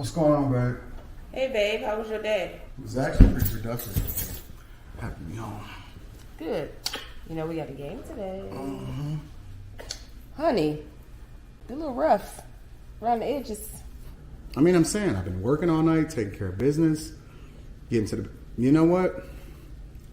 What's going on, babe? Hey, babe, how was your day? It was actually pretty productive. Happy to be home. Good. You know, we got a game today. Honey, they're a little rough around the edges. I mean, I'm saying I've been working all night, taking care of business, getting to the... You know what?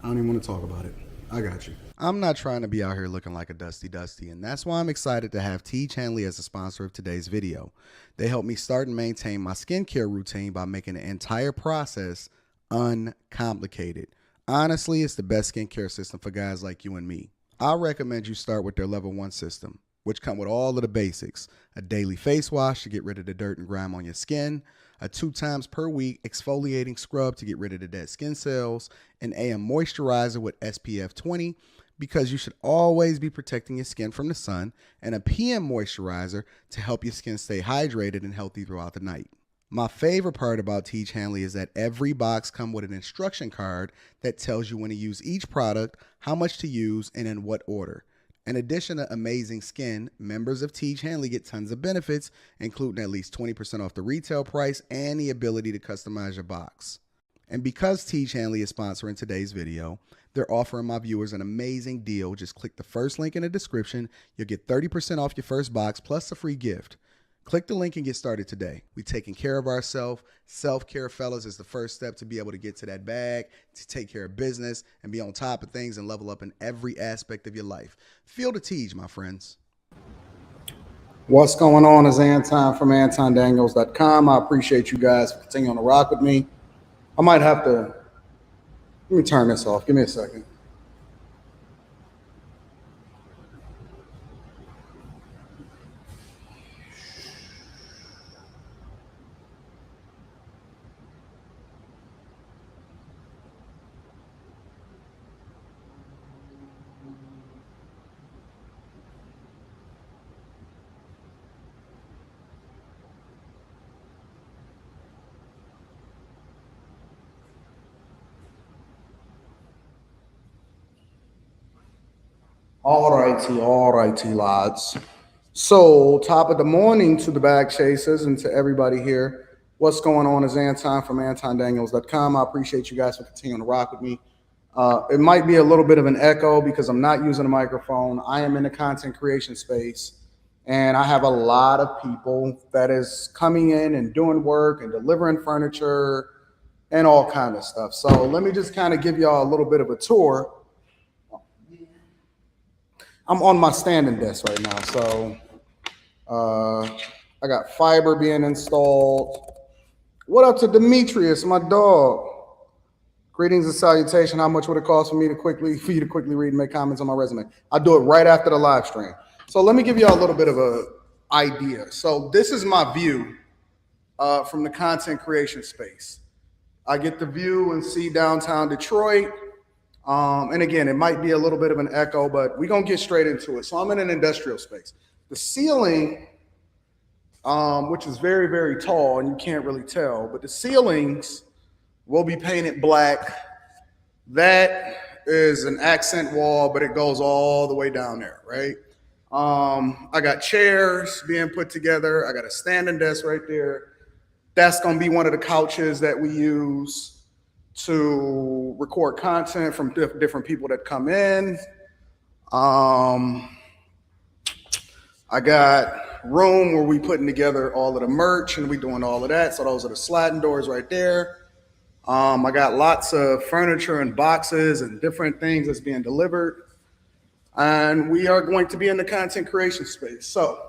I don't even want to talk about it. I got you. I'm not trying to be out here looking like a dusty, and that's why I'm excited to have T. Hanley as a sponsor of today's video. They help me start and maintain my skincare routine by making the entire process uncomplicated. Honestly, it's the best skincare system for guys like you and me. I recommend you start with their level 1 system, which come with all of the basics. A daily face wash to get rid of the dirt and grime on your skin, a 2 times per week exfoliating scrub to get rid of the dead skin cells, an AM moisturizer with SPF 20 because you should always be protecting your skin from the sun, and a PM moisturizer to help your skin stay hydrated and healthy throughout the night. My favorite part about Teach Hanley is that every box comes with an instruction card that tells you when to use each product, how much to use, and in what order. In addition to amazing skin, members of Teach Hanley get tons of benefits, including at least 20% off the retail price and the ability to customize your box. And because Teach Hanley is sponsoring today's video, they're offering my viewers an amazing deal. Just click the first link in the description. You'll get 30% off your first box plus a free gift. Click the link and get started today. We're taking care of ourselves. Self-care, fellas, is the first step to be able to get to that bag, to take care of business, and be on top of things and level up in every aspect of your life. Feel the Teach, my friends. What's going on is Anton from AntonDaniels.com. I appreciate you guys for continuing to rock with me. I might have to, let me turn this off. Give me a second. All righty, lads. So, top of the morning to the bag chasers and to everybody here. What's going on is Anton from AntonDaniels.com. I appreciate you guys for continuing to rock with me. It might be a little bit of an echo because I'm not using a microphone. I am in the content creation space, and I have a lot of people that is coming in and doing work and delivering furniture and all kind of stuff. So let me just kind of give y'all a little bit of a tour. I'm on my standing desk right now, so I got fiber being installed. What up to Demetrius, my dog? Greetings and salutation. How much would it cost for you to quickly read and make comments on my resume? I'll do it right after the live stream. So let me give y'all a little bit of a idea. So this is my view from the content creation space. I get the view and see downtown Detroit. And again, it might be a little bit of an echo, but we're going to get straight into it. So I'm in an industrial space. The ceiling, which is very, very tall, and you can't really tell, but the ceilings will be painted black. That is an accent wall, but it goes all the way down there, right? I got chairs being put together. I got a standing desk right there. That's going to be one of the couches that we use to record content from different people that come in. I got room where we putting together all of the merch and we doing all of that. So those are the sliding doors right there. I got lots of furniture and boxes and different things that's being delivered. And we are going to be in the content creation space. So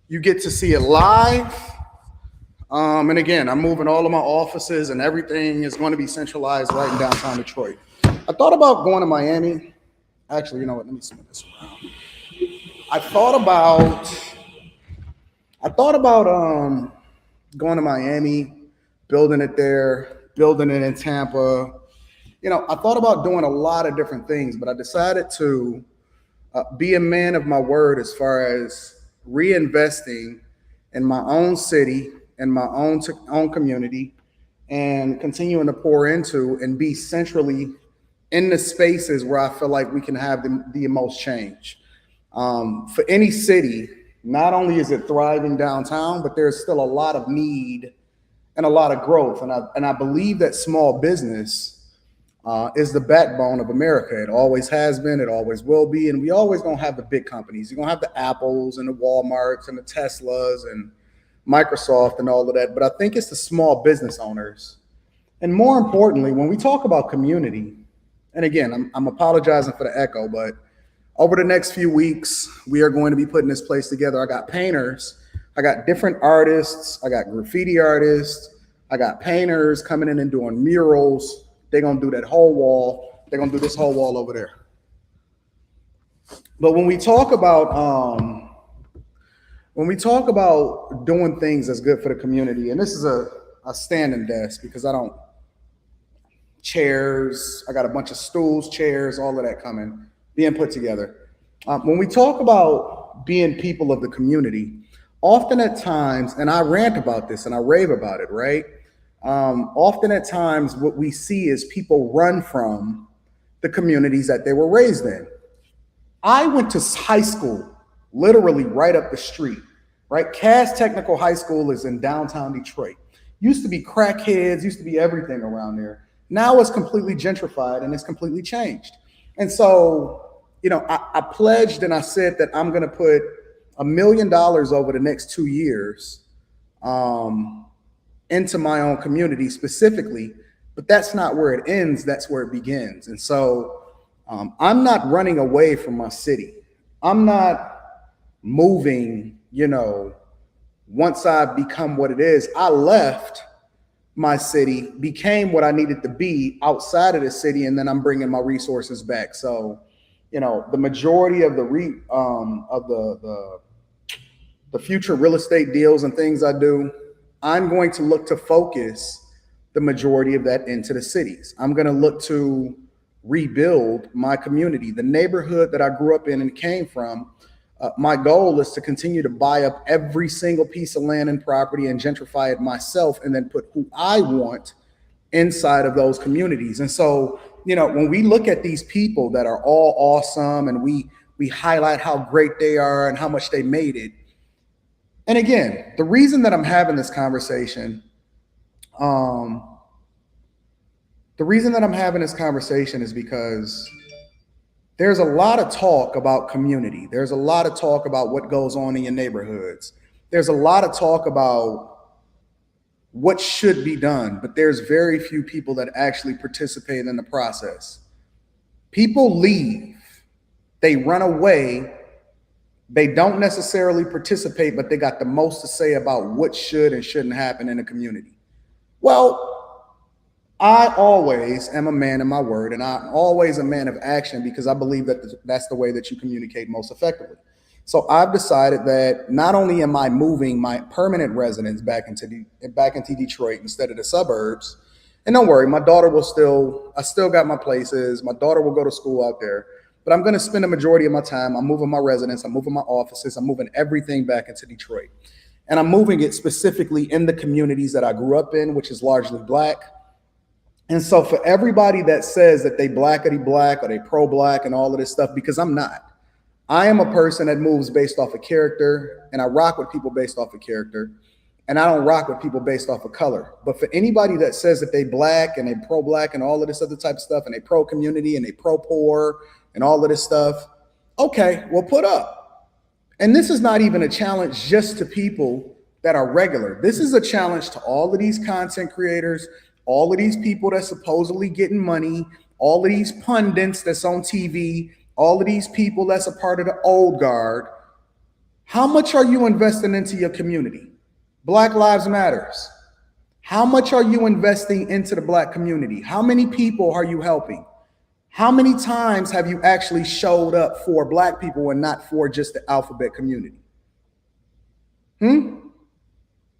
you get to see it live. And again, I'm moving all of my offices and everything is going to be centralized right in downtown Detroit. I thought about going to Miami. Actually, you know what? Let me spin this around. I thought about going to Miami, building it there, building it in Tampa. You know, I thought about doing a lot of different things, but I decided to be a man of my word as far as reinvesting in my own city, in my own community, and continuing to pour into and be centrally in the spaces where I feel like we can have the most change. For any city, not only is it thriving downtown, but there's still a lot of need and a lot of growth. And I believe that small business is the backbone of America. It always has been, it always will be, and we always gonna have the big companies. You're gonna have the Apples and the Walmarts and the Teslas and Microsoft and all of that. But I think it's the small business owners. And more importantly, when we talk about community, and again, I'm apologizing for the echo, but over the next few weeks, we are going to be putting this place together. I got painters, I got different artists, I got graffiti artists, I got painters coming in and doing murals. They're gonna do that whole wall. They're gonna do this whole wall over there. But when we talk about doing things that's good for the community, and this is a standing desk because I don't chairs. I got a bunch of stools, chairs, all of that coming, being put together. When we talk about being people of the community, often at times, and I rant about this and I rave about it, right? Often at times, what we see is people run from the communities that they were raised in. I went to high school, literally right up the street, right? Cass Technical High School is in downtown Detroit. Used to be crackheads, used to be everything around there. Now it's completely gentrified and it's completely changed. And so, I pledged and I said that I'm going to put $1 million over the next 2 years into my own community specifically, but that's not where it ends, that's where it begins. And so I'm not running away from my city. I'm not moving, once I've become what it is. I left my city, became what I needed to be outside of the city, and then I'm bringing my resources back. So, the majority of the future real estate deals and things I do, I'm going to look to focus the majority of that into the cities. I'm going to look to rebuild my community, the neighborhood that I grew up in and came from. My goal is to continue to buy up every single piece of land and property and gentrify it myself, and then put who I want inside of those communities. And so, when we look at these people that are all awesome and we highlight how great they are and how much they made it. And again, the reason that I'm having this conversation, is because there's a lot of talk about community. There's a lot of talk about what goes on in your neighborhoods. There's a lot of talk about what should be done, but there's very few people that actually participate in the process. People leave, they run away, they don't necessarily participate, but they got the most to say about what should and shouldn't happen in a community. Well, I always am a man of my word, and I'm always a man of action because I believe that that's the way that you communicate most effectively. So I've decided that not only am I moving my permanent residence back into Detroit instead of the suburbs, and don't worry, my daughter I still got my places. My daughter will go to school out there, but I'm going to spend the majority of my time. I'm moving my residence. I'm moving my offices. I'm moving everything back into Detroit, and I'm moving it specifically in the communities that I grew up in, which is largely Black. And so for everybody that says that they blackity black or they pro-Black and all of this stuff, because I'm not. I am a person that moves based off of character, and I rock with people based off of character, and I don't rock with people based off of color. But for anybody that says that they Black and they pro-Black and all of this other type of stuff, and they pro-community and they pro-poor and all of this stuff, okay, well, put up. And this is not even a challenge just to people that are regular. This is a challenge to all of these content creators, all of these people that's supposedly getting money, all of these pundits that's on TV, all of these people that's a part of the old guard. How much are you investing into your community? Black Lives Matters. How much are you investing into the Black community? How many people are you helping? How many times have you actually showed up for Black people and not for just the alphabet community?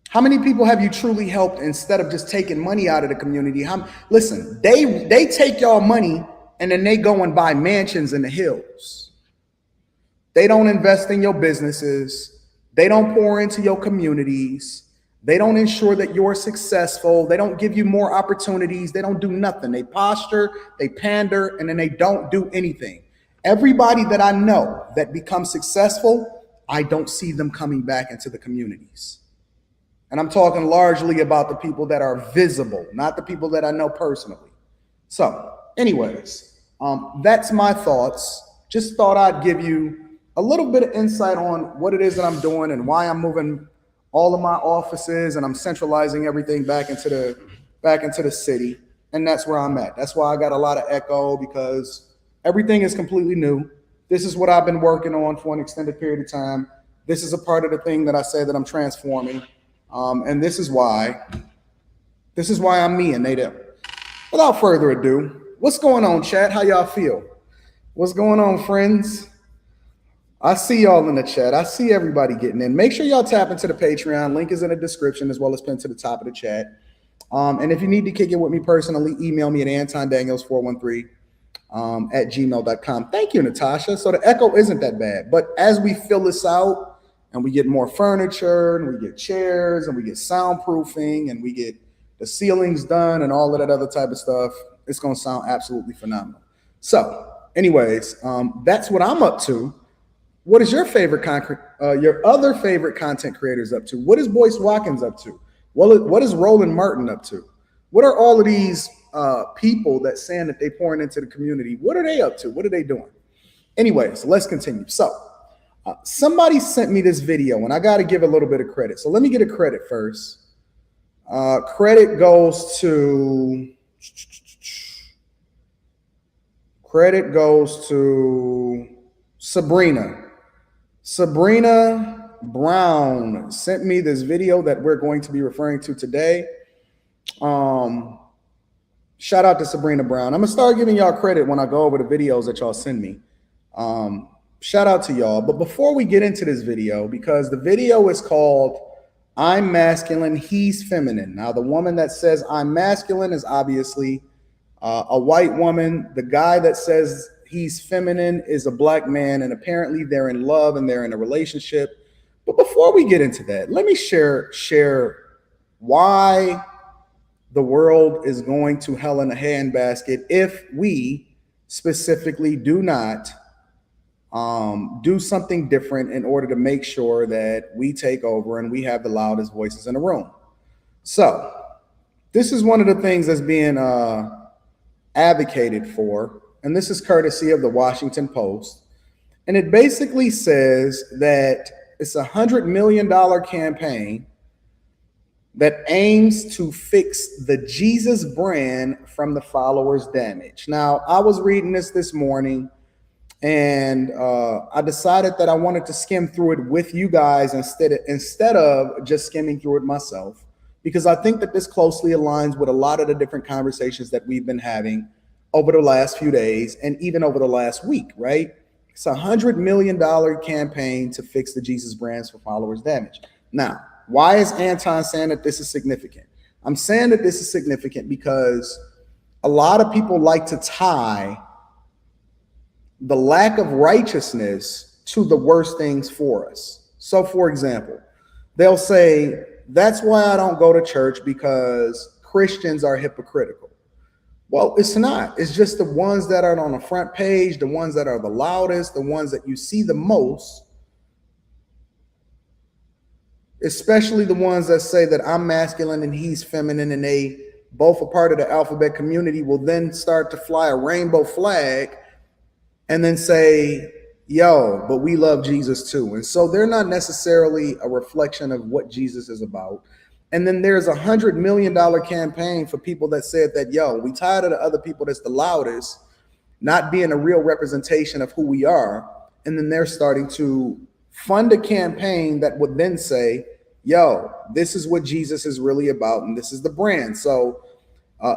How many people have you truly helped instead of just taking money out of the community? Listen, they take y'all money and then they go and buy mansions in the hills. They don't invest in your businesses. They don't pour into your communities. They don't ensure that you're successful. They don't give you more opportunities. They don't do nothing. They posture, they pander, and then they don't do anything. Everybody that I know that becomes successful, I don't see them coming back into the communities. And I'm talking largely about the people that are visible, not the people that I know personally. So, anyways, that's my thoughts. Just thought I'd give you a little bit of insight on what it is that I'm doing and why I'm moving all of my offices and I'm centralizing everything back into the city. And that's where I'm at. That's why I got a lot of echo, because everything is completely new. This is what I've been working on for an extended period of time. This is a part of the thing that I said that I'm transforming. And this is why I'm me and they them. Without further ado, what's going on, chat? How y'all feel? What's going on, friends? I see y'all in the chat. I see everybody getting in. Make sure y'all tap into the Patreon. Link is in the description as well as pinned to the top of the chat. And if you need to kick it with me personally, email me at AntonDaniels413 at gmail.com. Thank you, Natasha. So the echo isn't that bad. But as we fill this out, and we get more furniture, and we get chairs, and we get soundproofing, and we get the ceilings done, and all of that other type of stuff, it's going to sound absolutely phenomenal. So, anyways, that's what I'm up to. What is your your other favorite content creators up to? What is Boyce Watkins up to? What is Roland Martin up to? What are all of these people that saying that they pouring into the community? What are they up to? What are they doing? Anyways, let's continue. So, somebody sent me this video, and I got to give a little bit of credit. So let me get a credit first. Credit goes to Sabrina. Sabrina Brown sent me this video that we're going to be referring to today. Shout out to Sabrina Brown. I'm gonna start giving y'all credit when I go over the videos that y'all send me. Shout out to y'all. But before we get into this video, because the video is called I'm Masculine, He's Feminine. Now, the woman that says I'm masculine is obviously a white woman. The guy that says he's feminine is a black man, and apparently they're in love and they're in a relationship. But before we get into that, let me share why the world is going to hell in a handbasket if we specifically do not do something different in order to make sure that we take over and we have the loudest voices in the room. So this is one of the things that's being advocated for, and this is courtesy of the Washington Post. And it basically says that it's $100 million campaign that aims to fix the Jesus brand from the followers' damage. Now, I was reading this morning, and I decided that I wanted to skim through it with you guys instead of just skimming through it myself, because I think that this closely aligns with a lot of the different conversations that we've been having over the last few days and even over the last week, right? It's a $100 million campaign to fix the Jesus brands for followers' damage. Now, why is Anton saying that this is significant? I'm saying that this is significant because a lot of people like to tie the lack of righteousness to the worst things for us. So, for example, they'll say, that's why I don't go to church, because Christians are hypocritical. Well, it's not. It's just the ones that are on the front page, the ones that are the loudest, the ones that you see the most, especially the ones that say that I'm masculine and he's feminine, and they both are part of the alphabet community, will then start to fly a rainbow flag and then say, yo, but we love Jesus too. And so they're not necessarily a reflection of what Jesus is about. And then there's a $100 million campaign for people that said that, yo, we tired of the other people that's the loudest not being a real representation of who we are. And then they're starting to fund a campaign that would then say, yo, this is what Jesus is really about, and this is the brand. So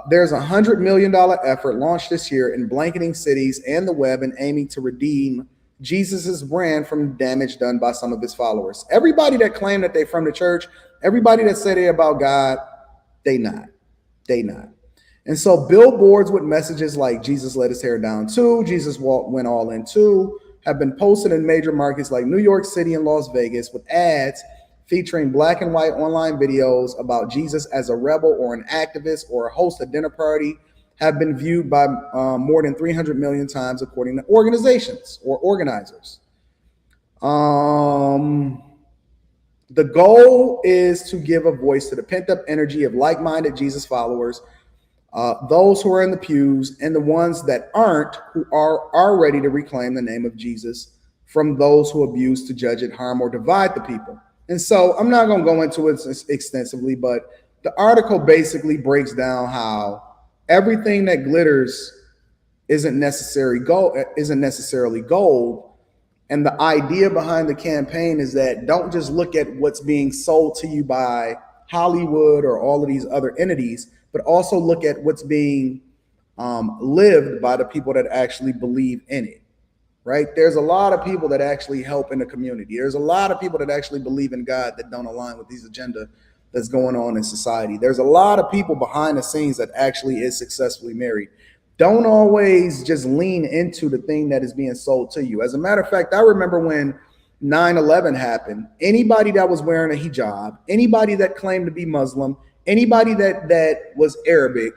there's a $100 million effort launched this year in blanketing cities and the web and aiming to redeem Jesus's brand from damage done by some of his followers. Everybody that claimed that they're from the church, everybody that said they're about God, they not. And so billboards with messages like Jesus let his hair down too, Jesus went all in too, have been posted in major markets like New York City and Las Vegas, with ads featuring black and white online videos about Jesus as a rebel or an activist or a host of dinner party, have been viewed by more than 300 million times, according to organizations or organizers. The goal is to give a voice to the pent-up energy of like-minded Jesus followers, those who are in the pews, and the ones that aren't, who are ready to reclaim the name of Jesus from those who abuse, to judge it, harm, or divide the people. And so I'm not going to go into it extensively, but the article basically breaks down how everything that glitters isn't necessarily gold. And the idea behind the campaign is that don't just look at what's being sold to you by Hollywood or all of these other entities, but also look at what's being lived by the people that actually believe in it, right? There's a lot of people that actually help in the community. There's a lot of people that actually believe in God that don't align with these agenda that's going on in society. There's a lot of people behind the scenes that actually is successfully married. Don't always just lean into the thing that is being sold to you. As a matter of fact, I remember when 9/11 happened, anybody that was wearing a hijab, anybody that claimed to be Muslim, anybody that was Arabic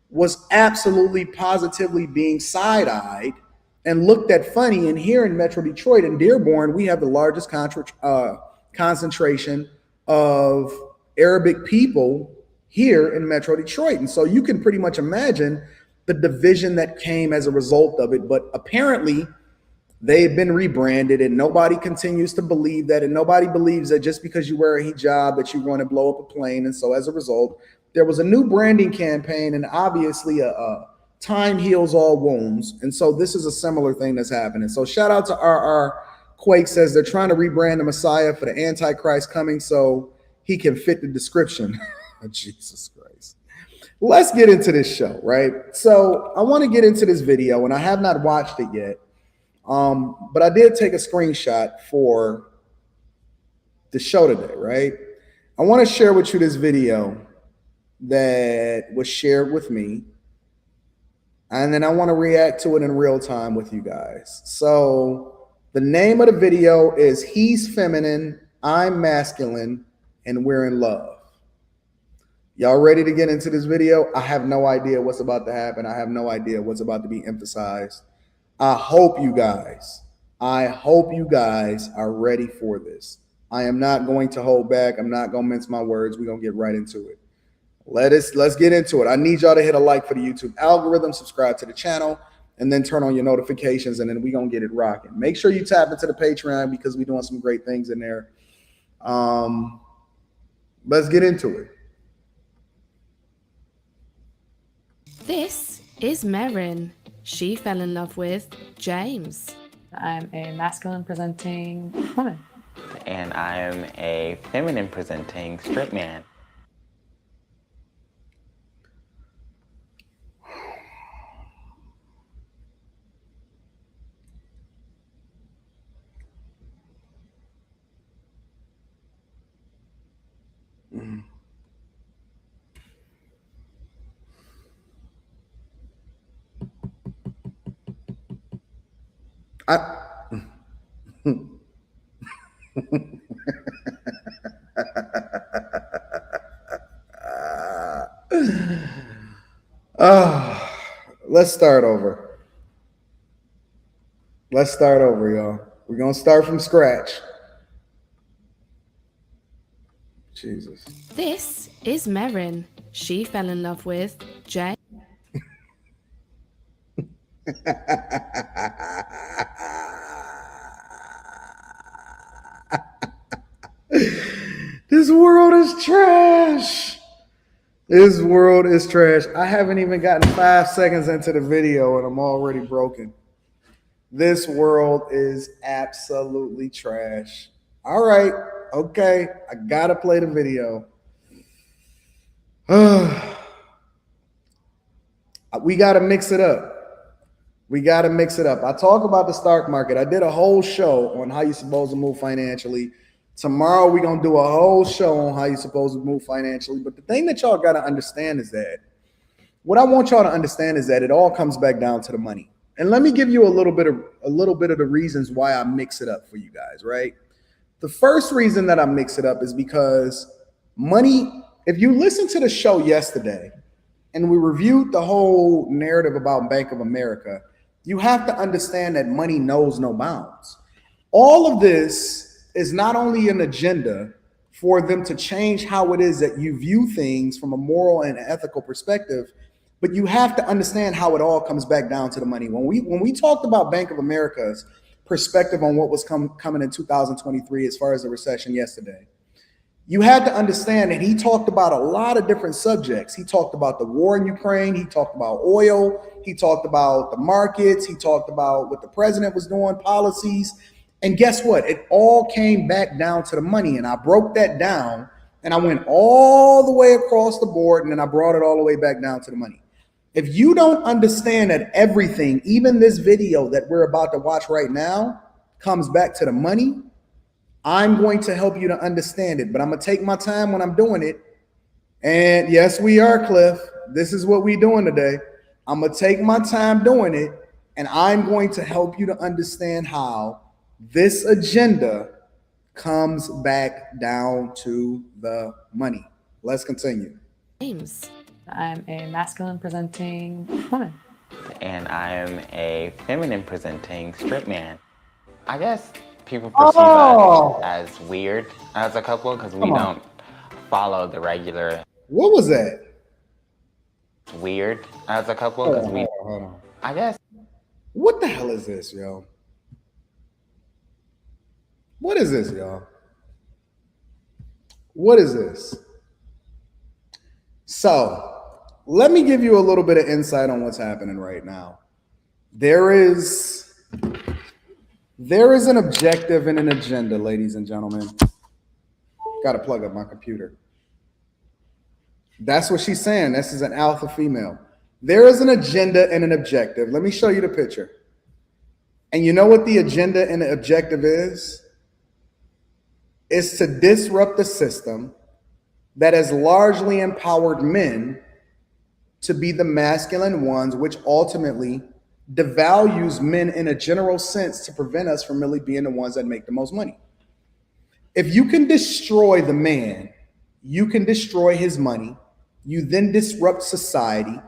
was absolutely positively being side-eyed and looked at funny. And here in Metro Detroit, in Dearborn, we have the largest concentration of Arabic people here in Metro Detroit. And so you can pretty much imagine the division that came as a result of it. But apparently they've been rebranded and nobody continues to believe that. And nobody believes that just because you wear a hijab that you're going to blow up a plane. And so as a result, there was a new branding campaign, and obviously a time heals all wounds. And so this is a similar thing that's happening. So shout out to RR Quake says they're trying to rebrand the Messiah for the Antichrist coming so he can fit the description. Jesus Christ. Let's get into this show, right? So I want to get into this video, and I have not watched it yet. But I did take a screenshot for the show today, right? I want to share with you this video that was shared with me, and then I want to react to it in real time with you guys. So the name of the video is He's Feminine, I'm Masculine, and We're in Love. Y'all ready to get into this video? I have no idea what's about to happen. I have no idea what's about to be emphasized. I hope you guys are ready for this. I am not going to hold back. I'm not going to mince my words. We're going to get right into it. Let's get into it. I need y'all to hit a like for the YouTube algorithm, subscribe to the channel, and then turn on your notifications, and then we're going to get it rocking. Make sure you tap into the Patreon because we're doing some great things in there. Let's get into it. This is Merrin. She fell in love with James. I'm a masculine presenting woman. And I'm a feminine presenting straight man. Let's start over. Let's start over, y'all. We're going to start from scratch. Jesus. This is Merrin. She fell in love with James. This world is trash. This world is trash. I haven't even gotten 5 seconds into the video and I'm already broken. This world is absolutely trash. All right. Okay. I got to play the video. We got to mix it up. I talk about the stock market. I did a whole show on how you're supposed to move financially. Tomorrow, we're going to do a whole show on how you're supposed to move financially. But the thing that y'all got to understand is that what I want y'all to understand is that it all comes back down to the money. And let me give you a little bit of the reasons why I mix it up for you guys, right? The first reason that I mix it up is because money, if you listen to the show yesterday and we reviewed the whole narrative about Bank of America, you have to understand that money knows no bounds. All of this is not only an agenda for them to change how it is that you view things from a moral and ethical perspective, but you have to understand how it all comes back down to the money. When we talked about Bank of America's perspective on what was coming in 2023 as far as the recession yesterday, you had to understand that he talked about a lot of different subjects. He talked about the war in Ukraine. He talked about oil. He talked about the markets. He talked about what the president was doing, policies. And guess what? It all came back down to the money. And I broke that down and I went all the way across the board and then I brought it all the way back down to the money. If you don't understand that everything, even this video that we're about to watch right now, comes back to the money, I'm going to help you to understand it, but I'm going to take my time when I'm doing it. And yes, we are, Cliff. This is what we're doing today. I'm going to take my time doing it, and I'm going to help you to understand how this agenda comes back down to the money. Let's continue. James. I'm a masculine presenting woman. And I am a feminine presenting strip man. I guess people perceive us as weird as a couple because we don't follow the regular. What was that? Weird as a couple because we. Hold on. I guess. What the hell is this, yo? What is this, y'all? What is this? So, let me give you a little bit of insight on what's happening right now. There is an objective and an agenda, ladies and gentlemen. Got to plug up my computer. That's what she's saying. This is an alpha female. There is an agenda and an objective. Let me show you the picture. And you know what the agenda and the objective is? It's to disrupt the system that has largely empowered men to be the masculine ones, which ultimately devalues men in a general sense to prevent us from really being the ones that make the most money. If you can destroy the man, you can destroy his money. You then disrupt society.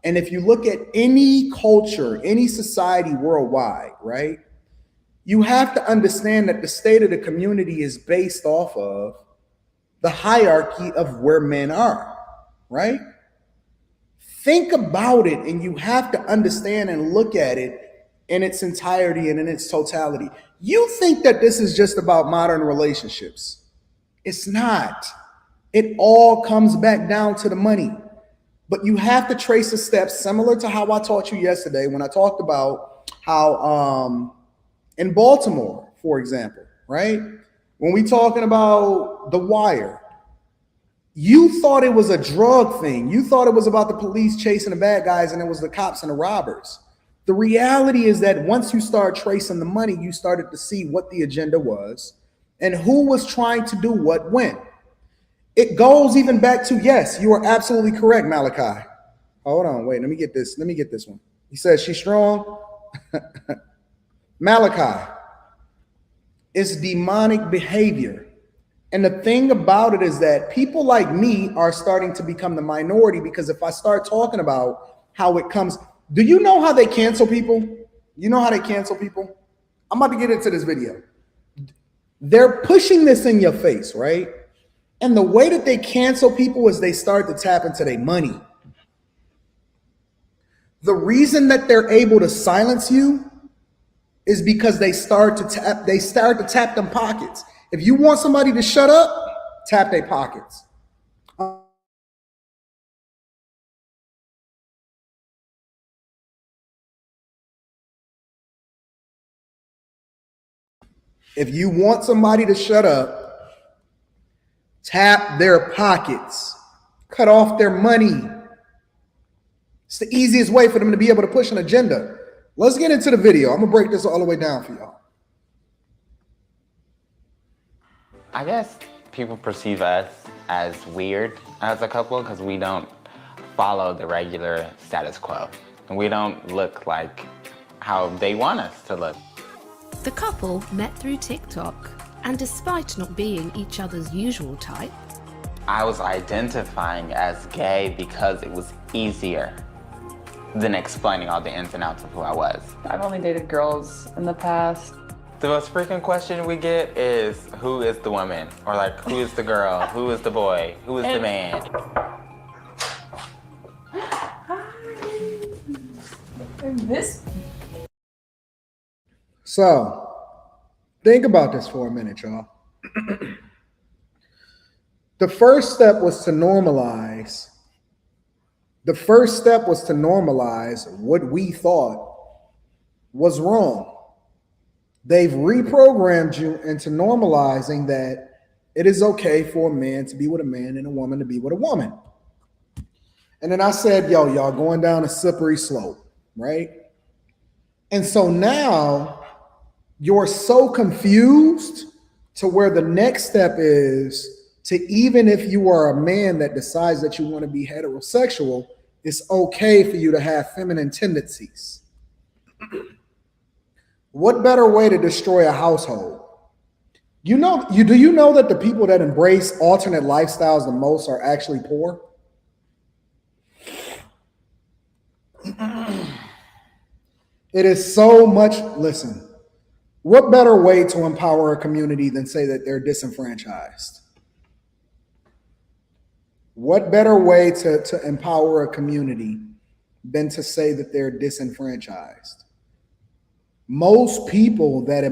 And if you look at any culture, any society worldwide, right, you have to understand that the state of the community is based off of the hierarchy of where men are, right? Think about it, and you have to understand and look at it in its entirety and in its totality. You think that this is just about modern relationships. It's not. It all comes back down to the money. But you have to trace the steps similar to how I taught you yesterday when I talked about how in Baltimore, for example, right? When we talking about The Wire, you thought it was a drug thing. You thought it was about the police chasing the bad guys and it was the cops and the robbers. The reality is that once you start tracing the money, you started to see what the agenda was and who was trying to do what when. It goes even back to, yes, you are absolutely correct, Malachi. Hold on, wait, let me get this one. He says she's strong. Malachi, it's demonic behavior. And the thing about it is that people like me are starting to become the minority, because if I start talking about how it comes, do you know how they cancel people? You know how they cancel people? I'm about to get into this video. They're pushing this in your face, right? And the way that they cancel people is they start to tap into their money. The reason that they're able to silence you is because they start to tap them pockets. If you want somebody to shut up, tap their pockets. If you want somebody to shut up, tap their pockets, cut off their money. It's the easiest way for them to be able to push an agenda. Let's get into the video. I'm gonna break this all the way down for y'all. I guess people perceive us as weird as a couple because we don't follow the regular status quo. And we don't look like how they want us to look. The couple met through TikTok, and despite not being each other's usual type, I was identifying as gay because it was easier than explaining all the ins and outs of who I was. I've only dated girls in the past. The most frequent question we get is, who is the woman? Or like, who is the girl? Who is the boy? Who is the man? So, think about this for a minute, y'all. The first step was to normalize. The first step was to normalize what we thought was wrong. They've reprogrammed you into normalizing that it is okay for a man to be with a man and a woman to be with a woman. And then I said, yo, y'all going down a slippery slope, right? And so now you're so confused to where the next step is to, even if you are a man that decides that you want to be heterosexual, it's okay for you to have feminine tendencies. What better way to destroy a household? Do you know that the people that embrace alternate lifestyles the most are actually poor? It is so much, listen, what better way to empower a community than say that they're disenfranchised? What better way to empower a community than to say that they're disenfranchised? Most people that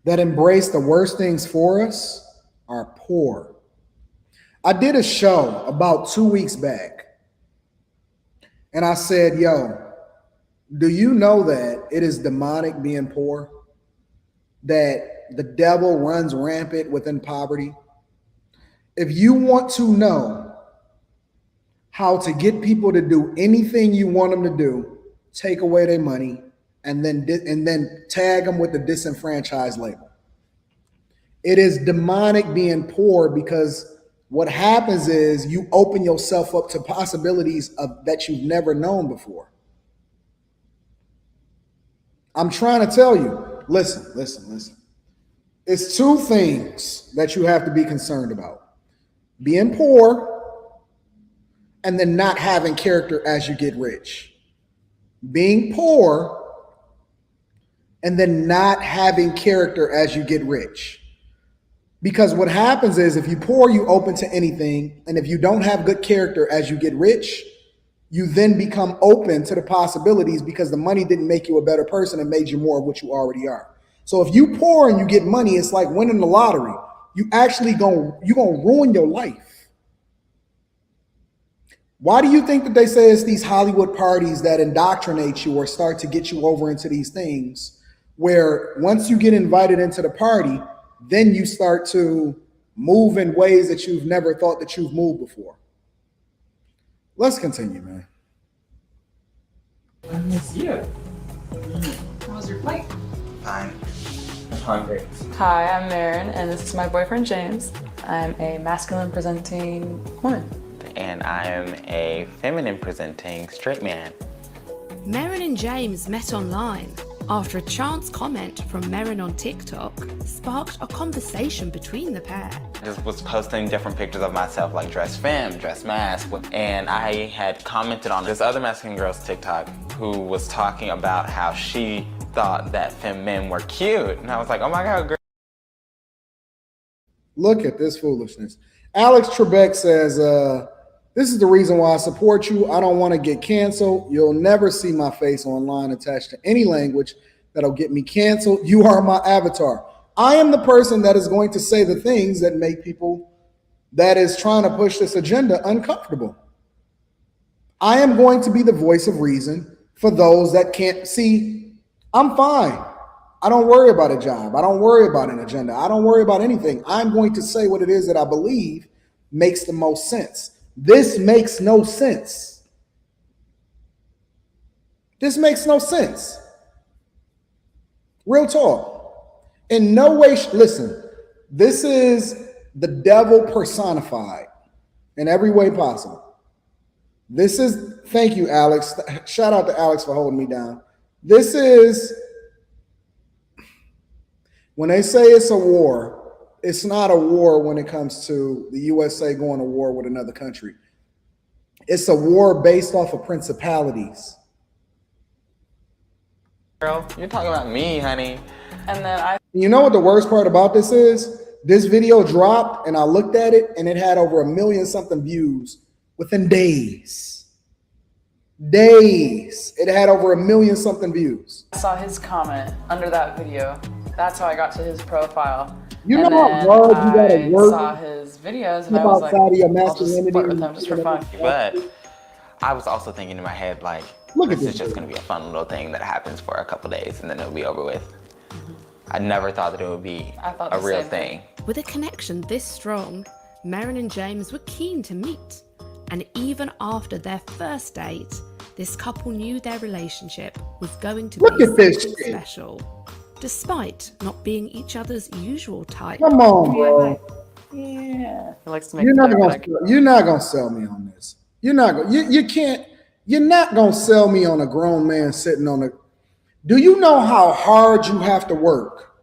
embrace the worst things for us are poor. I did a show about 2 weeks back, and I said, yo, do you know that it is demonic being poor? That the devil runs rampant within poverty? If you want to know how to get people to do anything you want them to do, take away their money and then tag them with the disenfranchised label. It is demonic being poor, because what happens is you open yourself up to possibilities that you've never known before. I'm trying to tell you, listen. It's two things that you have to be concerned about. Being poor and then not having character as you get rich. Being poor and then not having character as you get rich. Because what happens is, if you're poor, you open to anything. And if you don't have good character as you get rich, you then become open to the possibilities, because the money didn't make you a better person, it made you more of what you already are. So if you poor and you get money, it's like winning the lottery. You're gonna ruin your life. Why do you think that they say it's these Hollywood parties that indoctrinate you or start to get you over into these things, where once you get invited into the party, then you start to move in ways that you've never thought that you've moved before? Let's continue, man. I miss you. How was your flight? Fine. I'm hungry. Hi, I'm Marin, and this is my boyfriend James. I'm a masculine presenting woman. And I am a feminine presenting straight man. Merrin and James met online after a chance comment from Merrin on TikTok sparked a conversation between the pair. I just was posting different pictures of myself, like dress femme, dress mask, and I had commented on this other masculine girl's TikTok who was talking about how she thought that femme men were cute. And I was like, oh my God, girl. Look at this foolishness. Alex Trebek says, this is the reason why I support you. I don't want to get canceled. You'll never see my face online attached to any language that'll get me canceled. You are my avatar. I am the person that is going to say the things that make people that is trying to push this agenda uncomfortable. I am going to be the voice of reason for those that can't see. I'm fine. I don't worry about a job. I don't worry about an agenda. I don't worry about anything. I'm going to say what it is that I believe makes the most sense. This makes no sense. This makes no sense. Real talk. In no way, listen, this is the devil personified in every way possible. This is, thank you, Alex. Shout out to Alex for holding me down. This is, when they say it's a war, it's not a war when it comes to the USA going to war with another country. It's a war based off of principalities. Girl, you're talking about me, honey. And then I You know what the worst part about this is? This video dropped and I looked at it and it had over 1 million something views within days. Days. It had over 1 million something views. saw his comment under that video. That's how I got to his profile. You And know how then hard you gotta I work saw his videos and I was like, outside of your I'll just masculinity. flirt with him just for fun. But I was also thinking in my head, like, Look at this this is just gonna be a fun little thing that happens for a couple days and then it'll be over with. I never thought that it would be I thought a the real same thing. With a connection this strong, Merrin and James were keen to meet. And even after their first date, this couple knew their relationship was going to Look be at this something shit. special, despite not being each other's usual type. Come on, bro. Yeah. He likes to make You're not the gonna sell me on this. You're not gonna you can't you're not gonna sell me on a grown man sitting on a. Do you know how hard you have to work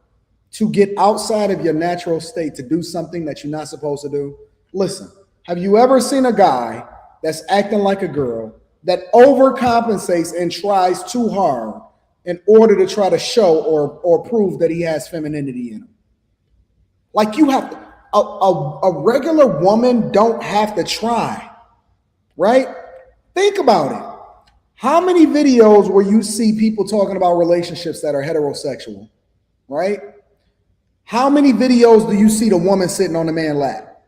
to get outside of your natural state to do something that you're not supposed to do? Listen, have you ever seen a guy that's acting like a girl that overcompensates and tries too hard in order to try to show or prove that he has femininity in him? Like you have to, a regular woman don't have to try, right? Think about it. How many videos where you see people talking about relationships that are heterosexual, right? How many videos do you see the woman sitting on the man's lap?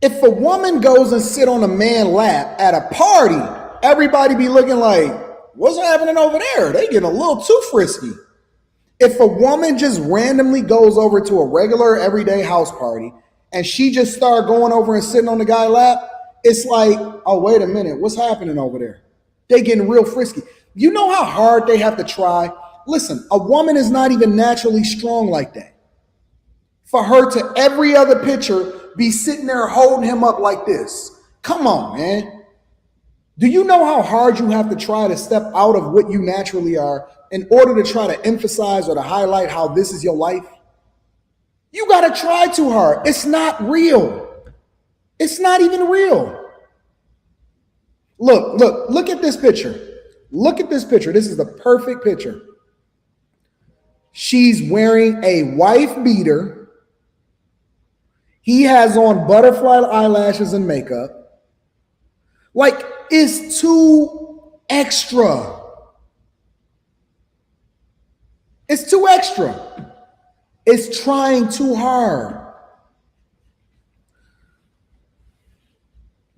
If a woman goes and sit on a man's lap at a party, everybody be looking like, what's happening over there? They getting a little too frisky. If a woman just randomly goes over to a regular everyday house party and she just start going over and sitting on the guy's lap, it's like, oh, wait a minute, what's happening over there? They getting real frisky. You know how hard they have to try? Listen, a woman is not even naturally strong like that. For her to every other picture be sitting there holding him up like this. Come on, man. Do you know how hard you have to try to step out of what you naturally are in order to try to emphasize or to highlight how this is your life? You got to try too hard. It's not real. It's not even real. Look at this picture. Look at this picture. This is the perfect picture. She's wearing a wife beater. He has on butterfly eyelashes and makeup. Like, it's too extra. It's too extra. It's trying too hard.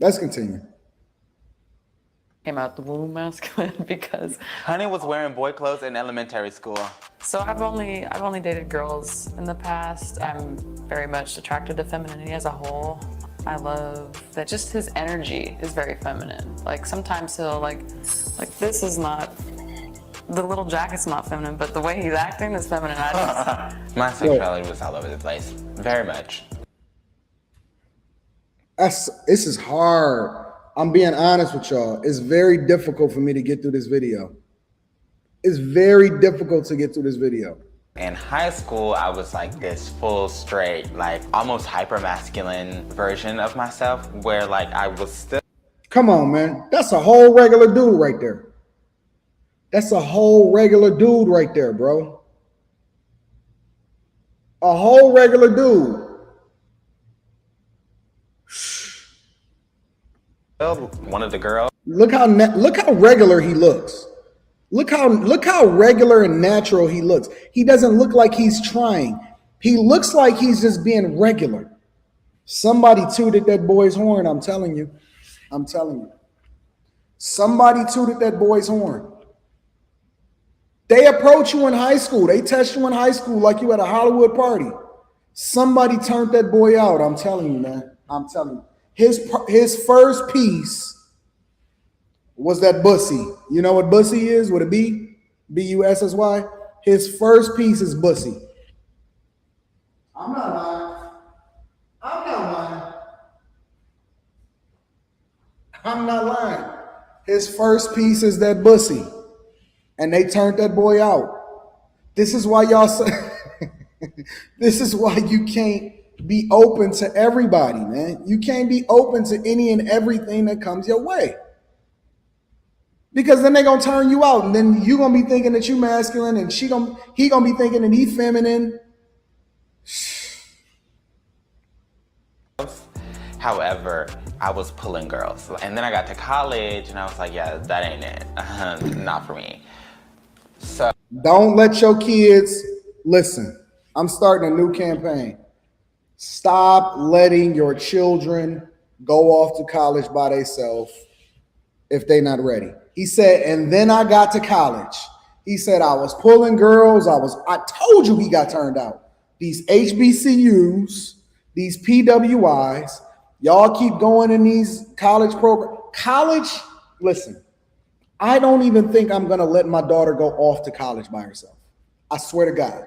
Let's continue. Came out the womb masculine because Honey was wearing boy clothes in elementary school. so I've only dated girls in the past. I'm very much attracted to femininity as a whole. I love that just his energy is very feminine. Like sometimes he'll like this is not, the little jacket's not feminine, but the way he's acting is feminine. My sexuality was all over the place. Very much. This is hard. I'm being honest with y'all. It's very difficult for me to get through this video. It's very difficult to get through this video. In high school, I was like this full straight, like almost hyper masculine version of myself where like I was still. Come on, man. That's a whole regular dude right there. That's a whole regular dude right there, bro. A whole regular dude. One of the girls. Look how regular he looks. Look how regular and natural he looks. He doesn't look like he's trying. He looks like he's just being regular. Somebody tooted that boy's horn, I'm telling you. I'm telling you. Somebody tooted that boy's horn. They approach you in high school. They test you in high school like you at a Hollywood party. Somebody turned that boy out. I'm telling you, man. I'm telling you. His first piece was that bussy. You know what bussy is? With a B? B-U-S-S-Y? His first piece is bussy. I'm not lying. I'm not lying. I'm not lying. His first piece is that bussy. And they turned that boy out. This is why y'all say, this is why you can't be open to everybody, man. You can't be open to any and everything that comes your way. Because then they're gonna turn you out, and then you gonna be thinking that you masculine, and he gonna be thinking that he feminine. However, I was pulling girls. And then I got to college and I was like, yeah, that ain't it. Not for me. So Don't let your kids listen. I'm starting a new campaign. Stop letting your children go off to college by themselves if they're not ready. He said, and then I got to college. He said, I was pulling girls. I told you he got turned out. These HBCUs, these PWIs, y'all keep going in these college programs. College, listen, I don't even think I'm going to let my daughter go off to college by herself. I swear to God.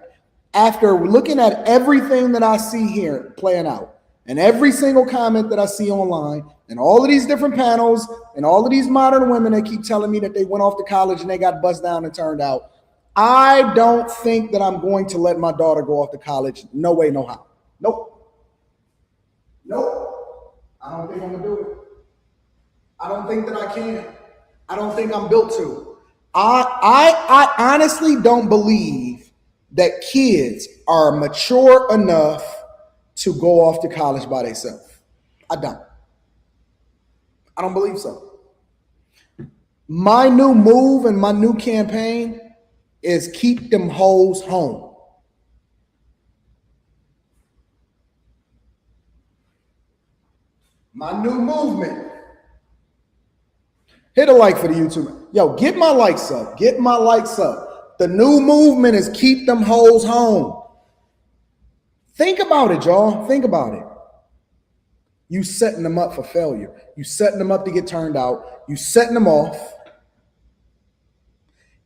After looking at everything that I see here playing out, and every single comment that I see online, and all of these different panels, and all of these modern women that keep telling me that they went off to college and they got buzzed down and turned out, I don't think that I'm going to let my daughter go off to college. No way, no how. Nope. I don't think I'm gonna do it. I don't think that I can. I don't think I'm built to. I honestly don't believe that kids are mature enough to go off to college by themselves. I don't believe so. My new move and my new campaign is keep them hoes home. My new movement. Hit a like for the YouTube. Yo, get my likes up. Get my likes up. The new movement is keep them hoes home. Think about it, y'all. Think about it. You setting them up for failure. You setting them up to get turned out. You setting them off.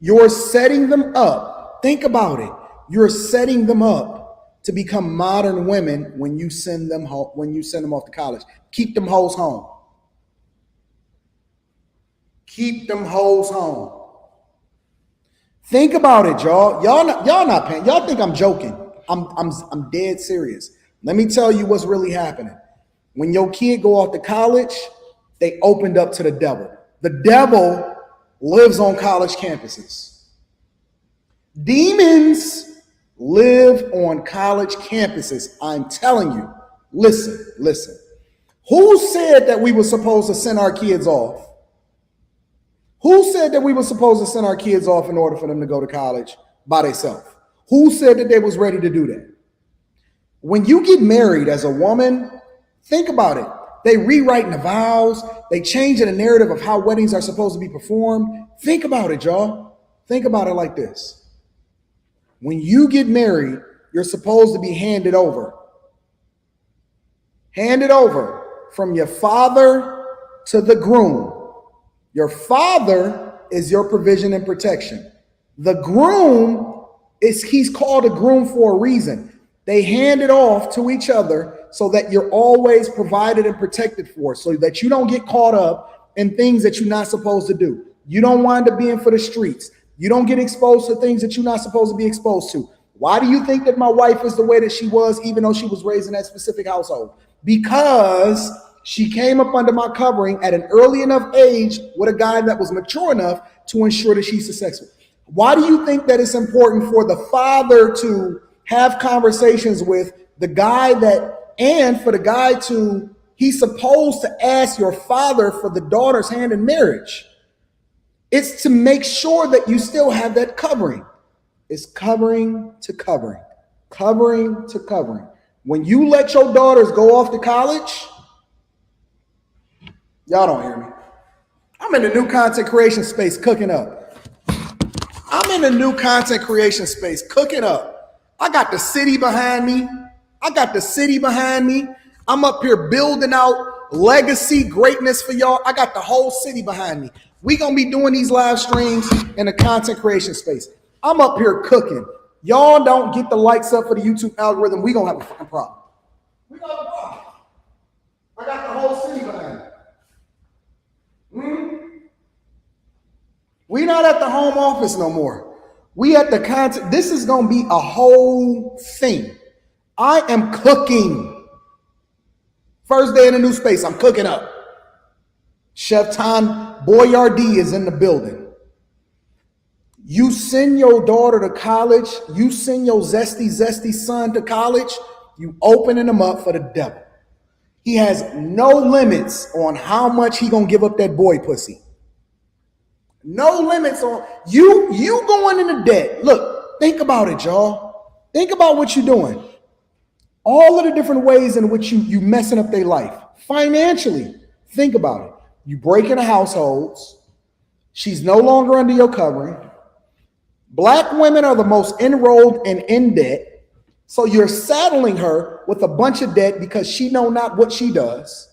You're setting them up. Think about it. You're setting them up to become modern women when you send them home, when you send them off to college. Keep them hoes home. Keep them hoes home. Think about it, y'all. Y'all not paying. Y'all think I'm joking. I'm dead serious. Let me tell you what's really happening. When your kid go off to college, they opened up to the devil. The devil lives on college campuses. Demons live on college campuses. I'm telling you. Listen. Who said that we were supposed to send our kids off? Who said that we were supposed to send our kids off in order for them to go to college by themselves? Who said that they was ready to do that? When you get married as a woman, think about it. They rewriting the vows. They changing the narrative of how weddings are supposed to be performed. Think about it, y'all. Think about it like this. When you get married, you're supposed to be handed over. Handed over from your father to the groom. Your father is your provision and protection. The groom he's called a groom for a reason. They hand it off to each other so that you're always provided and protected for, so that you don't get caught up in things that you're not supposed to do. You don't wind up being for the streets. You don't get exposed to things that you're not supposed to be exposed to. Why do you think that my wife is the way that she was, even though she was raised in that specific household? Because she came up under my covering at an early enough age with a guy that was mature enough to ensure that she's successful. Why do you think that it's important for the father to have conversations with the guy and for the guy he's supposed to ask your father for the daughter's hand in marriage? It's to make sure that you still have that covering. It's covering to covering, covering to covering. When you let your daughters go off to college, y'all don't hear me. I'm in the new content creation space cooking up. I got the city behind me. I'm up here building out legacy greatness for y'all. I got the whole city behind me. We gonna be doing these live streams in the content creation space. I'm up here cooking. Y'all don't get the likes up for the YouTube algorithm. We gonna have a fucking problem. We gonna have a problem. I got the whole city behind me. We not at the home office no more. We at the content. This is gonna be a whole thing. I am cooking. First day in a new space, I'm cooking up. Chef Tan Boyardee is in the building. You send your daughter to college, you send your zesty son to college, you opening him up for the devil. He has no limits on how much he gonna give up that boy pussy. No limits on you going into debt. Look, think about it, y'all. Think about what you're doing. All of the different ways in which you messing up their life. Financially, think about it. You break into households. She's no longer under your covering. Black women are the most enrolled and in debt. So you're saddling her with a bunch of debt because she know not what she does.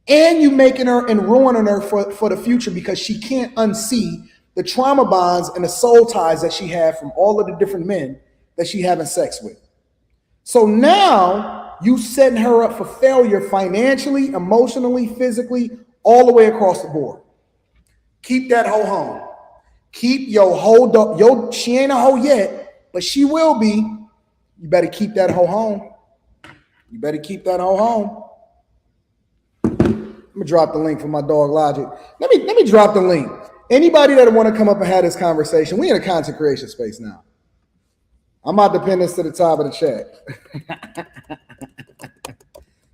And you making her and ruining her for the future because she can't unsee the trauma bonds and the soul ties that she had from all of the different men that she having sex with. So now you setting her up for failure financially, emotionally, physically, all the way across the board. Keep that hoe home. Keep your hoe, she ain't a hoe yet, but she will be. You better keep that hoe home. You better keep that hoe home. I'm gonna drop the link for my dog Logic. Let me drop the link. Anybody that want to come up and have this conversation, we in a content creation space now. I'm about to pin this to the top of the chat.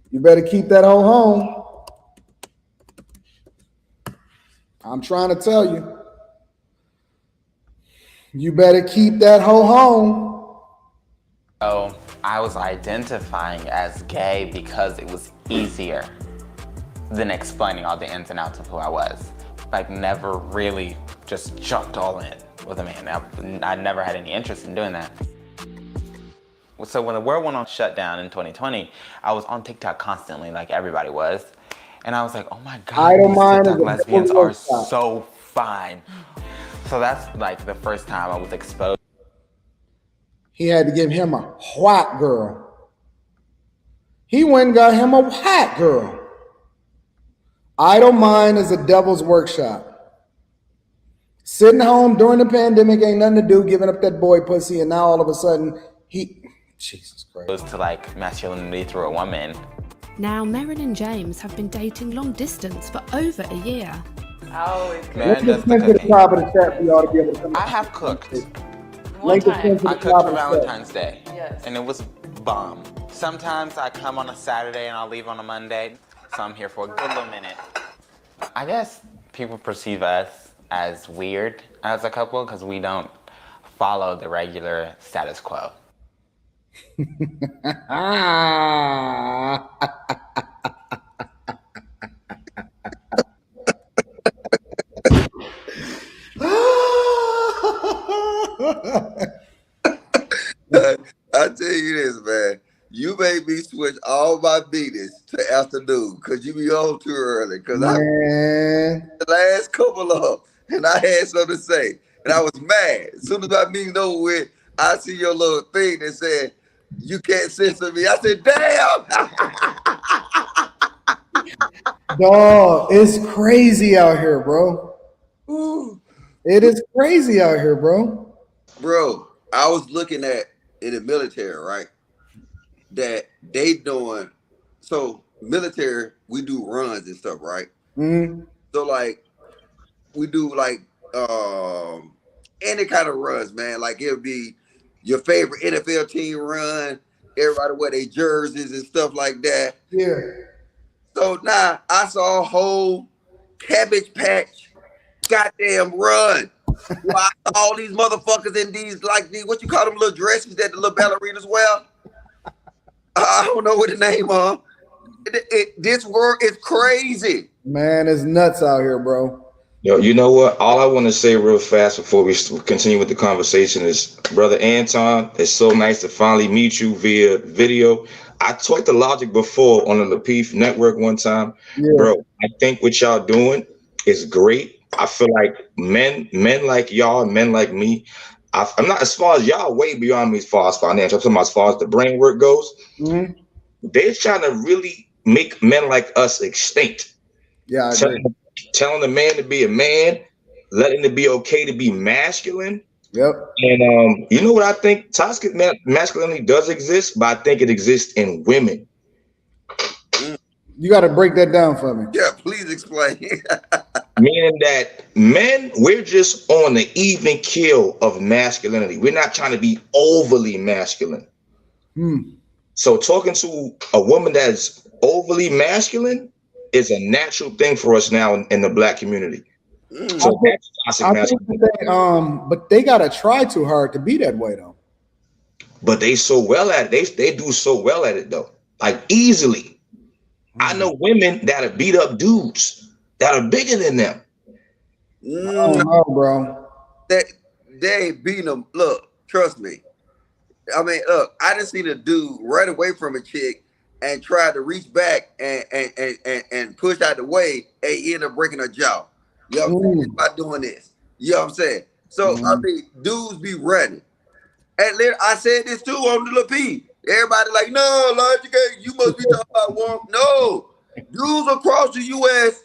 You better keep that hoe home. I'm trying to tell you. You better keep that hoe home. So I was identifying as gay because it was easier than explaining all the ins and outs of who I was. Like, never really just jumped all in with a man. I never had any interest in doing that. So when the world went on shutdown in 2020, I was on TikTok constantly, like everybody was. And I was like, oh my God, these TikTok lesbians are so fine. So that's like the first time I was exposed. He had to give him a white girl. He went and got him a white girl. Idle mind is a devil's workshop. Sitting home during the pandemic, ain't nothing to do, giving up that boy pussy, and now all of a sudden, Jesus Christ. To like masculinity through a woman. Now, Merrin and James have been dating long distance for over a year. Man, let's link to the top of the chat for y'all to be able to come. I have cooked. One time. I cooked for Valentine's Day. Yes. And it was bomb. Sometimes I come on a Saturday and I'll leave on a Monday. So I'm here for a good little minute. I guess people perceive us as weird as a couple because we don't follow the regular status quo. I tell you this, man. You made me switch all my meetings to afternoon because you be on too early. Because I the last couple of and I had something to say. And I was mad. As soon as my meeting over with, I see your little thing that said, you can't censor me. I said, damn. Dog, it's crazy out here, bro. Ooh. It is crazy out here, bro. Bro, I was looking at in the military, right? That they doing, so military, we do runs and stuff, right? Mm-hmm. So like, we do like any kind of runs, man. Like it'll be your favorite NFL team run, everybody wear their jerseys and stuff like that. Yeah. So now I saw a whole Cabbage Patch goddamn run. I saw all these motherfuckers in these, like these, what you call them little dresses that the little ballerinas wear? I don't know what the name of. This world is crazy. Man, it's nuts out here, bro. Yo, you know what? All I want to say real fast before we continue with the conversation is, Brother Anton, it's so nice to finally meet you via video. I talked to Logic before on the Lapeef network one time. Yeah. Bro, I think what y'all doing is great. I feel like men like y'all, men like me, I'm not, as far as y'all, way beyond me as far as financial. I'm talking about as far as the brain work goes. Mm-hmm. They're trying to really make men like us extinct. Yeah, telling the man to be a man, letting it be okay to be masculine. Yep. And you know what I think? Toxic masculinity does exist, but I think it exists in women. You got to break that down for me. Yeah, Please explain. Meaning that men, we're just on the even keel of masculinity. We're not trying to be overly masculine. So talking to a woman that's overly masculine is a natural thing for us now in the Black community. So that's toxic masculinity. But they gotta try too hard to be that way though. But they so well at it. They do so well at it though. Like easily. I know women that have beat up dudes that are bigger than them. No, bro. They ain't beating them. Look, trust me. I mean, look, I done seen a dude run away from a chick and try to reach back and push out the way and he ended up breaking her jaw. You know what I'm saying? By doing this. You know what I'm saying? So I mean, dudes be running. And I said this too on the Lil P. Everybody like, no, Logic, you must be talking about war. No. Dudes across the US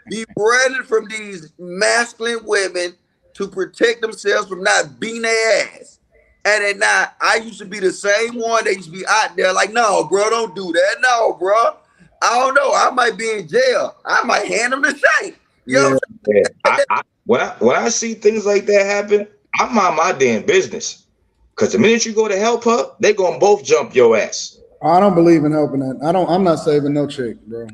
be running from these masculine women to protect themselves from not beating their ass. And then now, I used to be the same one that used to be out there like, no, bro, don't do that. No, bro. I don't know. I might be in jail. I might hand them the shank. You know what I'm saying? When I see things like that happen, I mind my damn business. Because the minute you go to help her, they're going to both jump your ass. I don't believe in helping that. I'm not saving no chick, bro.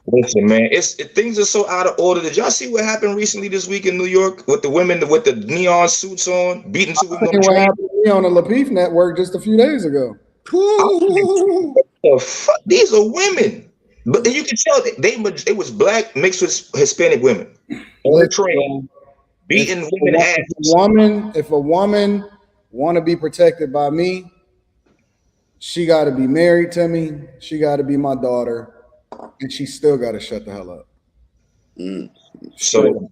Listen, man, things are so out of order. Did y'all see what happened recently this week in New York with the women with the neon suits on, beating two women on the train? What happened to me on the Lapeef network just a few days ago. What the fuck? These are women. But you can tell it was Black mixed with Hispanic women on the train. Beating women ass. If a woman want to be protected by me, she got to be married to me. She got to be my daughter, and she still got to shut the hell up. So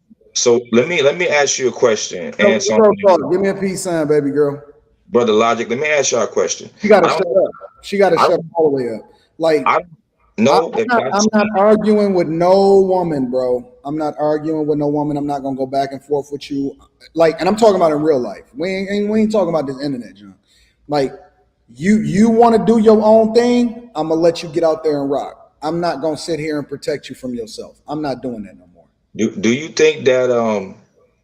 let me ask you a question. Give me a peace sign, baby girl. Brother Logic, let me ask y'all a question. She got to shut up. She got to shut all the way up. Like I'm not arguing with no woman, bro. I'm not arguing with no woman. I'm not gonna go back and forth with you. Like, and I'm talking about in real life. We ain't talking about this internet junk. Like, you want to do your own thing. I'm gonna let you get out there and rock. I'm not gonna sit here and protect you from yourself. I'm not doing that no more. Do you think that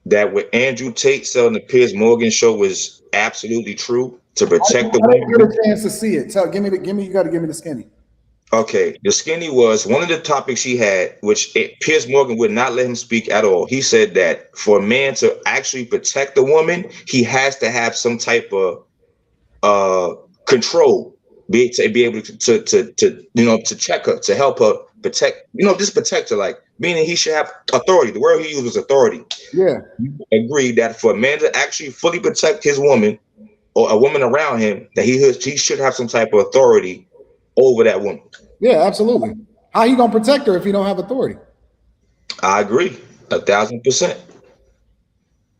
that what Andrew Tate said on the Piers Morgan show was absolutely true to protect the women? I didn't get a chance to see it. You got to give me the skinny. Okay, the skinny was one of the topics he had, which Piers Morgan would not let him speak at all. He said that for a man to actually protect the woman, he has to have some type of control, be able to check her, to help her protect, just protect her, like meaning he should have authority. The word he used was authority. Yeah, agreed that for a man to actually fully protect his woman or a woman around him, that he should have some type of authority over that woman. Yeah, absolutely. How you gonna protect her if you don't have authority? I agree, 1,000%.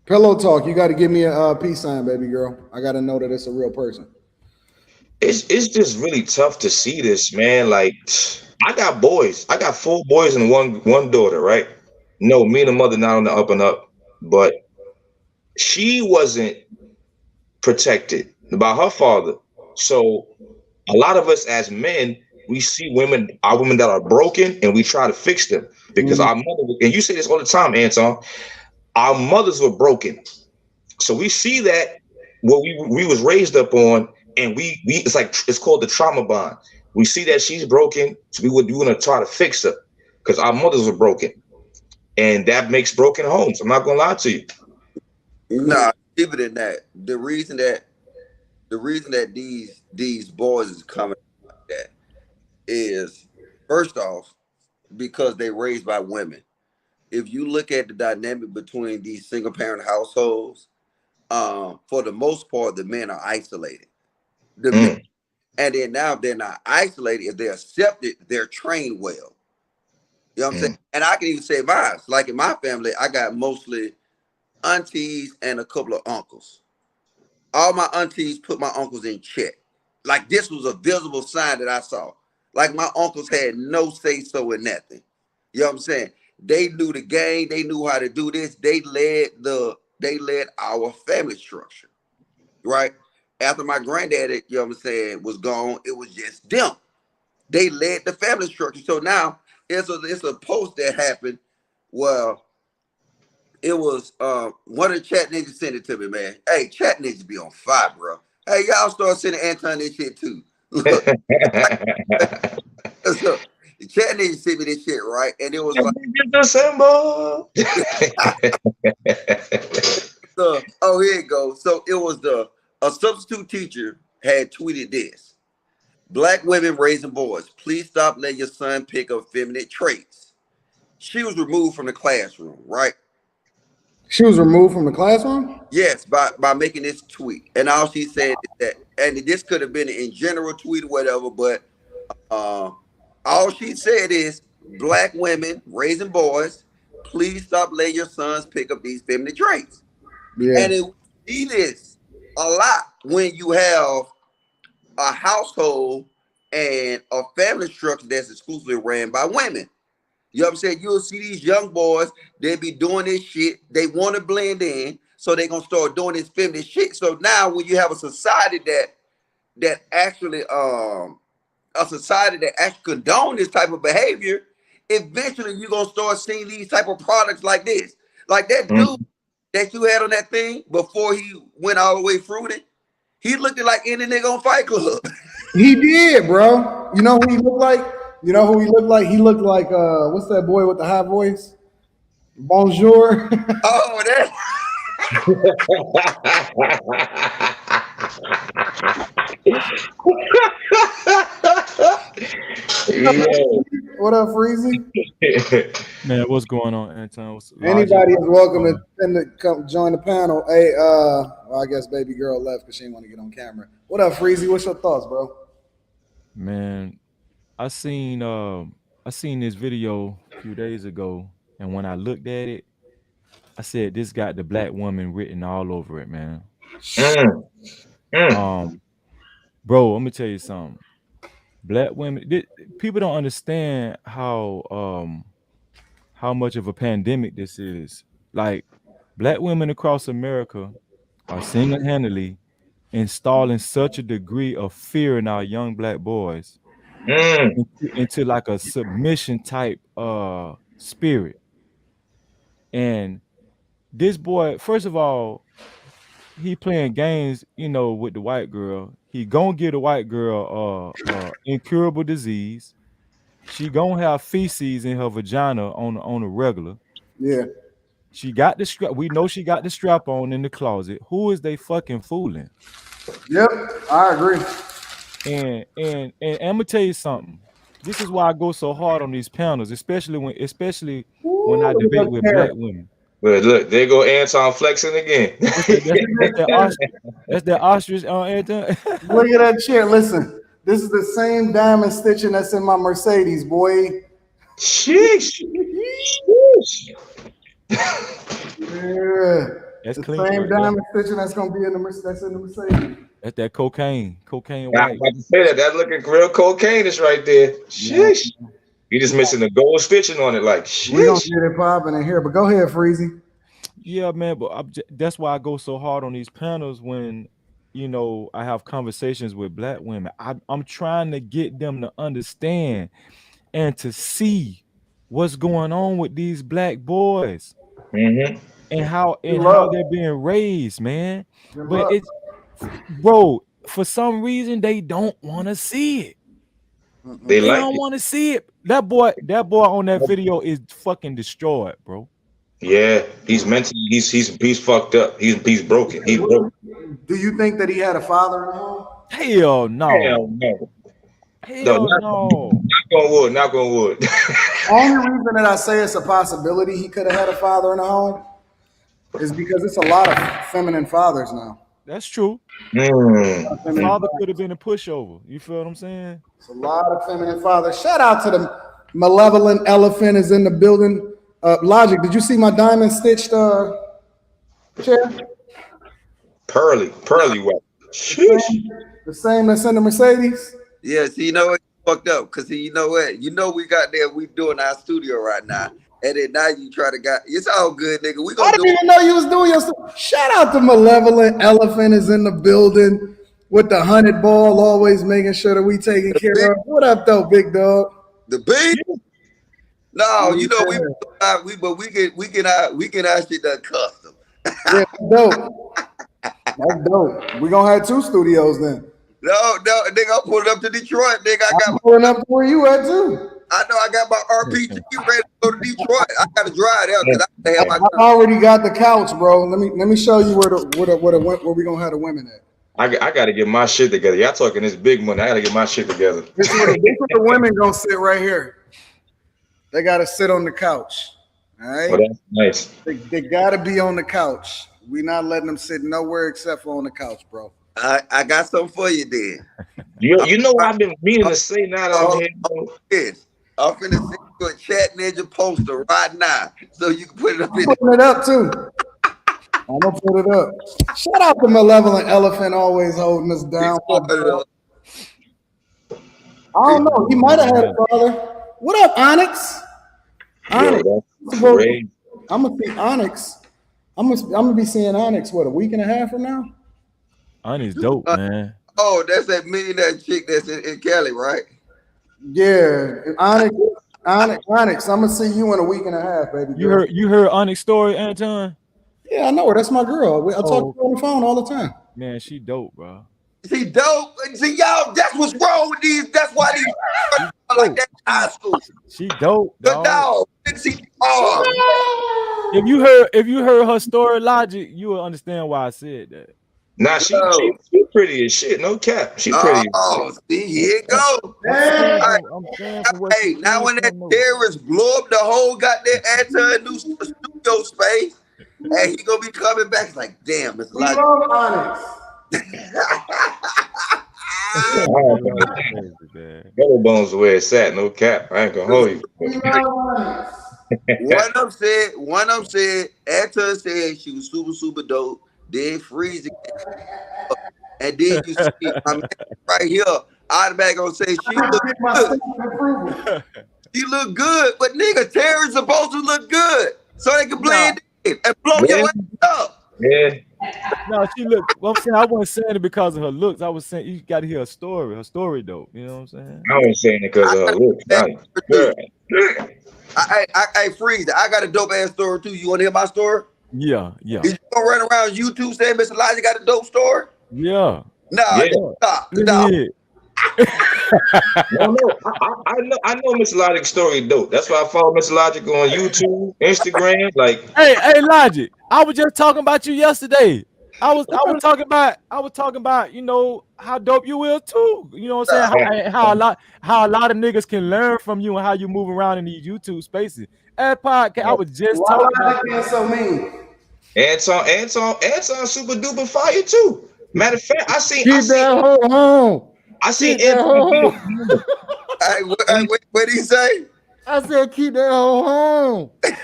Pillow talk. You got to give me a peace sign, baby girl. I got to know that it's a real person. It's just really tough to see this, man. Like, I got boys. I got 4 boys and one daughter, right? No, me and the mother not on the up and up, but she wasn't protected by her father. So a lot of us as men, we see our women that are broken, and we try to fix them because our mother, and you say this all the time, Anton, our mothers were broken. So we see that what we was raised up on, and it's called the trauma bond. We see that she's broken, so we want to try to fix her because our mothers were broken, and that makes broken homes. I'm not gonna lie to you. Nah, deeper than that. The reason that these boys is coming like that is, first off, because they raised by women. If you look at the dynamic between these single parent households, for the most part, the men are isolated. Men, and then now if they're not isolated, if they're accepted, they're trained well. You know what I'm saying? And I can even say mine. Like in my family, I got mostly aunties and a couple of uncles. All my aunties put my uncles in check. Like this was a visible sign that I saw. Like my uncles had no say so in nothing. You know what I'm saying? They knew the game. They knew how to do this. They led our family structure, right? After my granddaddy, you know what I'm saying, was gone, it was just them. They led the family structure. So now it's a post that happened. Well, it was one of the chat niggas sent it to me, man. Hey, chat niggas be on fire, bro. Hey, y'all start sending Anton this shit too. Look, so the chat niggas sent me this shit, right? And it was like so, oh, here it goes. So it was a substitute teacher had tweeted this. Black women raising boys, please stop letting your son pick up feminine traits. She was removed from the classroom, right? She was removed from the classroom? Yes, by making this tweet. And all she said is that, and this could have been an in general tweet or whatever, but all she said is, black women raising boys, please stop letting your sons pick up these feminine traits. Yeah. And it see this a lot when you have a household and a family structure that's exclusively ran by women. You know what I'm saying? You'll see these young boys, they be doing this shit. They want to blend in, so they're going to start doing this feminine shit. So now when you have a society that actually condone this type of behavior, eventually you're going to start seeing these type of products like this. Like that dude that you had on that thing before he went all the way through it, he looked like any nigga on Fight Club. He did, bro. You know who he looked like? You know who he looked like? He looked like what's that boy with the high voice? Bonjour. Oh, that. What up, Freezy? Man, what's going on, Anton? Anybody is welcome to come join the panel. Hey, well, I guess baby girl left because she didn't want to get on camera. What up, Freezy? What's your thoughts, bro? Man, I seen this video a few days ago, and when I looked at it, I said this got the black woman written all over it, man. Bro, let me tell you something. Black women, people don't understand how much of a pandemic this is. Like, black women across America are single-handedly installing such a degree of fear in our young black boys into like a submission type spirit. And this boy, first of all, he playing games, with the white girl. He gonna give the white girl incurable disease. She gonna have feces in her vagina on a regular. Yeah. She got the strap. We know she got the strap on in the closet. Who is they fucking fooling? Yep, I agree. And I'm gonna tell you something. This is why I go so hard on these panels, especially when I debate with black women. Well, look, there go Anton flexing again. That's the ostrich Anton. Look at that chair. Listen, this is the same diamond stitching that's in my Mercedes, boy. Sheesh. Yeah. That's the clean. Same diamond stitching that's gonna be in the Mercedes. That's that cocaine white. I'm about to say that looking real cocaine is right there. Sheesh. Yeah. You just missing the gold stitching on it, like sheesh. We gonna get it popping in here, but go ahead, Freezy. Yeah, man, but that's why I go so hard on these panels when, I have conversations with black women. I'm trying to get them to understand and to see what's going on with these black boys and how they're being raised, man. But it's, bro, for some reason they don't want to see it. They don't want to see it. That boy on that video is fucking destroyed, bro. Yeah, he's mentally, he's fucked up. He's broken. He's broken. Do you think that he had a father in the home? Hell no. Hell no. Hell no. Knock on wood. Only reason that I say it's a possibility he could have had a father in the home is because it's a lot of feminine fathers now. That's true. Father could have been a pushover. You feel what I'm saying? It's a lot of feminine fathers. Shout out to the malevolent elephant is in the building. Logic, did you see my diamond stitched chair? Pearly white. The same that's in the Mercedes? Yeah, see, you know what? Fucked up. Because you know what? We got there, we doing our studio right now. And then now you try to it's all good, nigga. I didn't even know you was doing your stuff. Shout out to malevolent elephant is in the building with the 100 ball, always making sure that we taking care of. What up, though, big dog? The big? No, you know we can actually done custom. Yeah, dope. That's dope. We gonna have 2 studios then. No, nigga, I'm pulling up to Detroit. Nigga, I'm pulling up to where you at too. I know I got my RPG ready to go to Detroit. I gotta drive there because I have my. I already got the couch, bro. Let me show you where we gonna have the women at. I gotta get my shit together. Y'all talking this big money. I gotta get my shit together. This where the women gonna sit right here. They gotta sit on the couch. All right. Well, that's nice. They gotta be on the couch. We not letting them sit nowhere except for on the couch, bro. I got something for you then. You know I've been meaning to say now that I'm here. I'm finna send you a Chat Ninja poster right now, so you can put it up. I'm putting it up too. I'm gonna put it up. Shout out to Malevolent Elephant, always holding us down. I don't know. He might have had a father. What up, Onyx? Onyx. I'm gonna see Onyx. I'm gonna be seeing Onyx. What, a week and a half from now? Onyx dope, man. Oh, that's that millionaire chick that's in Cali, right? Yeah, Onyx. I'm gonna see you in a week and a half, baby. You heard Onyx story, Anton? Yeah, I know her. That's my girl. I talk to her on the phone all the time. Man, she dope, bro. She dope. See, y'all, that's what's wrong with these. That's why these like that in high school. She dope. The dog. If you heard her story logic, you will understand why I said that. Nah, she pretty as shit. No cap. She pretty. Oh, see, here it go. Hey, now when that terrorist blow up the whole goddamn Anton new studio space, and he gonna be coming back, it's like, damn, it's like. Yellow bones where it's at. No cap. I ain't gonna hold you. One of them said, Anton said she was super dope. Then freeze again. And then you see my man right here, automatic gonna say she look good. She look good, but nigga, Terry's supposed to look good so they can blend in and blow your ass up. Yeah. No, she look. Well, I'm saying I wasn't saying it because of her looks. I was saying you got to hear her story. Her story, though. You know what I'm saying? I wasn't saying it because of her looks. I freeze. I got a dope ass story too. You want to hear my story? Yeah. You gonna run around YouTube saying Mr. Elijah got a dope story? Yeah. Stop. I know Mr. Logic's story dope. That's why I follow Mr. Logic on YouTube, Instagram. Like, hey, Logic. I was just talking about you yesterday. I was talking about you know how dope you will too. You know what I'm saying? How a lot of niggas can learn from you and how you move around in these YouTube spaces. That podcast, I was just talking about. Why so mean? Anton super duper fire too. Matter of fact, I seen that hoe home. I seen Anton. What did he say? I said keep that hoe home. Keep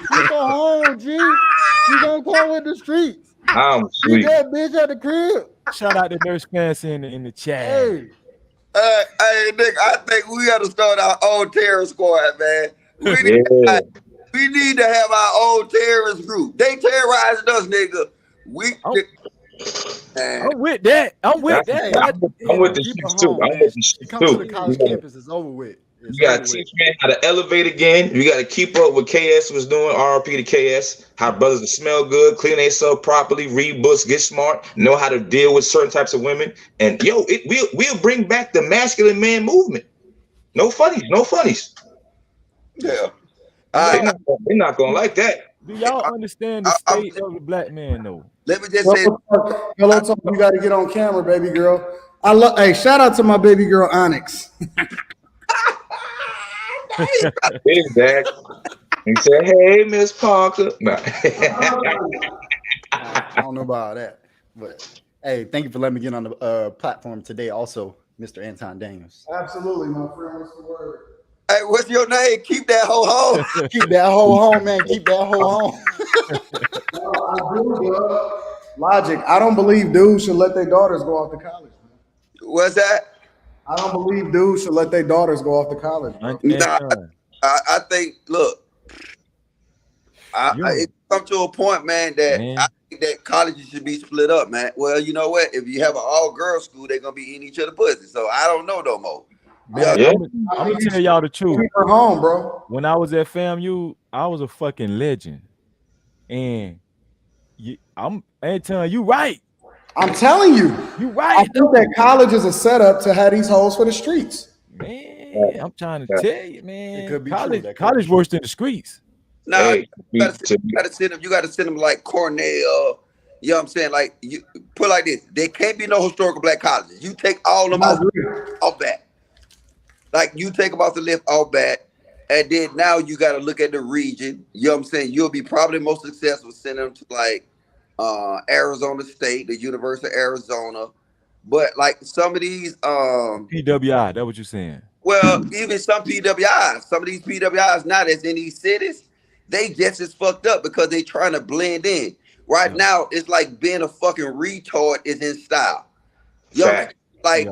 her home, G. You gonna come with the streets. I'm sweet. Keep that bitch at the crib. Shout out to Nurse Fancy in the chat. Hey, Nick, I think we gotta start our own terror squad, man. We need to have our own terrorist group. They terrorizing us, nigga. I'm with that. I'm with the shit too. I'm with the shit too. To the college campus is over with. You gotta teach man how to elevate again. You gotta keep up what KS was doing. RP to KS. How brothers to smell good, clean themselves properly, read books, get smart, know how to deal with certain types of women. And we'll bring back the masculine man movement. No funnies. Yeah. They're not gonna like that. Do y'all understand the state of the black man though? Let me just say, hello, Tom, you got to get on camera, baby girl. Hey, shout out to my baby girl Onyx. Exactly. He said, "Hey, Miss Parker." Nah. I don't know about that, but hey, thank you for letting me get on the platform today. Also, Mr. Anton Daniels. Absolutely, my friend. What's the word? Hey, what's your name? Keep that hoe home. Keep that hoe home, man. Keep that hoe home. Logic. I don't believe dudes should let their daughters go off to college. Man. What's that? I don't believe dudes should let their daughters go off to college. Nah, I think. Look, it come to a point, man, that I think that colleges should be split up, man. Well, you know what? If you have an all-girls school, they're gonna be eating each other pussy. So I don't know no more. Man, Yeah. I'm gonna tell y'all the truth. keep her home, bro. When I was at FAMU, I was a fucking legend. And I'm Anton, you right. I'm telling you. You I right. think that college is a setup to have these hoes for the streets. Man, I'm trying to tell you, man. It could be college, true. That could college be true. worse than the streets. Now Hey, you gotta send them like Cornell. You know what I'm saying? Like you put it like this. There can't be no historical black colleges. You take all them off bat. Like you take them off the list off bat. And then now you got to look at the region. You know what I'm saying? You'll be probably most successful sending them to like Arizona State, the University of Arizona. But like some of these PWI, that's what you're saying. well, even some PWIs, some of these PWIs now that's in these cities, they just as fucked up because they trying to blend in. Right now, it's like being a fucking retard is in style. You know what I'm saying? Like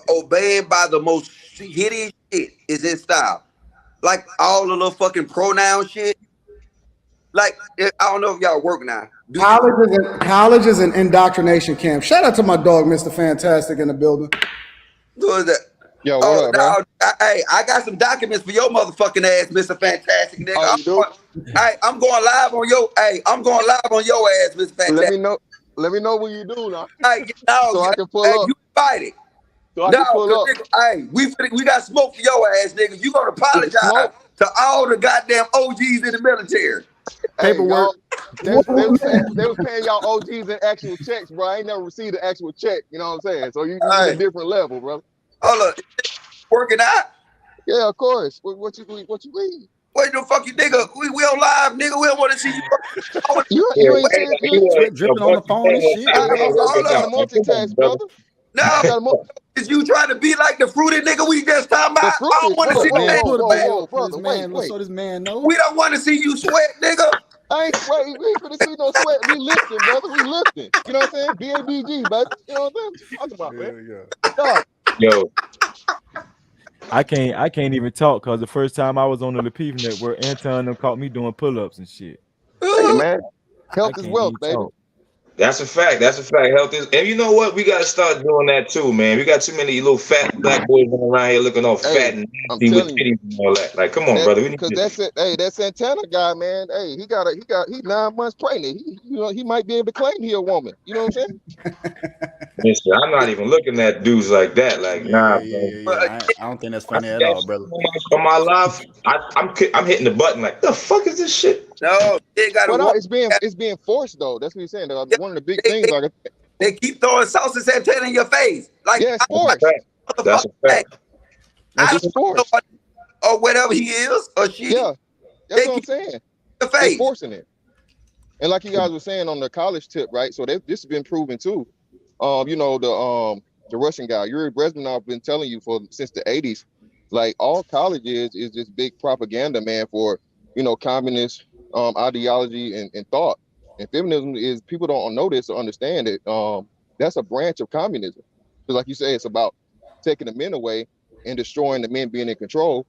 obeying by the most hideous shit is in style. Like all the little fucking pronoun shit. Like I don't know if y'all work now. College is an indoctrination camp. Shout out to my dog, Mr. Fantastic, in the building. Who is that? Yo, what up, man? Hey, I got some documents for your motherfucking ass, Mr. Fantastic, nigga. I'm going live on your. Hey, I'm going live on your ass, Mr. Fantastic. Let me know when you do now. Hey, so I can pull up. You fight it. So I can pull up. Nigga, hey, we got smoke for your ass, nigga. You gonna apologize to all the goddamn OGs in the military. Paperwork. They was paying y'all OGs in actual checks, bro. I ain't never received an actual check. You know what I'm saying? So you at a different level, bro. Hold up, working out? Yeah, of course. What you mean? Wait the fuck you nigga? We on live, nigga. We don't want to see you. You ain't saying you dripping on the phone and shit. I'm multitask, brother. No, is you trying to be like the fruity nigga we just talking about? I don't want to see Whoa, this man knows. We don't want to see you sweat, nigga. I ain't sweating. We ain't gonna see no sweat. We lifting, brother. We lifting. You know what I'm saying? BABG, baby. You know what I'm talking about, man? Yeah. Yo, I can't even talk because the first time I was on the Lapeef Network, Anton caught me doing pull-ups and shit. Hey, man. Health is wealth, baby. that's a fact. That's a fact. Health is, and you know what? We gotta start doing that too, man. We got too many little fat black boys running around here looking all fat and nasty with titties and all that. Like, come on, brother. Because that's it. Hey, that Santana guy, man. Hey, he's 9 months pregnant. He might be able to claim he a woman. You know what I'm saying? Listen, I'm not even looking at dudes like that. Like, nah, I don't think that's funny at all, brother. On my live, I'm hitting the button like, the fuck is this shit? No, they got it's being forced though. That's what he's saying. One of the big things, like they keep throwing sauce and Santana in your face. Like, yeah, it's forced. That's a fact. That's forced. Or whatever he is or she. Yeah, that's what I'm saying. They're forcing it. And like you guys were saying on the college tip, right? So this has been proven too. You know, the Russian guy, Yuri Brezhnev, been telling you since the 80s, like all college is this big propaganda, man, for, you know, communist ideology and thought. And feminism is, people don't know this or understand it. That's a branch of communism. Because like you say, it's about taking the men away and destroying the men being in control.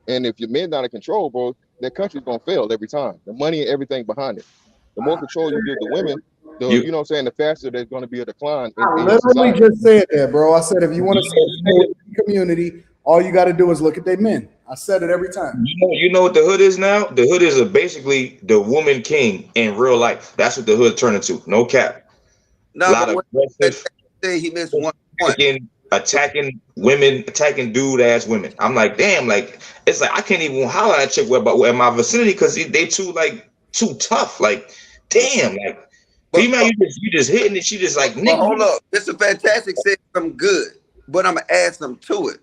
And if your men not in control, bro, that country's gonna fail every time. The money and everything behind it. The more control you give the women, you know what I'm saying, the faster there's going to be a decline. I literally just said that, bro. I said if you want to see the community, all you got to do is look at their men. I said it every time. You know what the hood is now? The hood is basically the woman king in real life. That's what the hood turned into. No cap. No, a lot of aggressive. He missed one attacking women, attacking dude ass women. I'm like, damn, like it's like I can't even holler at a chick in my vicinity because they too tough. Like, damn, like. Female, you just hitting it. She just like, nigga. Hold up. Mr. Fantastic said something good, but I'm going to add something to it.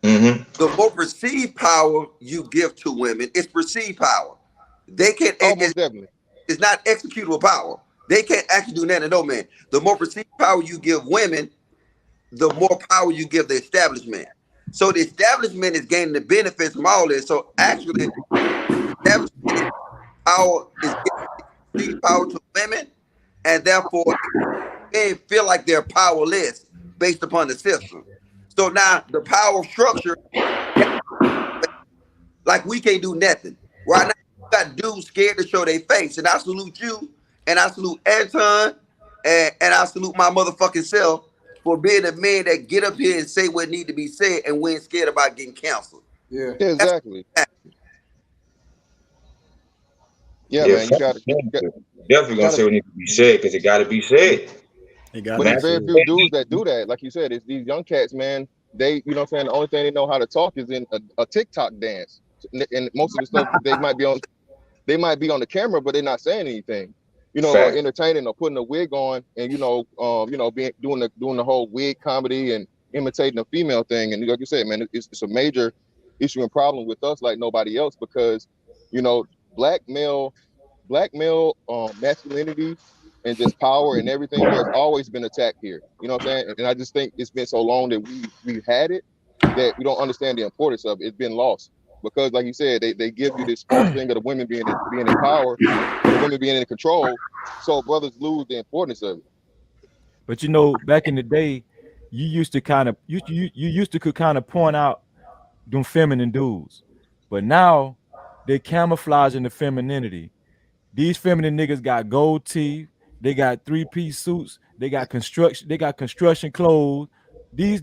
Mm-hmm. The more perceived power you give to women, it's perceived power. They can't, it's not executable power. They can't actually do nothing to no man. The more perceived power you give women, the more power you give the establishment. So the establishment is gaining the benefits from all this. So actually, establishment power is giving power to women. And therefore, they feel like they're powerless based upon the system. So now the power structure, like we can't do nothing. Right now, you got dudes scared to show their face. And I salute you, and I salute Anton, and I salute my motherfucking self for being a man that get up here and say what need to be said and we ain't scared about getting canceled. Yeah, exactly. Yeah, man, you gotta definitely gonna say what needs to be said because it gotta be said. But there's very few dudes that do that. Like you said, it's these young cats, man. They, you know what I'm saying, the only thing they know how to talk is in a TikTok dance. And most of the stuff they might be on the camera, but they're not saying anything. You know, or entertaining or putting a wig on and doing the whole wig comedy and imitating a female thing. And like you said, man, it's a major issue and problem with us like nobody else because, you know, black male masculinity and just power and everything has always been attacked here. You know what I'm saying? And I just think it's been so long that we've had it that we don't understand the importance of it. It's been lost. Because like you said, they give you this false thing of the women being in power, the women being in control, so brothers lose the importance of it. But you know, back in the day, you used to kind of could kind of point out them feminine dudes, but now they camouflaging the femininity. These feminine niggas got gold teeth, they got 3-piece suits, they got construction clothes. These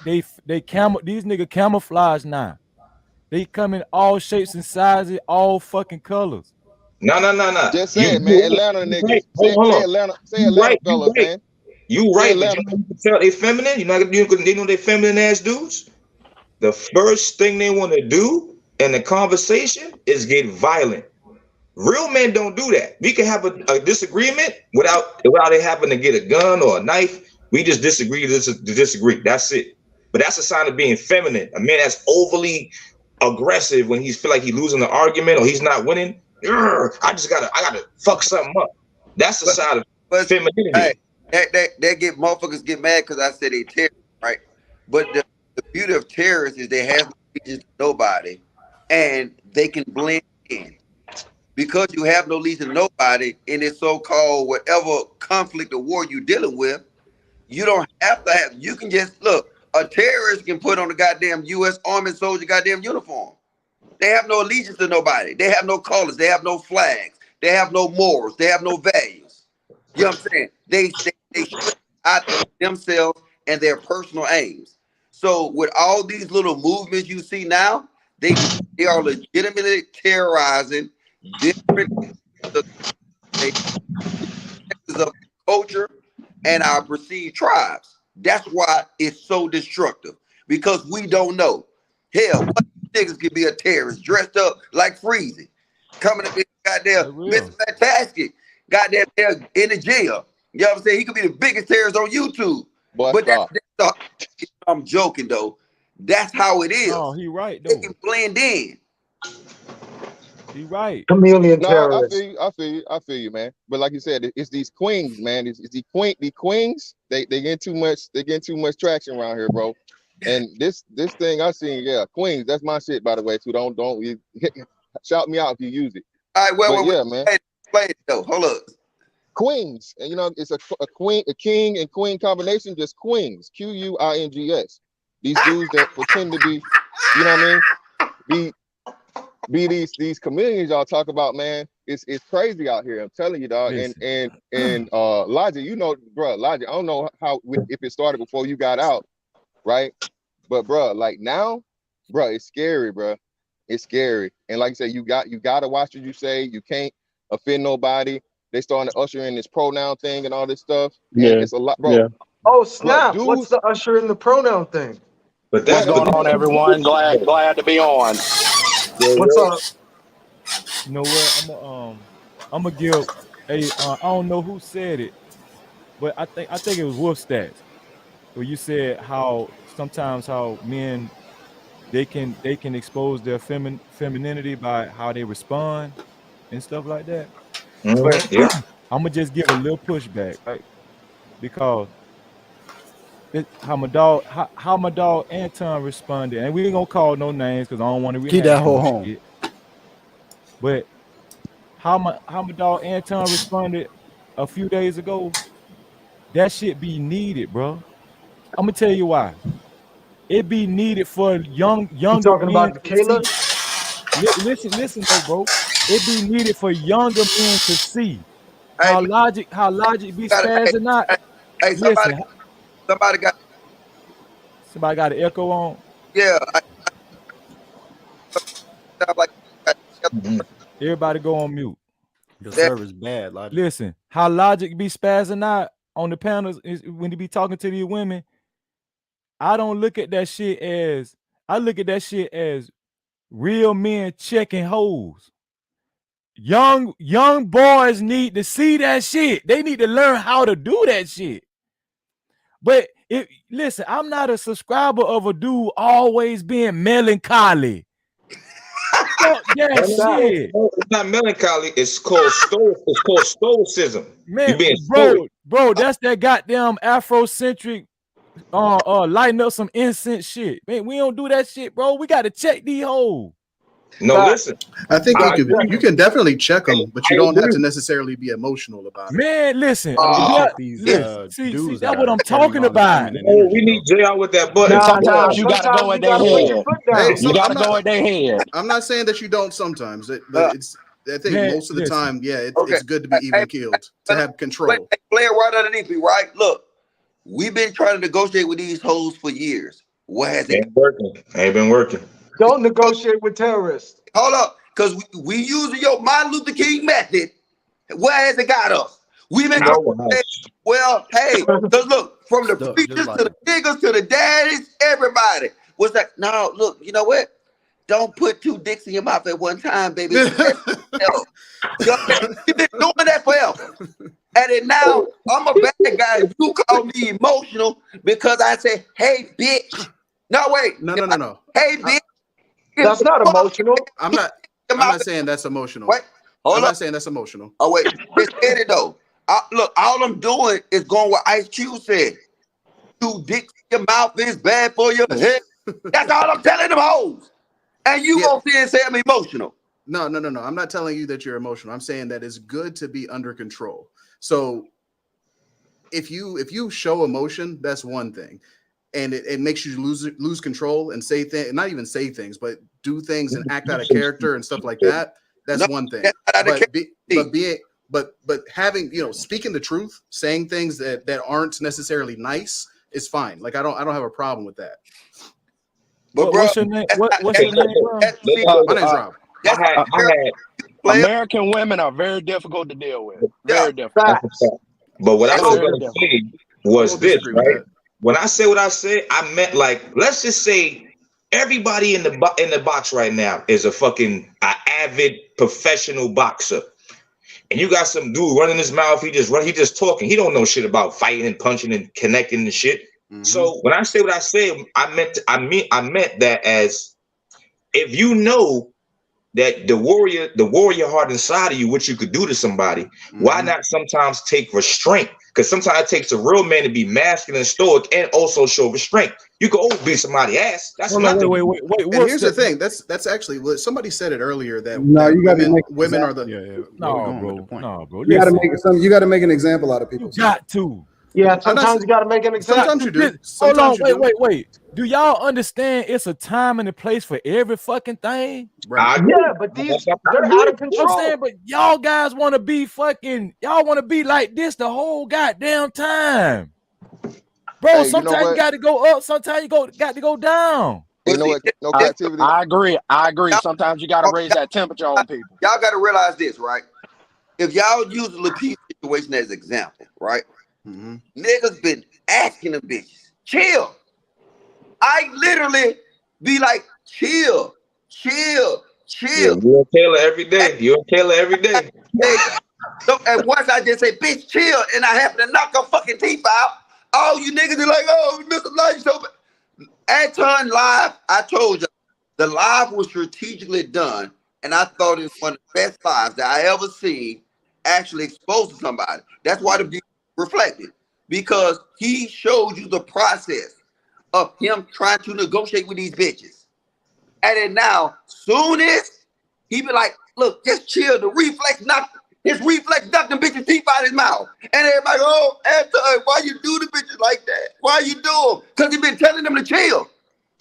niggas camouflage now. They come in all shapes and sizes, all fucking colors. No. Just saying, man. Atlanta niggas. Say Atlanta fellas, man. You right, but you know you can tell they feminine. They know they feminine ass dudes. The first thing they want to do in the conversation is get violent. Real men don't do that. We can have a disagreement without it having to get a gun or a knife. We just disagree to disagree. That's it. But that's a sign of being feminine. A man that's overly aggressive when he feel like he's losing the argument or he's not winning. I gotta fuck something up. That's the side of femininity. Hey, that motherfuckers get mad because I said they terrorists, right? But the beauty of terrorists is they have no allegiance to nobody and they can blend in. Because you have no allegiance to nobody in this so-called whatever conflict or war you're dealing with, you don't have to have, you can just look. A terrorist can put on a goddamn U.S. Army soldier goddamn uniform. They have no allegiance to nobody. They have no colors. They have no flags. They have no morals. They have no values. You know what I'm saying? They out themselves and their personal aims. So with all these little movements you see now, they are legitimately terrorizing different of culture and our perceived tribes. That's why it's so destructive because we don't know. Hell, what niggas could be a terrorist dressed up like Freezy, coming up in goddamn Mr. Fantastic, goddamn in the jail. You know what I'm saying? He could be the biggest terrorist on YouTube. But I'm joking though. That's how it is. Oh, he right though. They can blend in. He right. Chameleon terrorist. I feel you, man. But like you said, it's these queens, man. It's the queens. They get too much traction around here, bro. And this thing I seen, queens. That's my shit, by the way. Too. Don't shout me out if you use it. All right, well, man. Play it though. Hold up. Queens, and it's a queen, a king and queen combination. Just queens. Quings. These dudes that pretend to be, you know what I mean? Be these comedians y'all talk about, man. It's crazy out here. I'm telling you, dog. And Logic, you know, bro, Logic. I don't know if it started before you got out, right? But bro, like now, bro, it's scary, bro. It's scary. And like I said, you got to watch what you say. You can't offend nobody. They starting to usher in this pronoun thing and all this stuff. Yeah, and it's a lot, bro. Yeah. Oh snap! Bro, what's the usher in the pronoun thing? But what's going on, everyone? Glad to be on. What's up? You know what? I'm gonna give I don't know who said it, but I think it was Wolf Stats, where you said how sometimes how men they can expose their femininity by how they respond and stuff like that. But I'm gonna just give a little pushback, right? Because how my dog Anton responded, and we ain't gonna call no names because I don't want to keep that whole home. Shit. But how my dog Anton responded a few days ago, that shit be needed, bro. I'm gonna tell you why. It be needed for younger talking men about Kayla? Listen though, bro. It be needed for younger men to see how logic be spazzing out. Hey, somebody, Somebody got an echo on. Yeah. Like everybody go on mute. Your server's bad, Logic. Listen, how Logic be spazzing out on the panels is when he be talking to these women. I don't look at that shit as real men checking hoes. Young boys need to see that shit. They need to learn how to do that shit. But listen, I'm not a subscriber of a dude always being melancholy. It's not melancholy. It's called stoicism. Man, bro, that's that goddamn Afrocentric lighting up some incense shit. Man, we don't do that shit, bro. We got to check these hoes. No, listen. I think you can definitely check them, but you don't have to necessarily be emotional about it. Man, listen. See, that's what I'm talking about. Oh, we need JR with that button. Sometimes you got to go in their head. You got to go in their head. I'm not saying that you don't sometimes, but I think most of the time, it's good to be even keeled, to have control. Play it right underneath me, right? Look, we've been trying to negotiate with these hoes for years. What has it been working? Ain't been working. Don't negotiate with terrorists. Hold up, because we using your Martin Luther King method. Where has it got us? We've been well, hey, because look, from the preachers to the niggas to the daddies, everybody was like, no, look, you know what? Don't put two dicks in your mouth at one time, baby. You've been doing that forever. And then now I'm a bad guy. And you call me emotional because I say, hey, bitch. No, wait. No. Hey, bitch. That's not emotional. I'm not saying that's emotional. Wait, I'm not saying that's emotional. Oh, wait. Just said it, though. Look, all I'm doing is going what Ice Cube said. Two dicks in your mouth is bad for your head. That's all I'm telling them hoes. And you won't see and say I'm emotional. No. I'm not telling you that you're emotional. I'm saying that it's good to be under control. So if you show emotion, that's one thing. And it makes you lose control and say things, not even say things, but do things and act out of character and stuff like that. That's one thing. But having, speaking the truth, saying things that aren't necessarily nice is fine. Like I don't have a problem with that. But what's your name? What's your name, bro? My name's Rob. American women are very difficult to deal with. Very difficult. But what I was going to say was this, right? When I say what I said, I meant like, let's just say everybody in the box right now is a fucking avid professional boxer. And you got some dude running his mouth, he just talking. He don't know shit about fighting and punching and connecting and shit. Mm-hmm. So when I say what I said, I meant that as if you know that the warrior heart inside of you, what you could do to somebody, why not sometimes take restraint? Because sometimes it takes a real man to be masculine and stoic and also show restraint. You can always beat somebody's ass. That's nothing. Wait. And here's the thing. That's actually somebody said it earlier that you got to women are the no, bro. You got to make an example out of people. You got to. Yeah, sometimes you got to make an example. Sometimes you do. Hold on, wait. Do y'all understand it's a time and a place for every fucking thing? Right. Yeah, but they're out of control. I'm saying, but y'all guys want to be like this the whole goddamn time. Bro, hey, sometimes you got to go up, sometimes you got to go down. You know what? No captivity. I agree. Sometimes you got to raise that temperature on people. Y'all got to realize this, right? If y'all use the Lakeith situation as an example, right? Mm-hmm. Niggas been asking them bitches, chill. I literally be like, chill. Yeah, you're a Taylor every day. So, and once I just say, bitch, chill, and I happen to knock her fucking teeth out, all you niggas are like, oh, Mr. Light, so bad. Anton live, I told you, the live was strategically done, and I thought it was one of the best lives that I ever seen actually exposed to somebody. That's why the view reflected, because he showed you the process of him trying to negotiate with these bitches. And then now, soon as he be like, look, just chill, his reflex knocked them bitches' teeth out of his mouth. And everybody, oh, Anton, why you do the bitches like that? Why you do them? Because he been telling them to chill.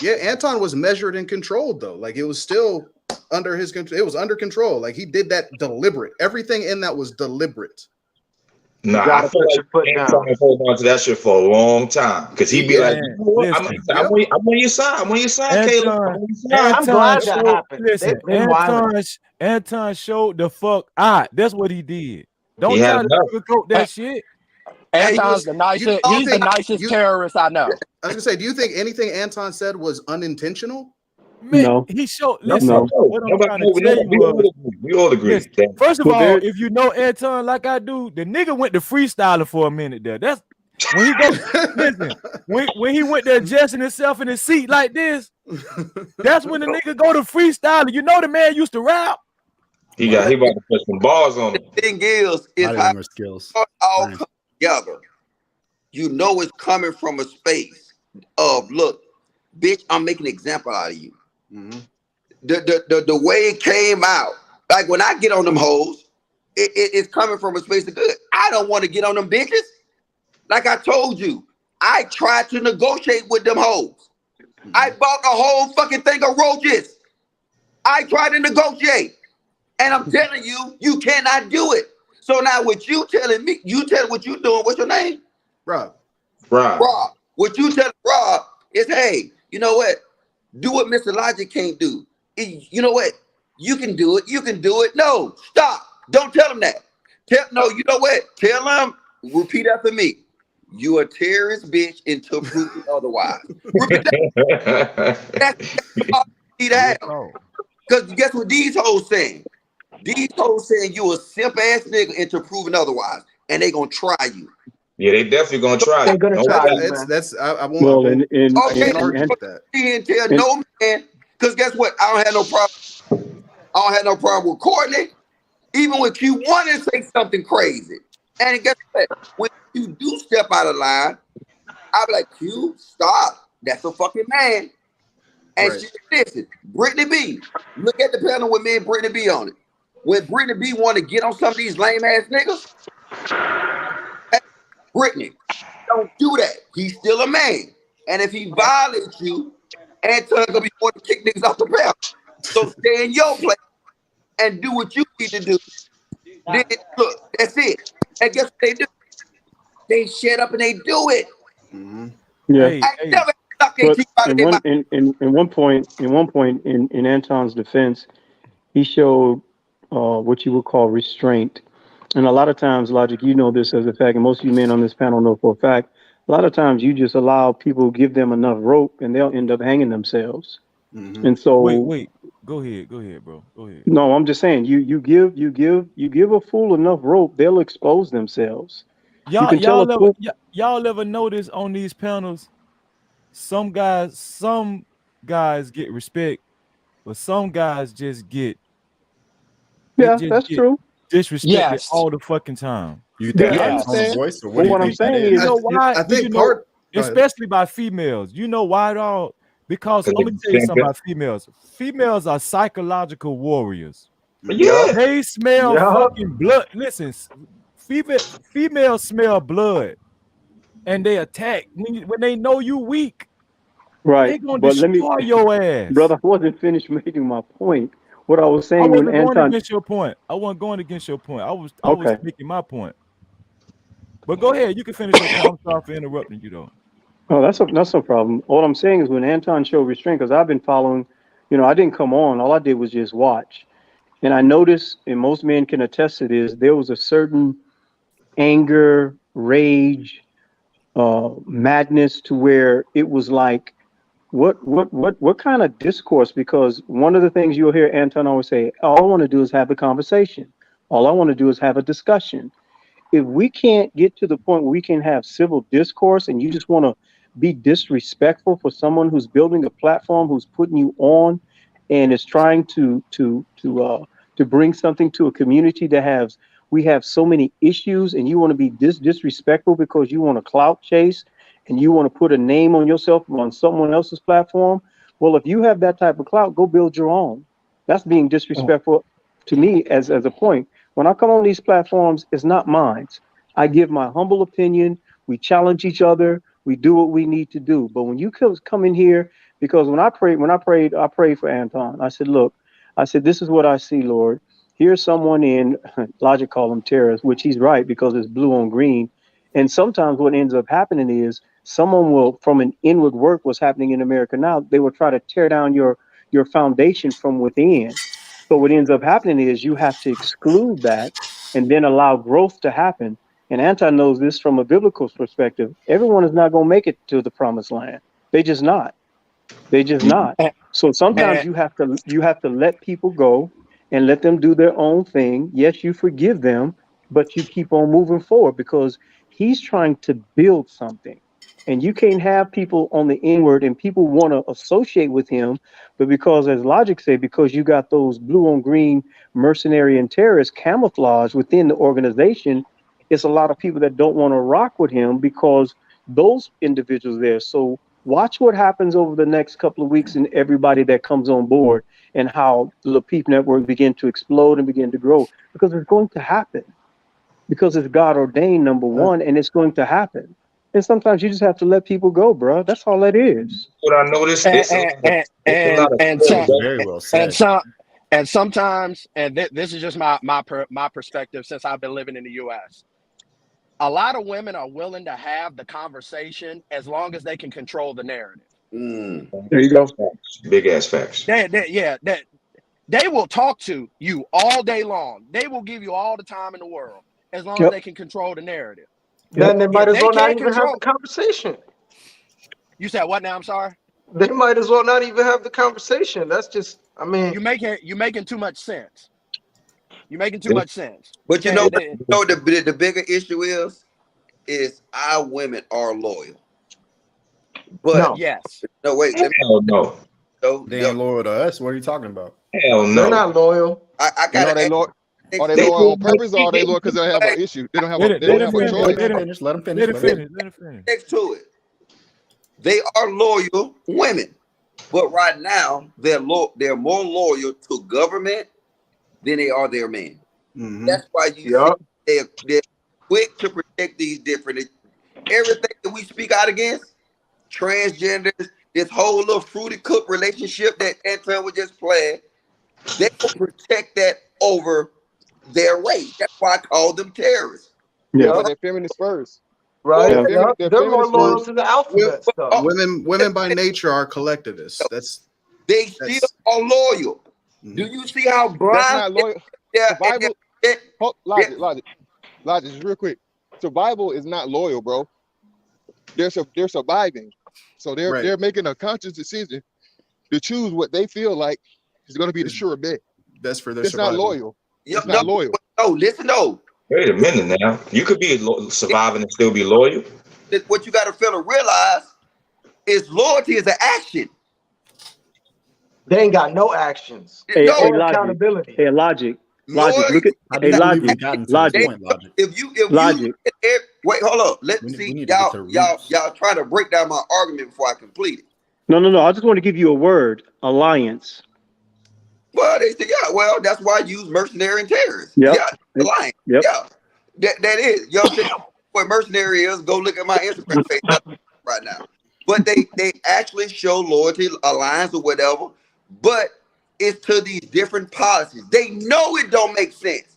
Yeah, Anton was measured and controlled, though. Like, it was still under his control. It was under control. Like, he did that deliberate. Everything in that was deliberate. Nah, I gotta feel put like your foot Anton down. hold on to that shit for a long time because he'd be like, Man, you know what? listen. I'm on your side. I'm on your side, Caleb. I'm on your side. I'm glad that Showed, happened. listen, They've been wilding. Anton showed the fuck out. That's what he did. Don't He had try to enough. sugarcoat that shit. Anton's the nicest. He's the nicest terrorist I know. I was gonna say, do you think anything Anton said was unintentional? Man, No. he showed. No, Listen, no. what I'm trying to tell you was, We all agree. listen, first of Well, all, there- if you know Anton like I do, the nigga went to freestyler for a minute there. That's when he go. Listen, when he went there adjusting himself in his seat like this, that's when the nigga go to freestyler. You know the man used to rap. He about to put some bars on him. The thing is how skills all come together. You know it's coming from a space of, look, bitch, I'm making an example out of you. Mm-hmm. The way it came out, like when I get on them hoes, it's coming from a space of good. I don't want to get on them bitches. Like I told you, I tried to negotiate with them hoes. Mm-hmm. I bought a whole fucking thing of roaches. I tried to negotiate. And I'm telling you, you cannot do it. So now what you telling me, you tell what you doing, what's your name? Rob. Rob. What you tell Rob is, hey, you know what? Do what Mr. Logic can't do. You know what? You can do it. You can do it. No, stop. Don't tell him that. No, you know what? Tell him, repeat after me. You a terrorist bitch until proven otherwise. Repeat that. That's all you need to have. Because guess what these hoes saying? These hoes saying you a simp ass nigga until proven otherwise. And they gonna try you. Yeah, they definitely gonna try. They're gonna try you, man. I won't. Well, I can't argue with Okay, that. and tell no man, because guess what? I don't have no problem. I don't have no problem with Courtney. Even when Q wanted to say something crazy. And guess what? When you do step out of line, I'll be like, Q, stop. That's a fucking man. And she listen, Brittany B. Look at the panel with me and Brittany B on it. When Brittany B want to get on some of these lame ass niggas, hey, Brittany, don't do that. He's still a man. And if he violates you, Anton gonna be wanting to kick niggas off the panel. So stay in your place and do what you need to do. Then, look, that's it. And guess what they do? They shut up and they do it. Mm-hmm. Yeah. I never stuck their But teeth out of their mouth. in one point, in Anton's defense, he showed what you would call restraint. And a lot of times, Logic, you know this as a fact, and most of you men on this panel know for a fact, a lot of times you just allow people, give them enough rope, and they'll end up hanging themselves. Mm-hmm. And so, wait, go ahead, bro, go ahead. No, I'm just saying, you give a fool enough rope, they'll expose themselves. Y'all ever notice on these panels, some guys get respect, but some guys just get that's true. Disrespected all the fucking time. You think that's on the voice, or what? I'm saying is, you know why? I think part, especially by females. You know why, dog? Because let me tell you something about females. Females are psychological warriors. Yeah. They smell fucking blood. Listen, females smell blood, and they attack when they know you weak. Right. They gonna destroy your ass, brother. I wasn't finished making my point. What I was saying I wasn't when going Anton, against your point. I wasn't going against your point. I was Okay. making my point. But go ahead, you can finish your point. I'm sorry for interrupting you though. Oh, that's no problem. All I'm saying is when Anton showed restraint, because I've been following, I didn't come on. All I did was just watch. And I noticed, and most men can attest to this, there was a certain anger, rage, madness to where it was like, what kind of discourse? Because one of the things you'll hear Anton always say, all I want to do is have a conversation. All I want to do is have a discussion. If we can't get to the point where we can have civil discourse and you just want to be disrespectful for someone who's building a platform, who's putting you on and is trying to bring something to a community that we have so many issues, and you want to be disrespectful because you want to clout chase and you want to put a name on yourself on someone else's platform. Well, if you have that type of clout, go build your own. That's being disrespectful to me as a point. When I come on these platforms, it's not mine. I give my humble opinion. We challenge each other. We do what we need to do. But when you come in here, because when I prayed for Anton, I said, look, this is what I see, Lord. here's someone in Logic call them terrorists, which he's right because it's blue on green. And sometimes what ends up happening is someone will, from an inward work, what's happening in America now, they will try to tear down your foundation from within. So what ends up happening is you have to exclude that and then allow growth to happen. And Anton knows this from a biblical perspective. Everyone is not going to make it to the promised land. They just not. They just not. So sometimes you have to let people go and let them do their own thing. Yes, you forgive them, but you keep on moving forward because he's trying to build something. And you can't have people on the inward and people want to associate with him, but because, as Logic said, because you got those blue on green mercenary and terrorist camouflage within the organization, it's a lot of people that don't want to rock with him because those individuals there. So watch what happens over the next couple of weeks and everybody that comes on board and how the Peep Network begin to explode and begin to grow, because it's going to happen, because it's God ordained, number one, and it's going to happen. And sometimes you just have to let people go, bro. That's all that is. What I noticed, and sometimes, and this is just my perspective since I've been living in the U.S. A lot of women are willing to have the conversation as long as they can control the narrative. There you go. Big ass facts. They will talk to you all day long. They will give you all the time in the world as long as they can control the narrative. Then they might as well not even have the conversation. You said what now? I'm sorry. They might as well not even have the conversation. That's just, I mean, you're making too much sense. You're making too much sense. But you know the bigger issue is our women are loyal. But no, wait. No. They ain't loyal to us. What are you talking about? Hell no. They're not loyal. I got they loyal. Are they loyal on purpose, or are they loyal because they have an issue? They don't have a choice. Let them finish. Next to it, they are loyal women, but right now they're more loyal to government than they are their men. Mm-hmm. That's why you see they're quick to protect these different everything that we speak out against, transgenders, this whole little fruity cook relationship that Anton was just playing. They will protect that over their race. That's why I call them terrorists. Yeah, but they're feminists first. Right. They're more loyal to the alphabet stuff. Women by nature are collectivists. They still are loyal. Do you see how blind? That's not loyal. Survival. Logic, just real quick. Survival is not loyal, bro. They're surviving, so they're making a conscious decision to choose what they feel like is going to be the sure bet. That's for their survival. Not loyal. It's not loyal. No, listen, no. Wait a minute now. You could be surviving and still be loyal. What you got to feel and realize is loyalty is an action. They ain't got no actions. Hey, accountability. Hey, Logic. Logic. Look at Logic. Logic. Wait, hold up. Let's see. Y'all try to break down my argument before I complete it. No. I just want to give you a word. Alliance. Well, they say, well, that's why I use mercenary and terrorists. Yep. Yeah, alliance. Yep. Yeah. That is. Y'all say what mercenary is, go look at my Instagram page right now. But they actually show loyalty, alliance, or whatever. But it's to these different policies. They know it don't make sense.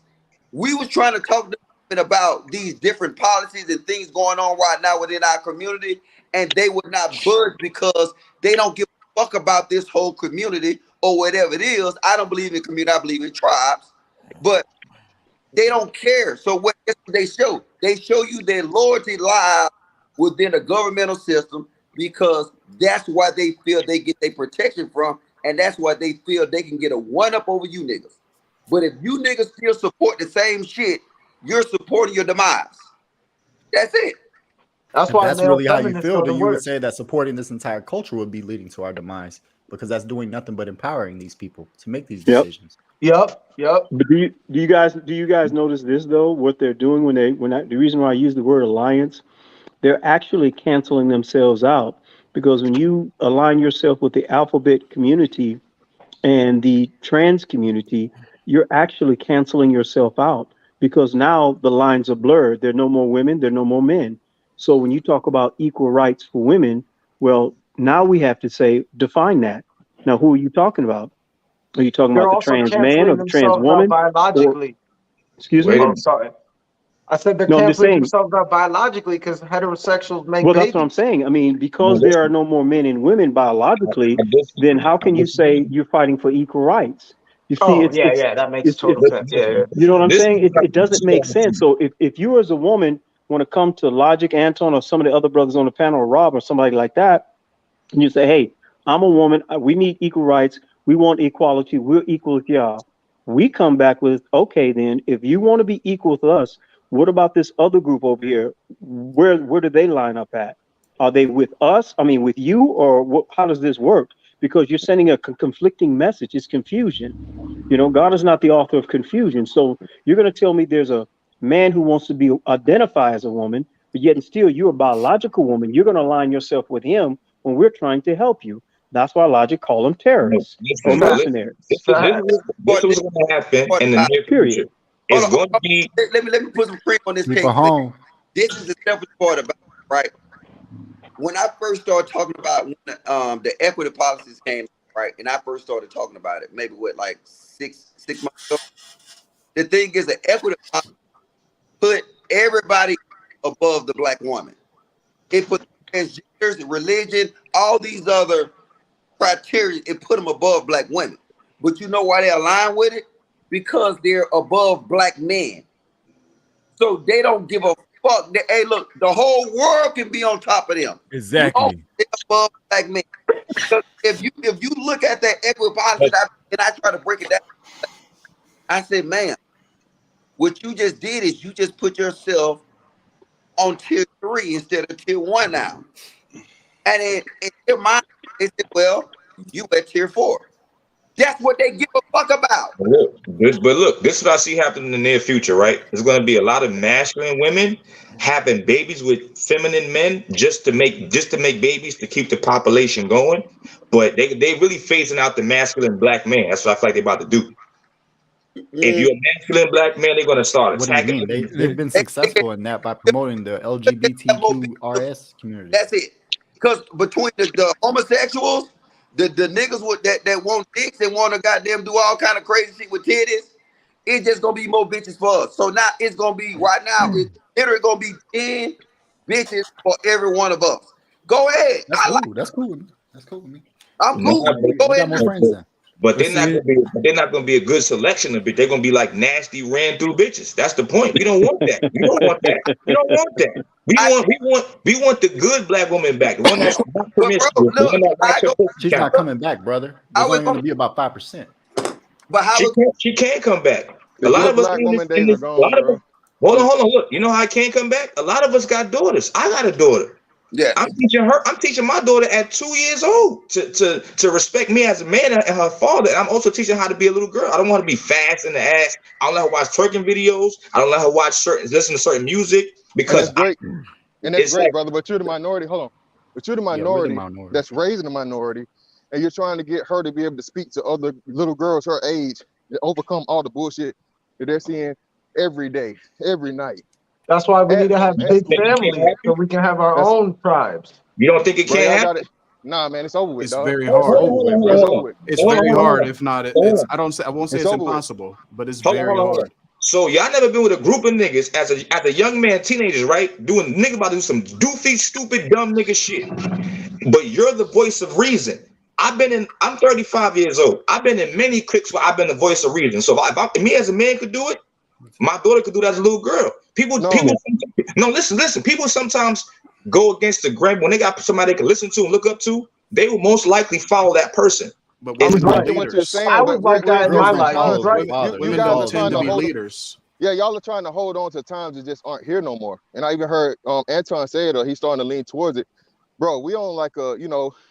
We was trying to talk to them about these different policies and things going on right now within our community, and they would not budge because they don't give a fuck about this whole community or whatever it is. I don't believe in community, I believe in tribes, but they don't care. So what they show? They show you their loyalty lies within a governmental system because that's why they feel they get their protection from, and that's why they feel they can get a one-up over you niggas. But if you niggas still support the same shit, you're supporting your demise. That's it. That's why that's really how you feel. Then you would say that supporting this entire culture would be leading to our demise, because that's doing nothing but empowering these people to make these decisions. Yep. But do you guys notice this though? What they're doing the reason why I use the word alliance, they're actually canceling themselves out, because when you align yourself with the alphabet community and the trans community, you're actually canceling yourself out, because now the lines are blurred. There are no more women, there are no more men. So when you talk about equal rights for women, well, now we have to say, define that. Now, who are you talking about? Are you talking They're about the also trans man canceling or the trans themselves out woman? Or, biologically. excuse me? Oh, sorry. I said they're No, I'm just canceling saying. themselves out biologically because heterosexuals make Well, that's what I'm babies. saying. I mean, because there are no more men and women biologically, then how can you say you're fighting for equal rights? You see, Oh, yeah, that makes total sense. Yeah. you know what I'm This saying? It doesn't make sense. So if you as a woman want to come to Logic, Anton, or some of the other brothers on the panel, or Rob, or somebody like that, and you say, hey, I'm a woman, we need equal rights, we want equality, we're equal with y'all. We come back with, okay, then, if you want to be equal with us, what about this other group over here? Where do they line up at? Are they with us? I mean, with you, or what, how does this work? Because you're sending a conflicting message. It's confusion. You know, God is not the author of confusion. So you're going to tell me there's a man who wants to be identified as a woman, but yet and still you're a biological woman. You're going to align yourself with him when we're trying to help you. That's why Logic call them terrorists or mercenaries. This is what's going to happen in the near future. It's going to be. Let me put some cream on this cake. This is the selfish part about it, right? When I first started talking about when, the equity policies came, right, and I first started talking about it, maybe what, like six months ago. The thing is, the equity policy put everybody above the black woman. It put transgenders, religion, all these other criteria. It put them above black women. But you know why they align with it? Because they're above black men. So they don't give a fuck. Hey, look, the whole world can be on top of them. Exactly. They're above black men. Because if you look at that equity policy, and I try to break it down, I said, man, what you just did is you just put yourself on tier 3 instead of tier 1 now. And in their mind, they said, well, you at tier 4. That's what they give a fuck about. But look, this is what I see happening in the near future, right? There's going to be a lot of masculine women having babies with feminine men just to make babies to keep the population going. But they really phasing out the masculine black man. That's what I feel like they're about to do. If you're a masculine black man, they're going to start attacking. What do you mean? They've been successful in that by promoting the LGBTQRS community. That's it. Because between the homosexuals, the niggas with that want dicks and want to goddamn do all kind of crazy shit with titties, it's just gonna be more bitches for us. So now it's gonna be right now. It's literally gonna be 10 bitches for every one of us. Go ahead. That's cool. That's cool with me. I'm cool. Go ahead. More friends then. But they're not gonna be a good selection of bitches. They're gonna be like nasty, ran through bitches. That's the point. We don't want that. We don't want that. We don't want that. We want the good black woman back. The one that's not promiscuous. She's not coming back, brother. There's only going to be about 5%. But how she can't come back. A lot of us hold on. Look, you know how I can't come back? A lot of us got daughters. I got a daughter. Yeah, I'm teaching my daughter at 2 years old to respect me as a man and her father. And I'm also teaching her how to be a little girl. I don't want to be fast in the ass. I don't let her watch twerking videos. I don't let her listen to certain music because that's great, brother. But you're the minority. Hold on, but you're the minority, that's raising the minority, and you're trying to get her to be able to speak to other little girls her age to overcome all the bullshit that they're seeing every day, every night. That's why we need to have big families so we can have our own tribes. You don't think it can't happen? Nah, man, it's over with. It's dog. very hard. It's very hard. If not, I won't say it's impossible, but it's very hard. So y'all never been with a group of niggas as a young man, teenagers, right? Nigga about to do some doofy, stupid, dumb nigga shit. But you're the voice of reason. I'm 35 years old. I've been in many cliques where I've been the voice of reason. So if me as a man could do it, my daughter could do that as a little girl. Listen. People sometimes go against the grain when they got somebody they can listen to and look up to. They will most likely follow that person. But I was like that in my life. Women don't tend to be leaders. Yeah, y'all are trying to hold on to times that just aren't here no more. And I even heard Anton say it, or he's starting to lean towards it. Bro, we on like a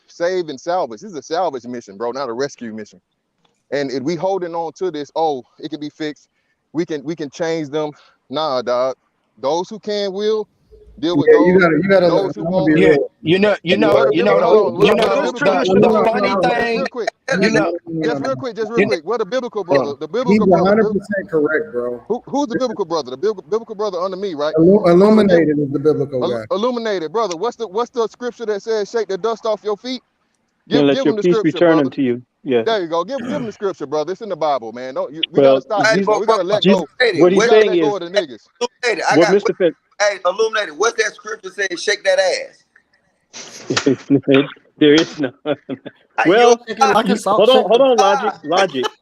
save and salvage. This is a salvage mission, bro, not a rescue mission. And if we holding on to this, it can be fixed. We can change them. Nah, dog. Those who can will deal with those. You gotta those who won't. Yeah, the funny thing. Real quick. Just real quick. What the biblical brother? The biblical he's brother. 100% correct, bro. Who's the biblical brother? The biblical brother under me, right? Illuminated is the biblical guy. Illuminated, brother. What's the scripture that says, "Shake the dust off your feet"? And let your peace return unto you. Yeah. There you go. Give him the scripture, brother. It's in the Bible, man. We Well, gotta stop. Jesus, We gotta let go. what We he's gotta saying let go is of the niggas. Illuminated. I what got Mr. Fett. hey, illuminated. What's that scripture saying? Shake that ass. There is no. You Well, like a salt hold shaker. on,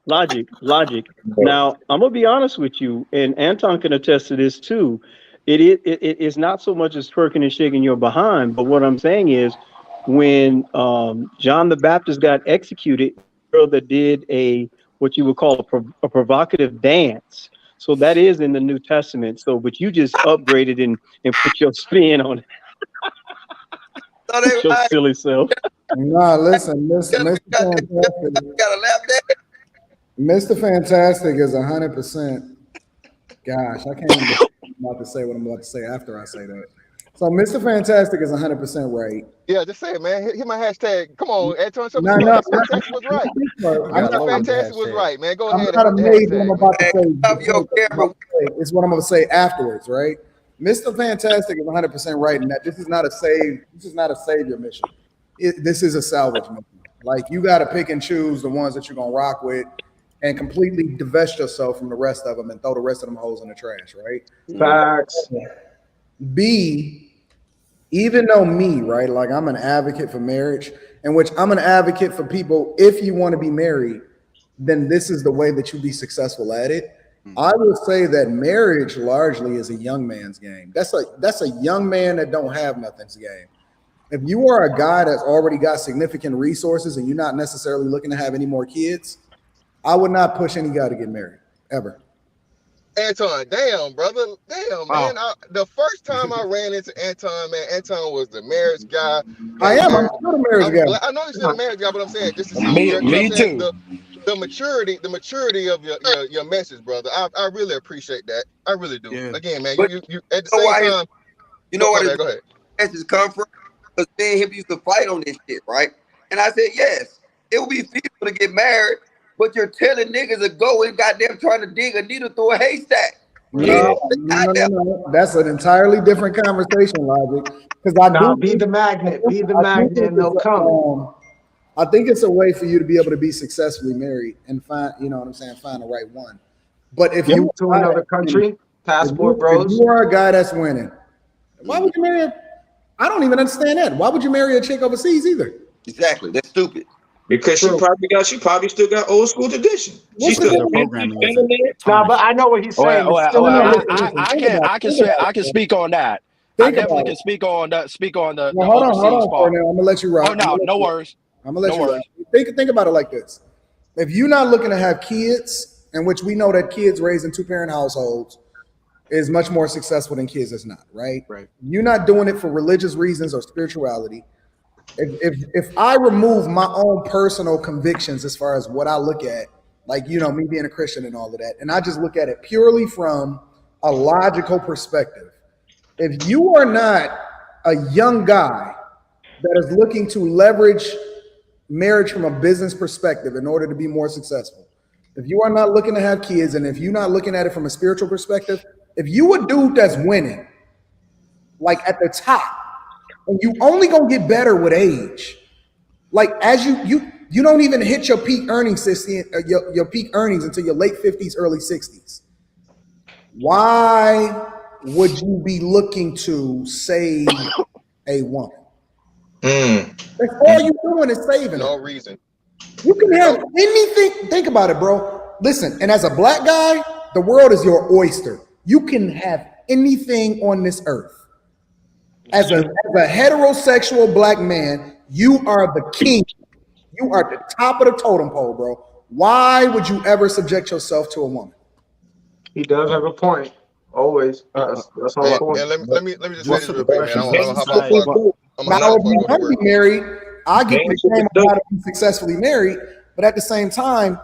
logic. Now, I'm gonna be honest with you, and Anton can attest to this too. It's not so much as twerking and shaking your behind, but what I'm saying is, when John the Baptist got executed, a girl that did what you would call a provocative dance. So that is in the New Testament. So, but you just upgraded and put your spin on it. Your silly self. Nah, listen, Mr. Fantastic. Got a lap dance. Mr. Fantastic is 100%. Gosh, I can't even believe I'm about to say what I'm about to say after I say that. So Mr. Fantastic is 100% right. Yeah, just say it, man. Hit my hashtag. Come on, Anton. No, Mr. Fantastic was right. Mr. Fantastic was right, man. Go I'm ahead not and hit the amazed what I'm hashtag. about to say. Up your camera. It's what I'm going to say afterwards, right? Mr. Fantastic is 100% right in that this is not a savior mission. This is a salvage mission. Like, you got to pick and choose the ones that you're going to rock with and completely divest yourself from the rest of them and throw the rest of them hoes in the trash, right? Facts. B, even though me, right, like I'm an advocate for marriage, in which I'm an advocate for people, if you want to be married, then this is the way that you be successful at it. I will say that marriage largely is a young man's game. That's a young man that don't have nothing's game. If you are a guy that's already got significant resources and you're not necessarily looking to have any more kids, I would not push any guy to get married, ever. Anton, damn, brother. Damn, man. The first time I ran into Anton, man, Anton was the marriage guy. I am. I'm still the marriage guy. I know you're still the marriage guy, but I'm saying just to see Me too. The maturity of your message, brother. I really appreciate that. I really do. Yeah. Again, man, you at the same time. You know what? Go ahead. Message come from? Because me and him used to fight on this shit, right? And I said, yes, it would be feasible to get married, but you're telling niggas to go and goddamn trying to dig a needle through a haystack. No. That's an entirely different conversation, Logic. Because be the magnet, and they'll come. I think it's a way for you to be able to be successfully married and find, you know what I'm saying, find the right one. But if you to another country, passport bros. If you are a guy that's winning, why would you marry I don't even understand that. Why would you marry a chick overseas either? Exactly. That's stupid. Because she probably still got old school tradition. She's still programming. No, but I know what he's saying. I can speak on that. I definitely can speak on the hold on, part. I'm gonna let you rock. Oh no, no worries. I'm gonna let you rock. Think about it like this. If you're not looking to have kids, in which we know that kids raised in 2-parent households is much more successful than kids that's not, right? Right. You're not doing it for religious reasons or spirituality. If I remove my own personal convictions as far as what I look at, like, you know, me being a Christian and all of that, and I just look at it purely from a logical perspective. If you are not a young guy that is looking to leverage marriage from a business perspective in order to be more successful, if you are not looking to have kids, and if you're not looking at it from a spiritual perspective, if you a dude that's winning, like at the top, and you only gonna get better with age, like as you don't even hit your peak earnings your peak earnings until your late 50s, early 60s. Why would you be looking to save a woman? That's all you're doing is saving. No reason. You can have anything. Think about it, bro. Listen, and as a black guy, the world is your oyster. You can have anything on this earth. As a heterosexual black man, you are the king. You are the top of the totem pole, bro. Why would you ever subject yourself to a woman? He does have a point. Always. That's all. Let me just say this real quick, man. I don't know how Now, if you want to be married, I get the shame of how to be successfully married, but at the same time,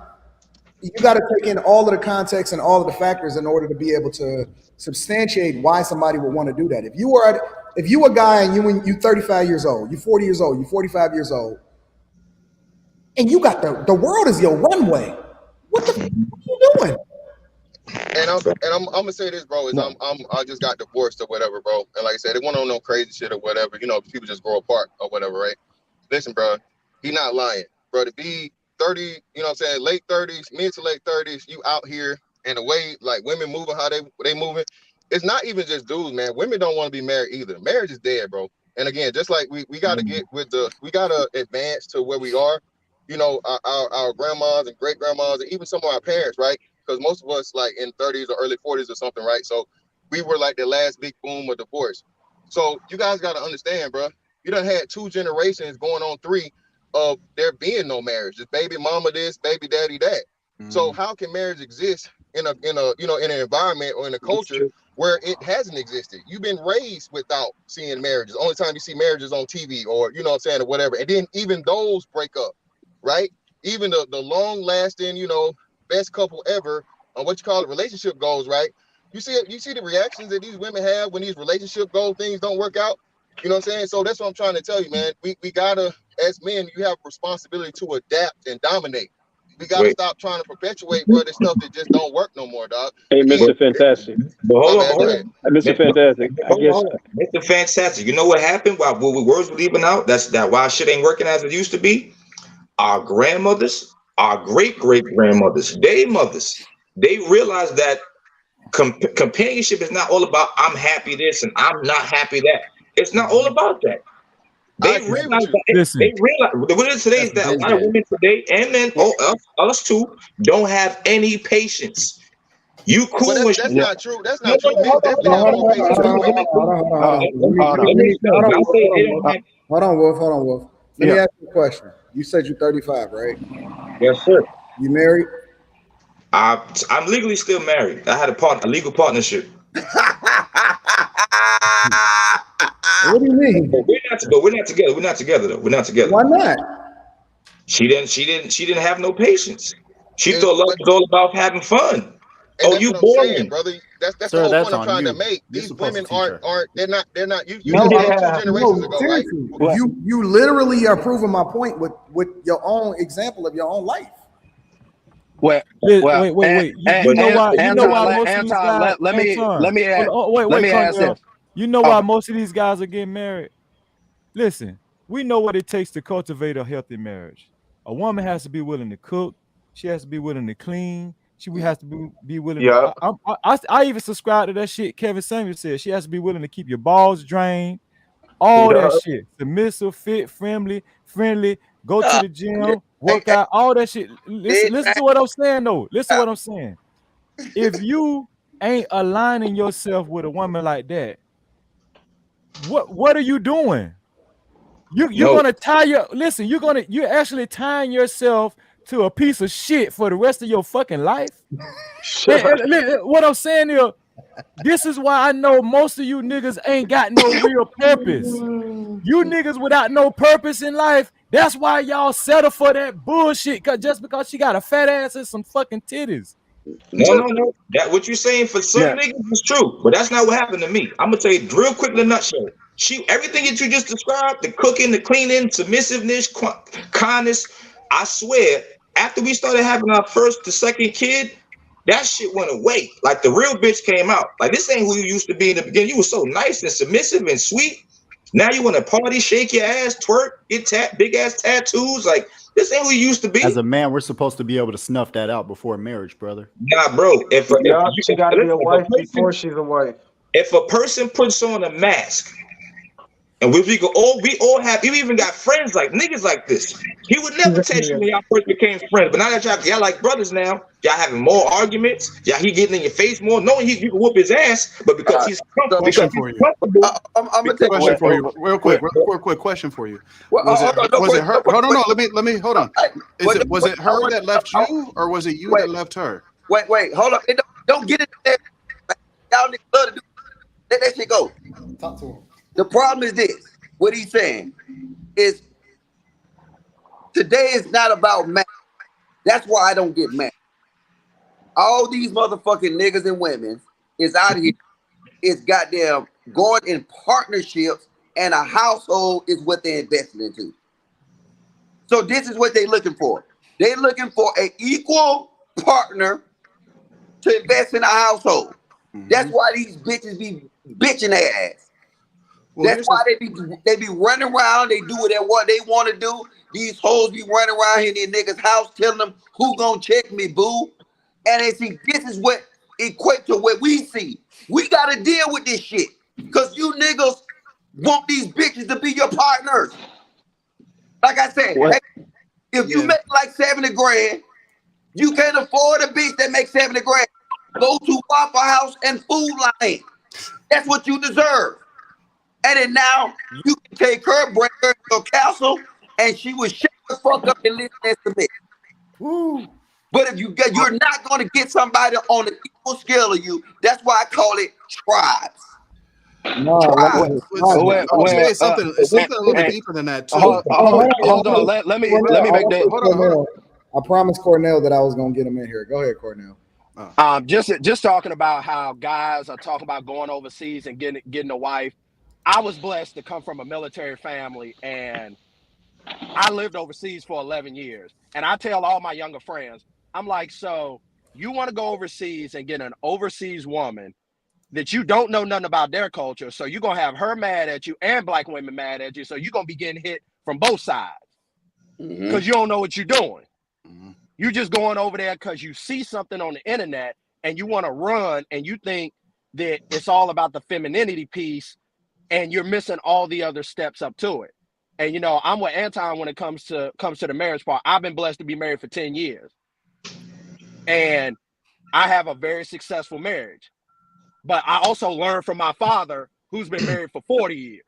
you got to take in all of the context and all of the factors in order to be able to substantiate why somebody would want to do that. If you a guy and you 35 years old, you 40 years old, you 45 years old, and you got the world is your runway, what the fuck are you doing? And I'm gonna say this, bro. I just got divorced or whatever, bro. And like I said, it went on no crazy shit or whatever. You know, people just grow apart or whatever, right? Listen, bro, he not lying, bro. To be 30, you know what I'm saying, late 30s, mid to late 30s, you out here, and the way like women moving, how they moving, it's not even just dudes, man. Women don't want to be married either. Marriage is dead, bro. And again, just like we got to get with we got to advance to where we are, you know, our grandmas and great grandmas, and even some of our parents, right? Because most of us like in 30s or early 40s or something, right? So we were like the last big boom of divorce. So you guys got to understand, bro. You done had 2 generations going on 3 of there being no marriage. Just baby mama this, baby daddy that. So how can marriage exist in a you know, in an environment or in a culture where it hasn't existed? You've been raised without seeing marriages. The only time you see marriages on TV or, you know what I'm saying, or whatever. And then even those break up, right? Even the long lasting, you know, best couple ever, on what you call it, relationship goals, right? You see the reactions that these women have when these relationship goal things don't work out. You know what I'm saying? So that's what I'm trying to tell you, man. We gotta, as men, you have responsibility to adapt and dominate. We gotta stop trying to perpetuate, bro, this stuff that just don't work no more, dog. Hey, Mr. Fantastic. But hold on. Mr. Fantastic. I guess. Mr. Fantastic. You know what happened? While words were leaving out, that's why shit ain't working as it used to be. Our grandmothers, our great grandmothers, their mothers, they realized that companionship is not all about I'm happy this and I'm not happy that. It's not all about that. They realize what it is today is that a lot of women today and men, us too, don't have any patience. You cool well, with that's not true. That's not true. Men definitely have more patience than women. Hold on, Wolf. Let me ask you a question. You said you're 35, right? Yes, sir. You married? I'm legally still married. I had a legal partnership. What do you mean? But we're not together. We're not together though. We're not together. Why not? She didn't have no patience. She thought love was all about having fun. And you boring, saying, brother. That's the whole point I'm trying to make. These women aren't they're not you No, said 2 generations ago, right? You literally are proving my point with your own example of your own life. Wait. You know why most of these guys? Let me ask this. You know why most of these guys are getting married? Listen, we know what it takes to cultivate a healthy marriage. A woman has to be willing to cook. She has to be willing to clean. We has to be willing. Yeah. I even subscribe to that shit Kevin Samuels said. She has to be willing to keep your balls drained. All that shit. Submissive, fit, friendly, go to the gym, work out, all that shit. Listen to what I'm saying, though. Listen to what I'm saying. If you ain't aligning yourself with a woman like that, what are you doing? You're gonna tie you're actually tying yourself to a piece of shit for the rest of your fucking life. What I'm saying is, this is why I know most of you niggas ain't got no real purpose. You niggas without no purpose in life, that's why y'all settle for that bullshit, just because she got a fat ass and some fucking titties. No. That what you're saying for some niggas is true, but that's not what happened to me. I'm gonna tell you real quick in a nutshell. Everything that you just described, the cooking, the cleaning, submissiveness, kindness, I swear, after we started having our first to second kid, that shit went away. Like the real bitch came out. Like this ain't who you used to be in the beginning. You were so nice and submissive and sweet. Now you want to party, shake your ass, twerk, get big ass tattoos. Like this ain't who you used to be. As a man, we're supposed to be able to snuff that out before marriage, brother. Nah, bro. She got to be a wife before she's a wife. If a person puts on a mask, and we all have, you even got friends like niggas like this. He would never text you when y'all first became friends, but now that y'all like brothers now, y'all having more arguments. He getting in your face more, knowing you can whoop his ass, but because he's comfortable. Question for you. I'm gonna take question for you, real quick question for you. Was it her? Hold on, let me hold on. Was it her that left you, or was it you that left her? Wait, hold up. Don't get it there. Y'all need to do. Let that shit go. Talk to him. The problem is this. What he's saying is today is not about marriage. That's why I don't get married. All these motherfucking niggas and women is out here is goddamn going in partnerships, and a household is what they're investing into. So this is what they're looking for. They're looking for an equal partner to invest in a household. That's why these bitches be bitching their ass. That's why they be running around. They do what they want to do. These hoes be running around here in these niggas' house telling them who gonna check me, boo. And they see this is what equate to what we see. We gotta deal with this shit. Cause you niggas want these bitches to be your partners. Like I said, hey, if you make like 70 grand, you can't afford a bitch that makes 70 grand. Go to Waffle House and Food Line. That's what you deserve. And then now you can take her, bring her to your castle, and she will shut the fuck up and listen and submit. Woo. But if you're not going to get somebody on an equal scale of you. That's why I call it tribes. No, Tribes. It's something a little bit deeper than that too. Hold on. Let me make that. Hold on. I promised Cornell that I was gonna get him in here. Go ahead, Cornell. Just talking about how guys are talking about going overseas and getting a wife. I was blessed to come from a military family, and I lived overseas for 11 years. And I tell all my younger friends, I'm like, so you want to go overseas and get an overseas woman that you don't know nothing about their culture, so you're gonna have her mad at you and black women mad at you, so you're gonna be getting hit from both sides because you don't know what you're doing. You're just going over there because you see something on the internet and you want to run, and you think that it's all about the femininity piece, and you're missing all the other steps up to it. And you know, I'm with Anton when it comes to the marriage part. I've been blessed to be married for 10 years, and I have a very successful marriage. But I also learned from my father, who's been married for 40 years.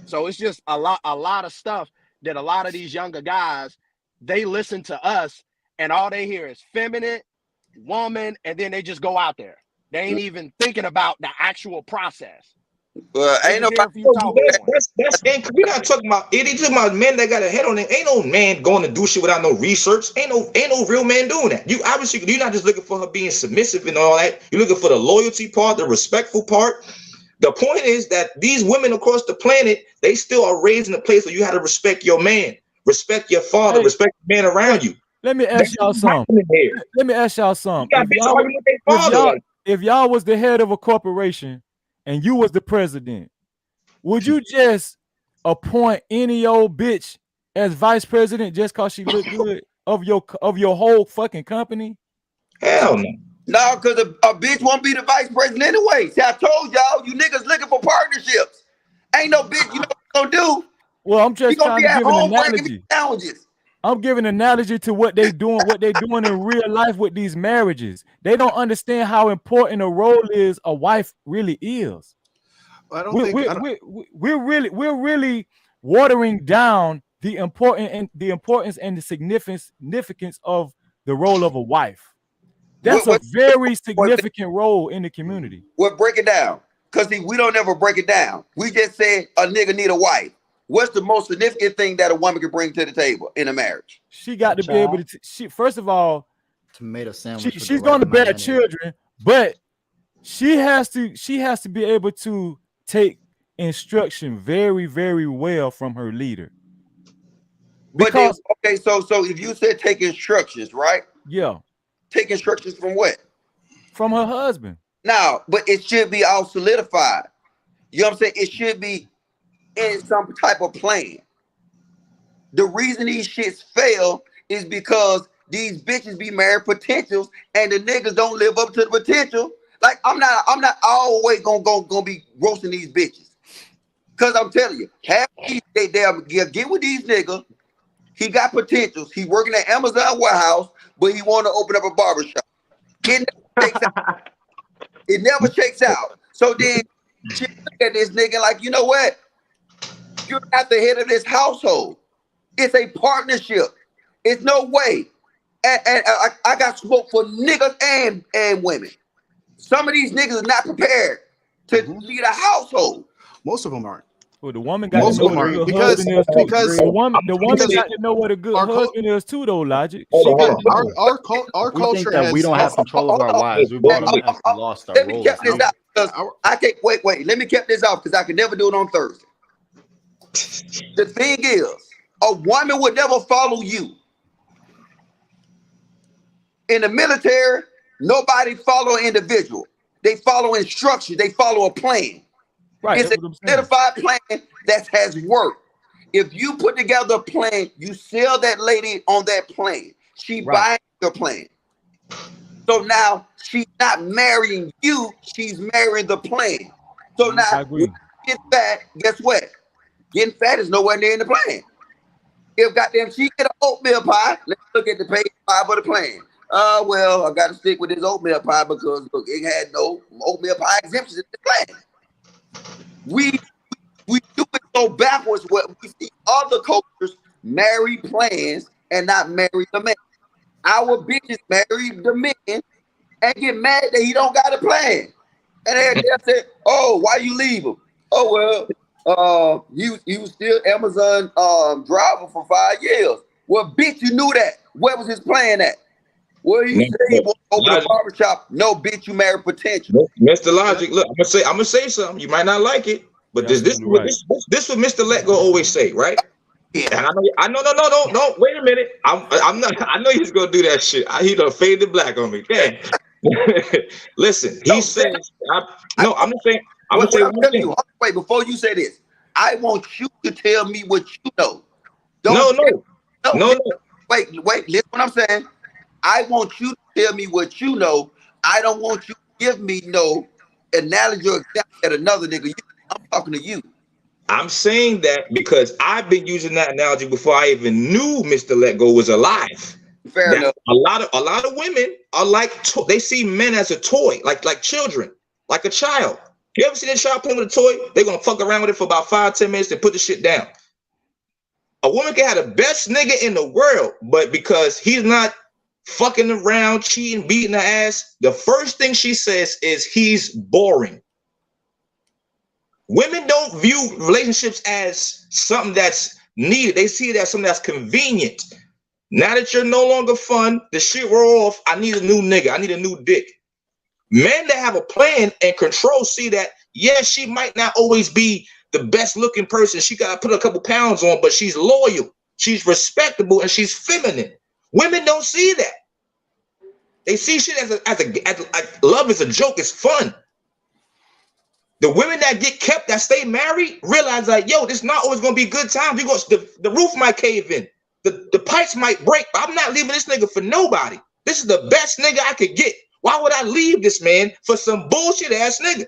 So it's just a lot of stuff that a lot of these younger guys, they listen to us, and all they hear is feminine, woman, and then they just go out there. They ain't even thinking about the actual process. Ain't nobody. We're not talking about it. Ain't talking about men that got a head on it. Ain't no man going to do shit without no research. Ain't no real man doing that. You obviously, you're not just looking for her being submissive and all that. You're looking for the loyalty part, the respectful part. The point is that these women across the planet, they still are raised in a place where you have to respect your man, respect your father, respect the man around you. Let me ask y'all something. If y'all was the head of a corporation and you was the president, would you just appoint any old bitch as vice president just cause she look good of your whole fucking company? Hell no. No, because a bitch won't be the vice president anyway. See, I told y'all, you niggas looking for partnerships. Ain't no bitch, you know what you gonna do? Well, I'm just trying to give an analogy. Challenges. I'm giving an analogy to what they doing in real life with these marriages. They don't understand how important a role is a wife really is. We're really watering down the importance and the significance of the role of a wife. That's a very significant role in the community. Well, break it down. Because we don't ever break it down. We just say a nigga need a wife. What's the most significant thing that a woman can bring to the table in a marriage? She got to be able to. First of all, tomato sandwich. She's going to bear children, but she has to be able to take instruction very, very well from her leader. Because so if you said take instructions, right? Yeah. Take instructions from what? From her husband. Now, but it should be all solidified. You know what I'm saying? It should be in some type of plan. The reason these shits fail is because these bitches be married potentials and the niggas don't live up to the potential. Like I'm not always gonna be roasting these bitches. Cause I'm telling you, half these they'll get with these niggas. He got potentials. He working at Amazon warehouse, but he want to open up a barbershop. It never shakes out. So then she look at this nigga like, you know what? You're not the head of this household. It's a partnership. It's no way. And I got smoke for niggas and women. Some of these niggas are not prepared to lead a household. Most of them aren't. Well, the woman got to know what a good husband is too. The woman got to know what a good husband is too, though. Logic. Our culture think that we don't have control of our wives. We've actually lost our role. I can't wait. Let me keep this off because I can never do it on Thursday. The thing is, a woman would never follow you. In the military, nobody follow an individual. They follow instructions. They follow a plan. Right. It's a solidified plan that has worked. If you put together a plan, you sell that lady on that plan. She buys your plan. So now she's not marrying you, she's marrying the plan. So now when you get fat, guess what? Getting fat is nowhere near in the plan. If goddamn she get an oatmeal pie, let's look at the page 5 of the plan. Well, I gotta stick with this oatmeal pie because look, it had no oatmeal pie exemptions in the plan. We do it so backwards where we see other cultures marry plans and not marry the man. Our bitches marry the men and get mad that he don't got a plan. And they say, oh, why you leave him? Oh, well, he was still Amazon driver for 5 years. Well, bitch, you knew that. Where was his plan at? Well, he said he was open a barbershop. No, bitch, you married potential. Mr. Logic, look, I'm gonna say something. You might not like it, but this what Mr. Let Go always say, right? Yeah. And I know, no. Wait a minute. I'm not. I know he's gonna do that shit. He done faded black on me. Damn. Listen, he says. I'm not saying. I'm gonna tell you. Wait, before you say this, I want you to tell me what you know. No. Wait. Listen what I'm saying. I want you to tell me what you know. I don't want you to give me no analogy or example at another nigga. I'm talking to you. I'm saying that because I've been using that analogy before I even knew Mr. Let Go was alive. Fair enough. A lot of women are like they see men as a toy, like children, like a child. You ever seen a child playing with a toy? They're gonna fuck around with it for about 5-10 minutes and put the shit down. A woman can have the best nigga in the world, but because he's not fucking around, cheating, beating her ass, the first thing she says is he's boring. Women don't view relationships as something that's needed. They see it as something that's convenient. Now that you're no longer fun, the shit we're off, I need a new nigga. I need a new dick. Men that have a plan and control see that, yeah, she might not always be the best looking person. She got to put a couple pounds on, but she's loyal. She's respectable and she's feminine. Women don't see that. They see shit as love is a joke. It's fun. The women that get kept, that stay married, realize like, yo, this not always gonna be good times. The roof might cave in, the pipes might break, but I'm not leaving this nigga for nobody. This is the best nigga I could get. Why would I leave this man for some bullshit ass nigga?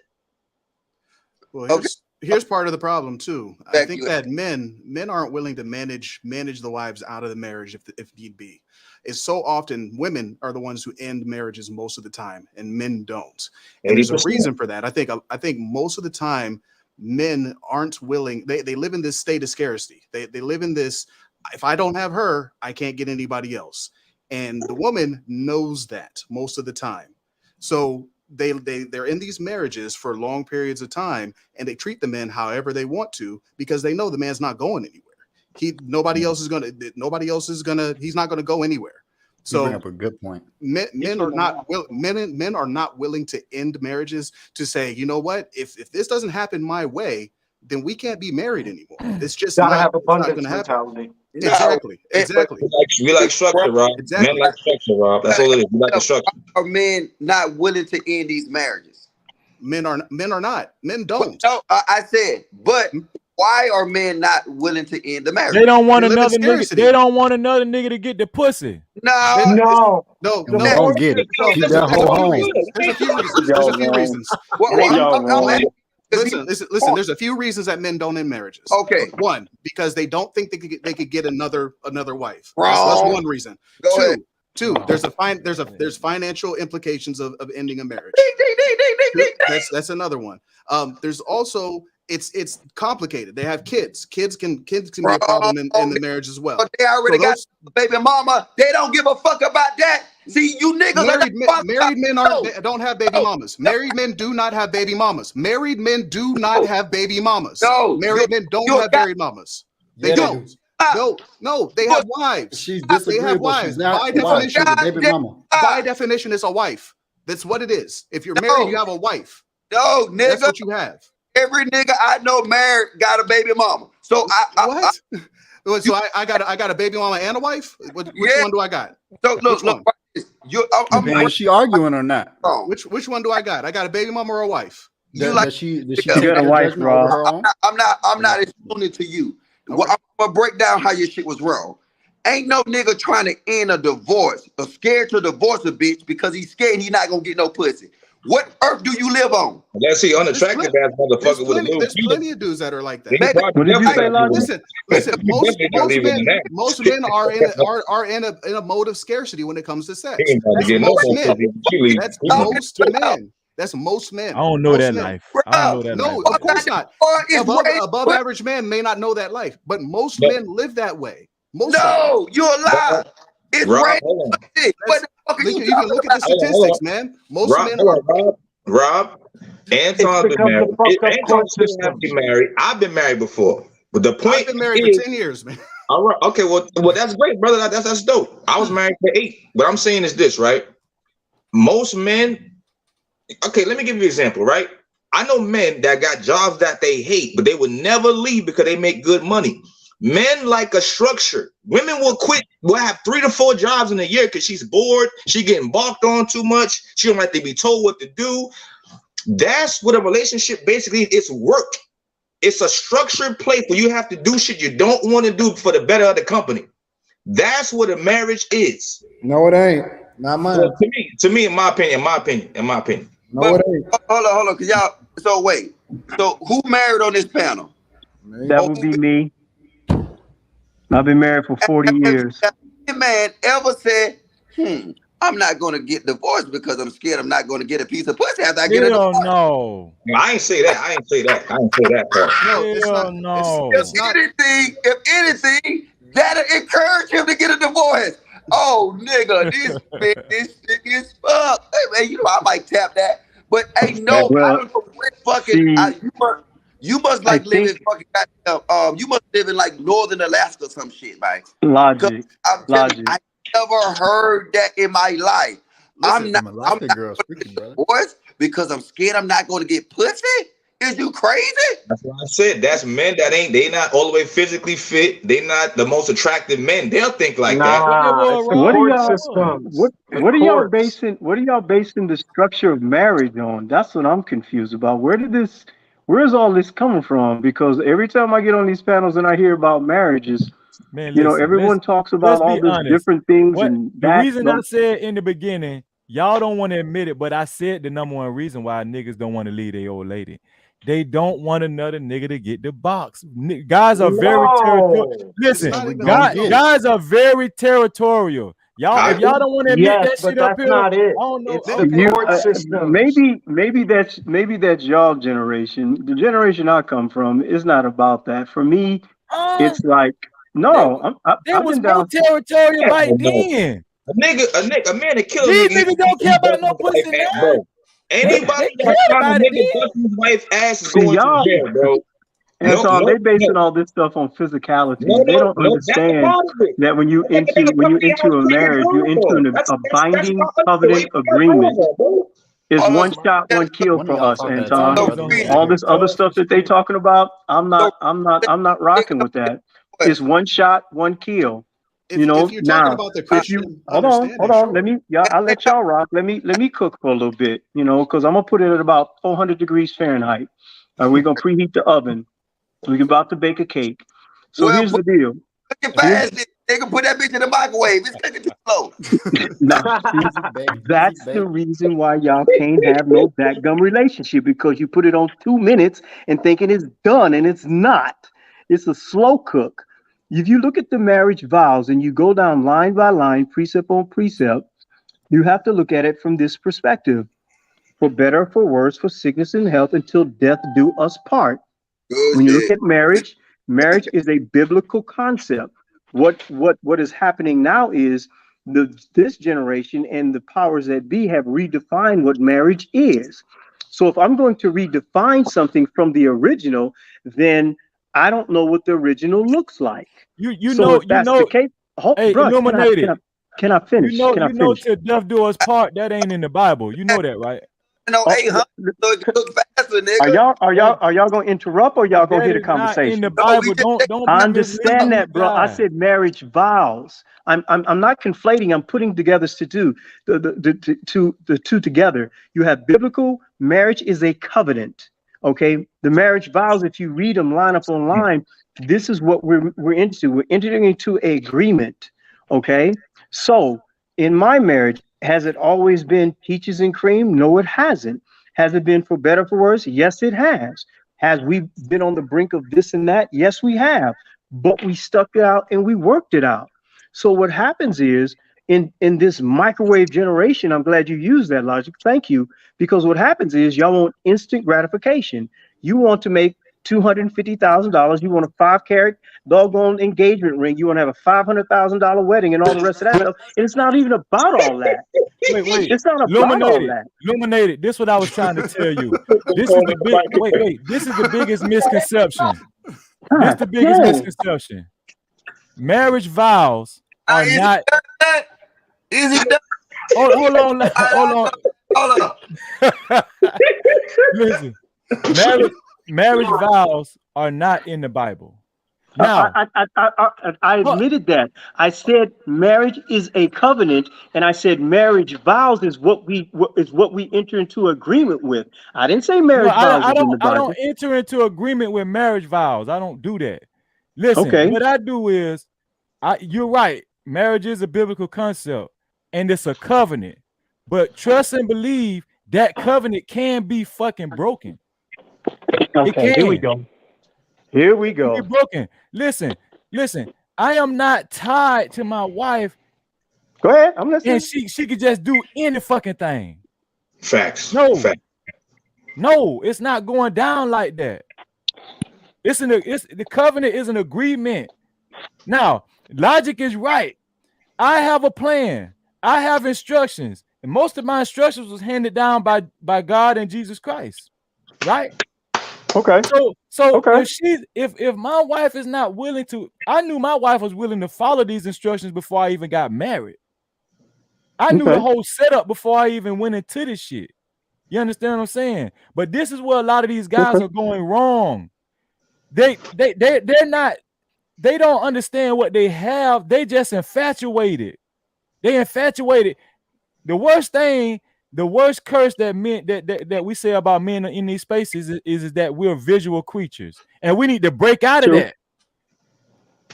Well, here's part of the problem too. I think that men aren't willing to manage the wives out of the marriage if need be. It's so often women are the ones who end marriages most of the time, and men don't. And there's a reason for that. I think most of the time men aren't willing. They live in this state of scarcity. They live in this. If I don't have her, I can't get anybody else. And the woman knows that most of the time. So they're in these marriages for long periods of time, and they treat the men however they want to because they know the man's not going anywhere. He's not gonna go anywhere. So you bring up a good point. Men are not willing to end marriages to say, you know what, if this doesn't happen my way, then we can't be married anymore. It's just gotta not, have abundance not mentality. Exactly. We like structure, Rob. Exactly. Men like structure, Rob. That's all it is. We like the structure. Are men not willing to end these marriages? Men are not. Men don't. No, I said, but why are men not willing to end the marriage? They don't want another nigga. They don't want another nigga to get the pussy. No. Don't get it. Keep that whole home. There's a few reasons. Listen. There's a few reasons that men don't end marriages. Okay. One, because they don't think they could get another wife. That's one reason. Two, there's financial implications of ending a marriage. That's another one. There's also it's complicated. They have kids. Kids can be a problem in the marriage as well. But they already got baby mama. They don't give a fuck about that. See, you niggas married men don't have baby mamas. Married men do not have baby mamas. Married men do not have baby mamas. No, married men don't have married mamas. They don't. No, they have wives. She's they have wives. By definition, by definition, it's a wife. That's what it is. If you're married, you have a wife. No, nigga. That's what you have. Every nigga I know married got a baby mama. So I got a baby mama and a wife. Which one do I got? So look. Is she arguing or not? Which one do I got? I got a baby mama or a wife? Does she take got a your wife, judgment over Rob. her own? I'm not explaining to you. Well, I'm gonna break down how your shit was wrong. Ain't no nigga trying to end a divorce or scared to divorce a bitch because he's scared he's not gonna get no pussy. What earth do you live on? Let's see, unattractive ass motherfucker with a little There's plenty of dudes that are like that. What did you say, Logic? Listen, most men are in a mode of scarcity when it comes to sex. That's most men. That's most men. I don't know that life. I don't know that No, life. of course not. Above average men may not know that life, but most men live that way. No, you're a lie. It's right. You can look at the statistics, man. Most men are. Rob, Anton's been married. Anton's been married. I've been married before. But the point I've been married is, for 10 years, man. All right. Okay. Well, that's great, brother. That's dope. I was married for 8. What I'm saying is this, right? Most men. Okay, let me give you an example, right? I know men that got jobs that they hate, but they would never leave because they make good money. Men like a structure. Women will quit, will have 3 to 4 jobs in a year because she's bored, she getting balked on too much, she don't like to be told what to do. That's what a relationship basically is. Work. It's a structured place where you have to do shit you don't want to do for the better of the company. That's what a marriage is. No, it ain't. Not mine. So to me, in my opinion. No, it ain't. Hold on, cause y'all. So wait. So who married on this panel? That would be me. I've been married for 40 years. Any man ever said, I'm not gonna get divorced because I'm scared I'm not gonna get a piece of pussy after I get a divorce? No. I ain't say that. I ain't say that part. No, it's not. No. If anything, that'll encourage him to get a divorce. Oh, nigga, this nigga is fuck. Hey, man, you know I might tap that, but ain't no. I don't know what fucking. You must like live in fucking. You must live in like northern Alaska or some shit, man. Logic. I'm telling you, I never heard that in my life. Listen, I'm not speaking, brother. divorce because I'm scared I'm not going to get pussy. Is you crazy? That's what I said. That's men that they not all the way physically fit. They not the most attractive men. They'll think like that. What are y'all basing the structure of marriage on? That's what I'm confused about. Where's all this coming from? Because every time I get on these panels and I hear about marriages, Man, everyone talks about all these different things. The reason I said in the beginning, y'all don't want to admit it, but I said the number one reason why niggas don't want to leave their old lady. They don't want another nigga to get the box. Guys are very territorial. Listen, guys are very territorial. If y'all don't want to admit that shit up here, not it. I don't know. Maybe that's y'all generation. The generation I come from is not about that. For me, it's like There was no territorial back then. A man that killed these niggas don't care about no pussy now. Bro. Anybody that found a nigga busting his wife's ass is going to jail, bro. And so they basing all this stuff on physicality. They don't understand that when you into a marriage, you're into a binding covenant agreement. It's one shot, one kill for us, Anton. All this other stuff that they talking about, I'm not rocking with that. It's one shot, one kill. If you're talking about the Christian, hold on. I'll let y'all rock. Let me cook for a little bit, because I'm gonna put it at about 400 degrees Fahrenheit. We're gonna preheat the oven. We're about to bake a cake. So here's the deal. They can put that bitch in the microwave. It's cooking too slow. That's the reason why y'all can't have no dadgum relationship, because you put it on 2 minutes and thinking it's done, and it's not. It's a slow cook. If you look at the marriage vows and you go down line by line, precept on precept, you have to look at it from this perspective. For better, for worse, for sickness and health, until death do us part. When you look at marriage is a biblical concept. What is happening now is this generation and the powers that be have redefined what marriage is. So if I'm going to redefine something from the original, then I don't know what the original looks like. The case, illuminated. Can I finish? You know, till death do us part. That ain't in the Bible. You know that, right? No, 800 so it cook faster, nigga. Are y'all gonna interrupt, or y'all gonna hear the conversation? In the Bible, don't I understand that, bro. I said marriage vows. I'm not conflating. I'm putting together the two together. You have biblical marriage is a covenant. Okay, the marriage vows, if you read them line up on line, this is what we're into. We're entering into an agreement. Okay, so in my marriage, has it always been peaches and cream? No, it hasn't. Has it been for better, for worse? Yes, it has. Has we been on the brink of this and that? Yes, we have. But we stuck it out and we worked it out. So what happens is in this microwave generation, I'm glad you used that logic. Thank you. Because what happens is y'all want instant gratification. You want to make $250,000. You want a 5-carat doggone engagement ring. You want to have a $500,000 wedding and all the rest of that stuff. And it's not even about all that. Wait. It's not about all that. Illuminated. This is what I was trying to tell you. This is the big. This is the biggest misconception. This is the biggest misconception. Marriage vows are not. Is it done? Hold on. Listen, marriage vows are not in the Bible. Now, I admitted that. I said marriage is a covenant, and I said marriage vows is what we enter into agreement with. I didn't say marriage vows is in the Bible. I don't enter into agreement with marriage vows. I don't do that. Listen, what I do is, you're right. Marriage is a biblical concept, and it's a covenant. But trust and believe that covenant can be fucking broken. Okay, here we go. Here we go. Broken. Listen. I am not tied to my wife. Go ahead. I'm listening. And she could just do any fucking thing. Facts. No, it's not going down like that. The covenant is an agreement. Now, logic is right. I have a plan. I have instructions, and most of my instructions was handed down by God and Jesus Christ. Right? Okay. So if my wife is not willing to, I knew my wife was willing to follow these instructions before I even got married. I knew the whole setup before I even went into this shit. You understand what I'm saying? But this is where a lot of these guys are going wrong. They're not, they don't understand what they have. They just infatuated. They infatuated. The worst curse that men that we say about men in these spaces is that we're visual creatures, and we need to break out of that.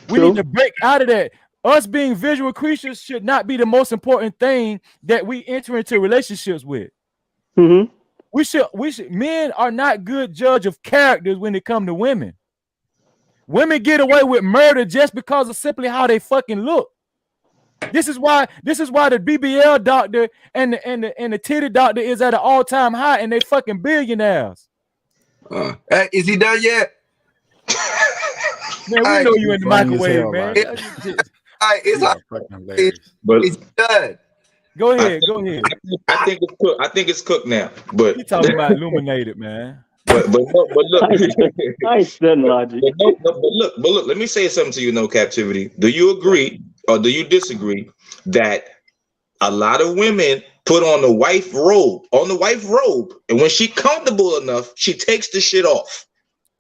We need to break out of that. Us being visual creatures should not be the most important thing that we enter into relationships with. Mm-hmm. We should. Men are not good judge of characters when it comes to women. Women get away with murder just because of simply how they fucking look. This is why the BBL doctor and the titty doctor is at an all-time high, and they fucking billionaires. Is he done yet? Man, we know you in the microwave, man. It's done. Go ahead. I think it's cooked now. But you talking about illuminated, man. But look, nice logic. But look, let me say something to you, No Captivity. Do you agree or do you disagree that a lot of women put on the wife robe, and when she comfortable enough, she takes the shit off?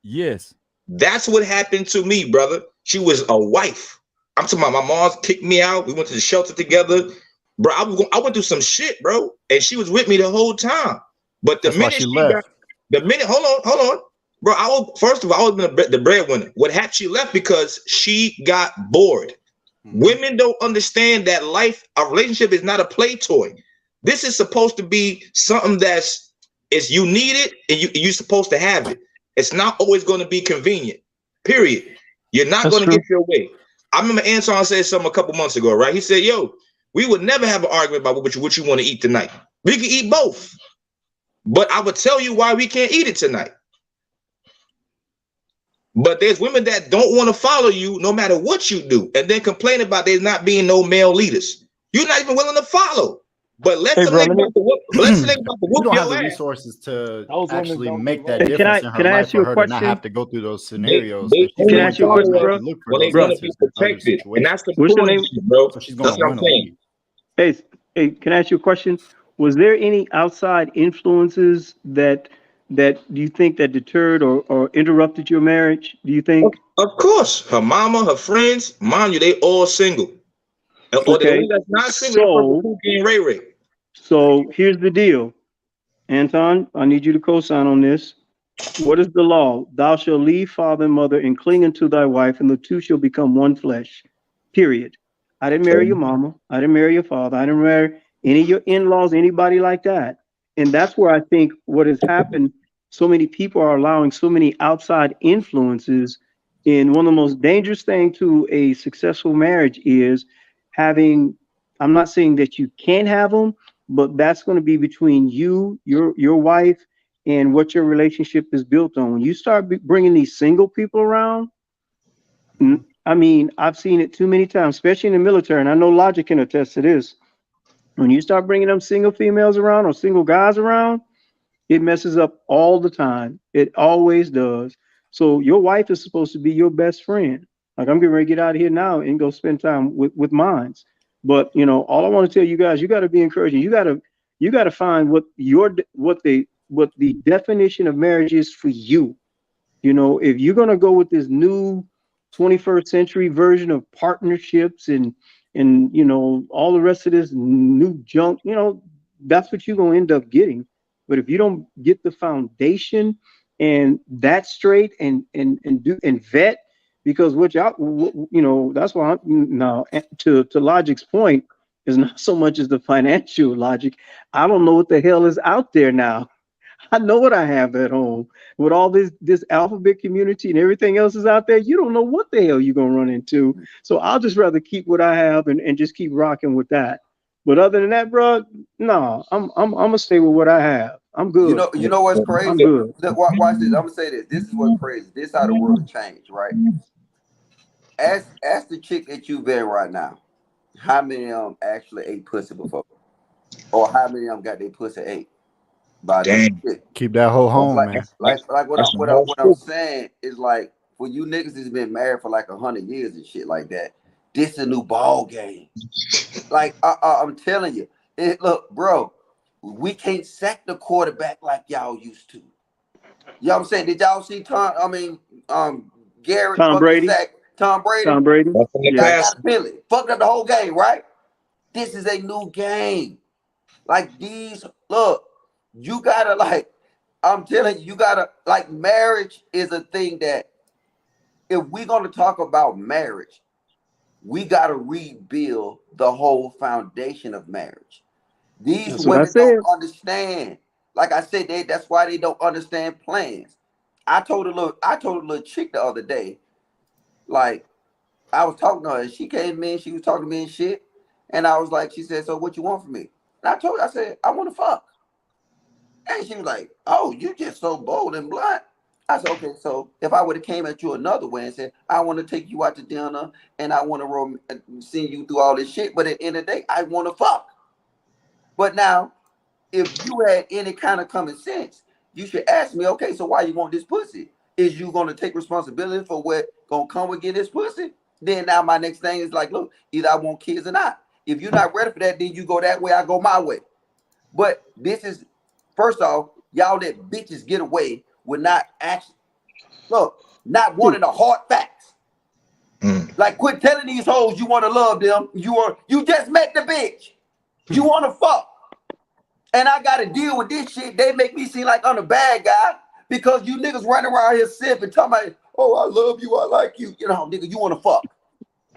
Yes. That's what happened to me, brother. She was a wife. I'm talking about my mom kicked me out. We went to the shelter together. Bro, I went through some shit, bro. And she was with me the whole time. But the minute she left. Hold on. Bro, first of all, I was the breadwinner. What happened? She left because she got bored. Women don't understand that a relationship is not a play toy. This is supposed to be something you need it and you're supposed to have it. It's not always going to be convenient, period. You're not going to get your way. I remember Anton said something a couple months ago, right? He said, yo, we would never have an argument about what you want to eat tonight. We can eat both. But I would tell you why we can't eat it tonight. But there's women that don't want to follow you no matter what you do, and then complain about there not being no male leaders. You're not even willing to follow. But let's think about the whoop. Let's think about the whoop. You don't have the resources to actually make that difference in her life for her to not have to go through those scenarios. Can I ask you a question, bro? When they want to be protected, and that's the point, bro. So that's what I'm saying. Hey, can I ask you a question? Was there any outside influences that you think that deterred or interrupted your marriage? Do you think? Of course, her mama, her friends, mind you, they all single. Or that's not single, Ray. So here's the deal. Anton, I need you to co-sign on this. What is the law? Thou shalt leave father and mother and cling unto thy wife, and the two shall become one flesh. Period. I didn't marry your mama. I didn't marry your father. I didn't marry any of your in-laws, anybody like that. And that's where I think what has happened, so many people are allowing so many outside influences. And one of the most dangerous things to a successful marriage is having, I'm not saying that you can't have them, but that's going to be between you, your wife, and what your relationship is built on. When you start bringing these single people around, I mean, I've seen it too many times, especially in the military, and I know Logic can attest to this. When you start bringing them single females around or single guys around, it messes up all the time. It always does. So your wife is supposed to be your best friend. Like, I'm getting ready to get out of here now and go spend time with mines. But you know, all I want to tell you guys, you got to be encouraging. You got to find what the definition of marriage is for you. You know, if you're gonna go with this new 21st century version of partnerships and you know all the rest of this new junk, you know, that's what you're gonna end up getting. But if you don't get the foundation and that straight and vet, because what y'all, you know, that's why I'm now to Logic's point is not so much as the financial logic. I don't know what the hell is out there now. I know what I have at home with all this alphabet community and everything else is out there. You don't know what the hell you're gonna run into. So I'll just rather keep what I have and just keep rocking with that. But other than that, bro, no, I'm gonna stay with what I have. I'm good. You know what's crazy? I'm good. Watch this. I'm gonna say this. This is what's crazy. This is how the world changed, right? Ask the chick that you been right now, how many of them actually ate pussy before, or how many of them got their pussy ate? By Keep that whole home, man. Like what I'm saying is, like, for you niggas that's been married for like 100 years and shit like that, this is a new ball game. Like I'm telling you, look, bro, we can't sack the quarterback like y'all used to. You know what I'm saying? Did y'all see Garrett Tom Brady? Sack Tom Brady? Tom Brady. Fucked up the whole game, right? This is a new game. Like look, you gotta, like, I'm telling you, you gotta, like, marriage is a thing that if we're gonna talk about marriage, we gotta rebuild the whole foundation of marriage. These women don't understand. Like I said, that's why they don't understand plans. I told a little chick the other day, like, I was talking to her, and she came in, she was talking to me and shit, and I was like, she said, so what you want from me? And I told her, I said, I want to fuck. And she was like, oh, you just so bold and blunt. I said, okay, so if I would have came at you another way and said, I want to take you out to dinner and I want to send you through all this shit, but at the end of the day, I want to fuck. But now, if you had any kind of common sense, you should ask me, okay, so why you want this pussy? Is you going to take responsibility for what going to come with getting this pussy? Then now my next thing is like, look, either I want kids or not. If you're not ready for that, then you go that way, I go my way. But this is, first off, y'all let bitches get away with not actually, look, not wanting the hard facts. Like, quit telling these hoes you want to love them. You just met the bitch. You want to fuck. And I got to deal with this shit. They make me seem like I'm the bad guy because you niggas running around here sipping, talking about, oh, I love you, I like you. You know, nigga, you want to fuck.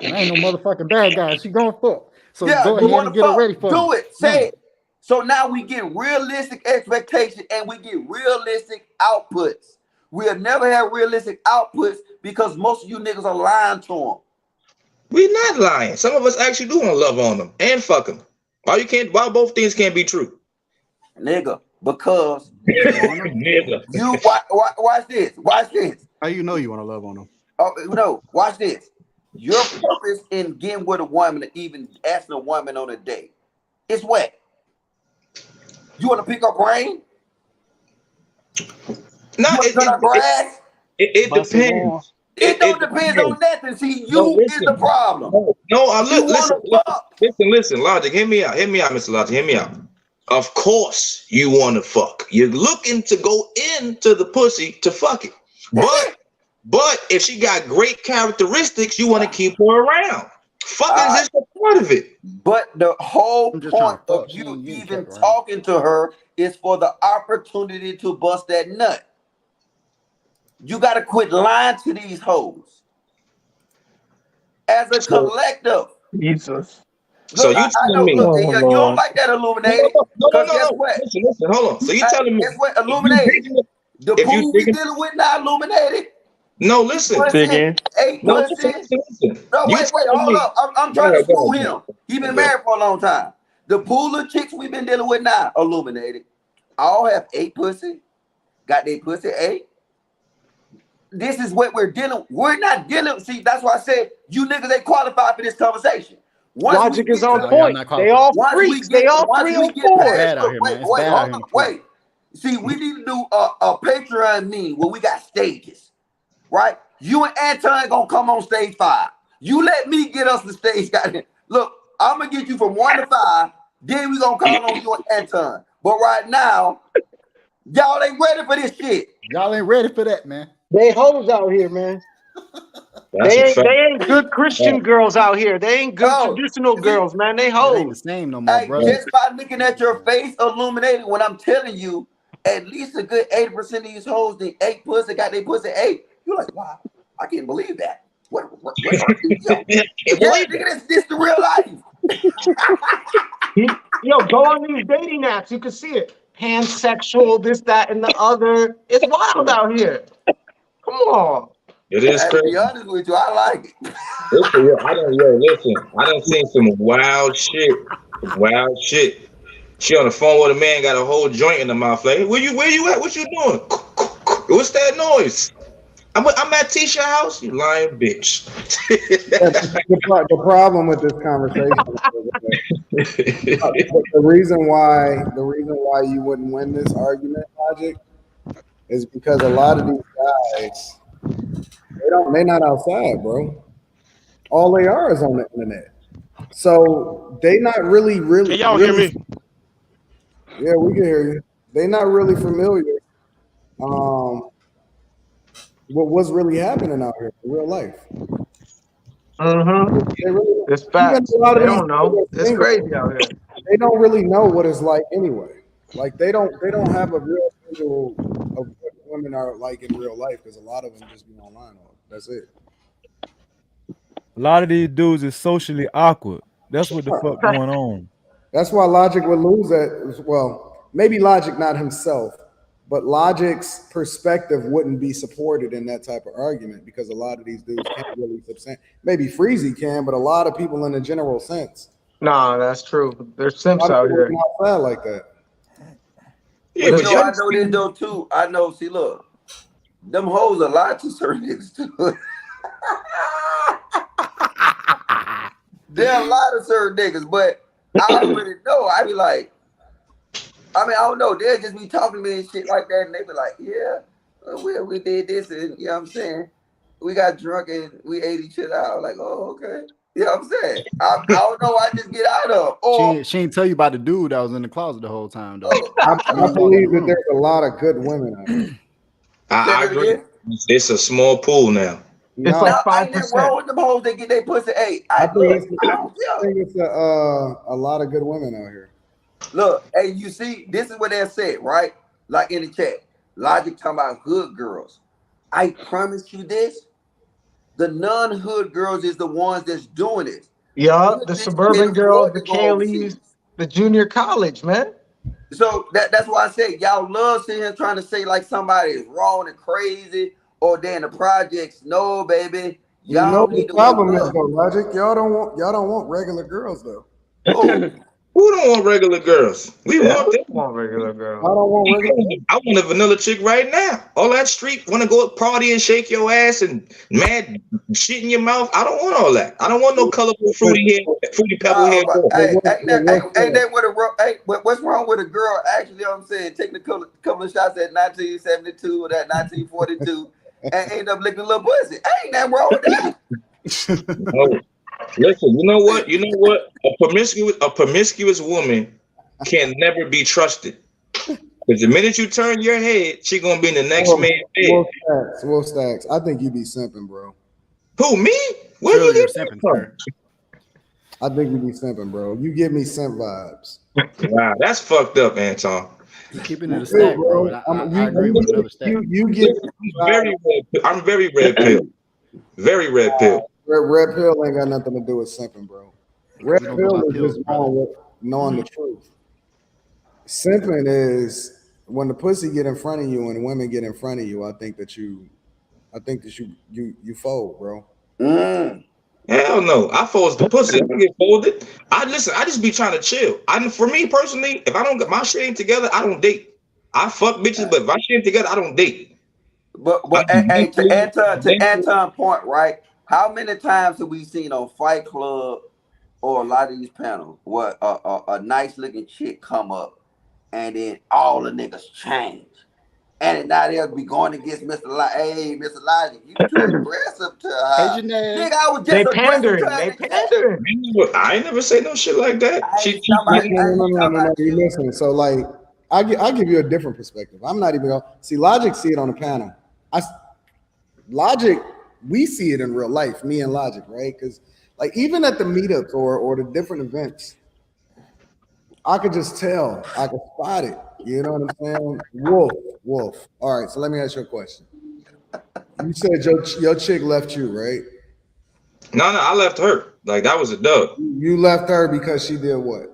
I ain't no motherfucking bad guy. She gonna fuck. So yeah, go ahead and get her ready for do me. it. Say it. So now we get realistic expectations and we get realistic outputs. We'll never have realistic outputs because most of you niggas are lying to them. We're not lying. Some of us actually do want to love on them and fuck them. Why both things can't be true? Nigga, because nigga. You watch this. Watch this. How you know you want to love on them? Oh no, watch this. Your purpose in getting with a woman, even asking a woman on a date, it's what? You want to pick up rain? No, it depends. It don't depend on nothing. See, you is the problem. Listen, Logic, hear me out, Mr. Logic, hear me out. Of course you want to fuck. You're looking to go into the pussy to fuck it. But if she got great characteristics, you want to keep her around. Fucking is just a part of it. But the whole just trying point to of fuck. She you ain't getting even kept around. talking to her is for the opportunity to bust that nut. You got to quit lying to these hoes. As a collective. Jesus. So Look, you I telling know. me? Look, Oh, you don't Lord. like that illuminated. No. Because guess what? Listen, hold on. So you telling me? Guess what? Illuminated. The If you pool we thinking, dealing with now, illuminated. no, listen. Digging. Eight No, pussy. listen. No, You wait, telling hold me? up. I'm Go trying to ahead, school go ahead. him. He been Okay. married for a long time. The pool of chicks we've been dealing with now, illuminated. All have 8 pussy. Got their pussy 8. This is what we're dealing. We're not dealing. See, that's why I said you niggas ain't qualified for this conversation. Logic is on point. not They qualified. all Once we freaks. They get all past. 304. Bad out here, man. It's bad out here in the pool. Wait. See, we need to do a Patreon meme where we got stages, right? You and Anton gonna come on stage 5. You let me get us the stage. Look, I'm gonna get you from 1 to 5. Then we gonna call on you and Anton. But right now, y'all ain't ready for this shit. Y'all ain't ready for that, man. They hoes out here, man. That's a fact. They ain't good Christian girls out here. They ain't good No, traditional girls, man. They It ain't the hoes. same no more, Hey, brother. just by looking at your face illuminated, when I'm telling you, at least a good 80% of these hoes, the 8 pussy got their pussy 8. You're like, wow, I can't believe that. What earth is yo? Yeah, nigga, this the real life. Yo, go on these dating apps. You can see it. Pansexual, this, that, and the other. It's wild out here. Come on. It is To crazy. be honest with you, I like it. Listen, I done seen some wild shit. She on the phone with a man, got a whole joint in the mouth. Like, where you at? What you doing? What's that noise? I'm at Tisha house. You lying bitch. The problem with this conversation is the reason why you wouldn't win this argument, Logic, is because a lot of these guys they're not outside, bro. All they are is on the internet. So they not really. Can y'all hear me? Yeah, we can hear you. They're not really familiar with what's really happening out here in real life. Mm-hmm. It's facts. They don't know. It's crazy out here. They don't really know what it's like anyway. Like they don't have a real visual of what women are like in real life because a lot of them just be online. That's it. A lot of these dudes is socially awkward. That's what the fuck going on. That's why Logic would lose that. Well, maybe Logic not himself, but Logic's perspective wouldn't be supported in that type of argument because a lot of these dudes can't really substantiate. Maybe Freezy can, but a lot of people in a general sense. Nah, that's true. There's simps out here. Outside like that. Yeah, but I know this though too. I know. See, look, them hoes a lot to certain niggas too. There are a lot of certain niggas, but I already know. I be like, I don't know. They'll just be talking to me and shit like that, and they be like, yeah, we did this, and you know what I'm saying? We got drunk and we ate each other out. Like, oh, okay. You know what I'm saying? I don't know. I just get out of. Or She ain't tell you about the dude that was in the closet the whole time, though. I believe that there's a lot of good women out there. I agree. It's a small pool now. It's like 5%. Ain't that wrong with them hoes that get their pussy 8? I think it's a lot of good women out here. Look, hey, you see, this is what they said, right? Like in the chat, Logic talking about hood girls. I promise you this: the non-hood girls is the ones that's doing it. Yeah, the suburban girls, the Kayleys, the junior college, man. So that's why I say y'all love sitting here trying to say like somebody is wrong and crazy, or they're in the projects. No, baby, y'all need the to problem is though, Logic. Y'all don't want regular girls though. Who don't want regular girls? We want them. Want regular girls. I don't want regular. I want a vanilla chick right now. All that street want to go party and shake your ass and mad shit in your mouth. I don't want all that. I don't want no colorful fruity pebble hair. What's wrong with a girl? Actually, you know what I'm saying, taking a couple of shots at 1972 or that 1942 and end up licking a little pussy. Ain't nothing wrong with that. No. Listen, you know what? A promiscuous woman can never be trusted. Because the minute you turn your head, she gonna be in the next man's head. Will Stacks. I think you be simping, bro. Who, me? Where you get that from? I think you be simping, bro. You give me simp vibes. Wow, that's fucked up, Anton. You're keeping it a stack, bro. I agree with another stack. You get I'm very red pill. Very red pill. Red pill ain't got nothing to do with simping, bro. Red pill is just knowing the truth. Simping is when the pussy get in front of you and women get in front of you. I think that you fold, bro. Hell no, I fold the pussy. I don't get folded. I just be trying to chill. For me personally, if I don't get my shit ain't together, I don't date. I fuck bitches, but if my shit ain't together, I don't date. But hey, to Anton's point, right? How many times have we seen on Fight Club or a lot of these panels where a nice looking chick come up and then all the niggas change? And now they'll be going against Mr. Hey, Mr. Logic, you too aggressive to her. Nigga, I was just pandering. They pandering. I ain't never say no shit like that. No. You listen. So like, I give you a different perspective. I'm not even gonna see Logic. See it on the panel. Logic. We see it in real life. Me and Logic, right? Because like even at the meetups or the different events, I could just tell. I could spot it. You know what I'm saying? Wolf. All right, so let me ask you a question. You said your chick left you, right? No, I left her. Like that was a dub. You left her because she did what?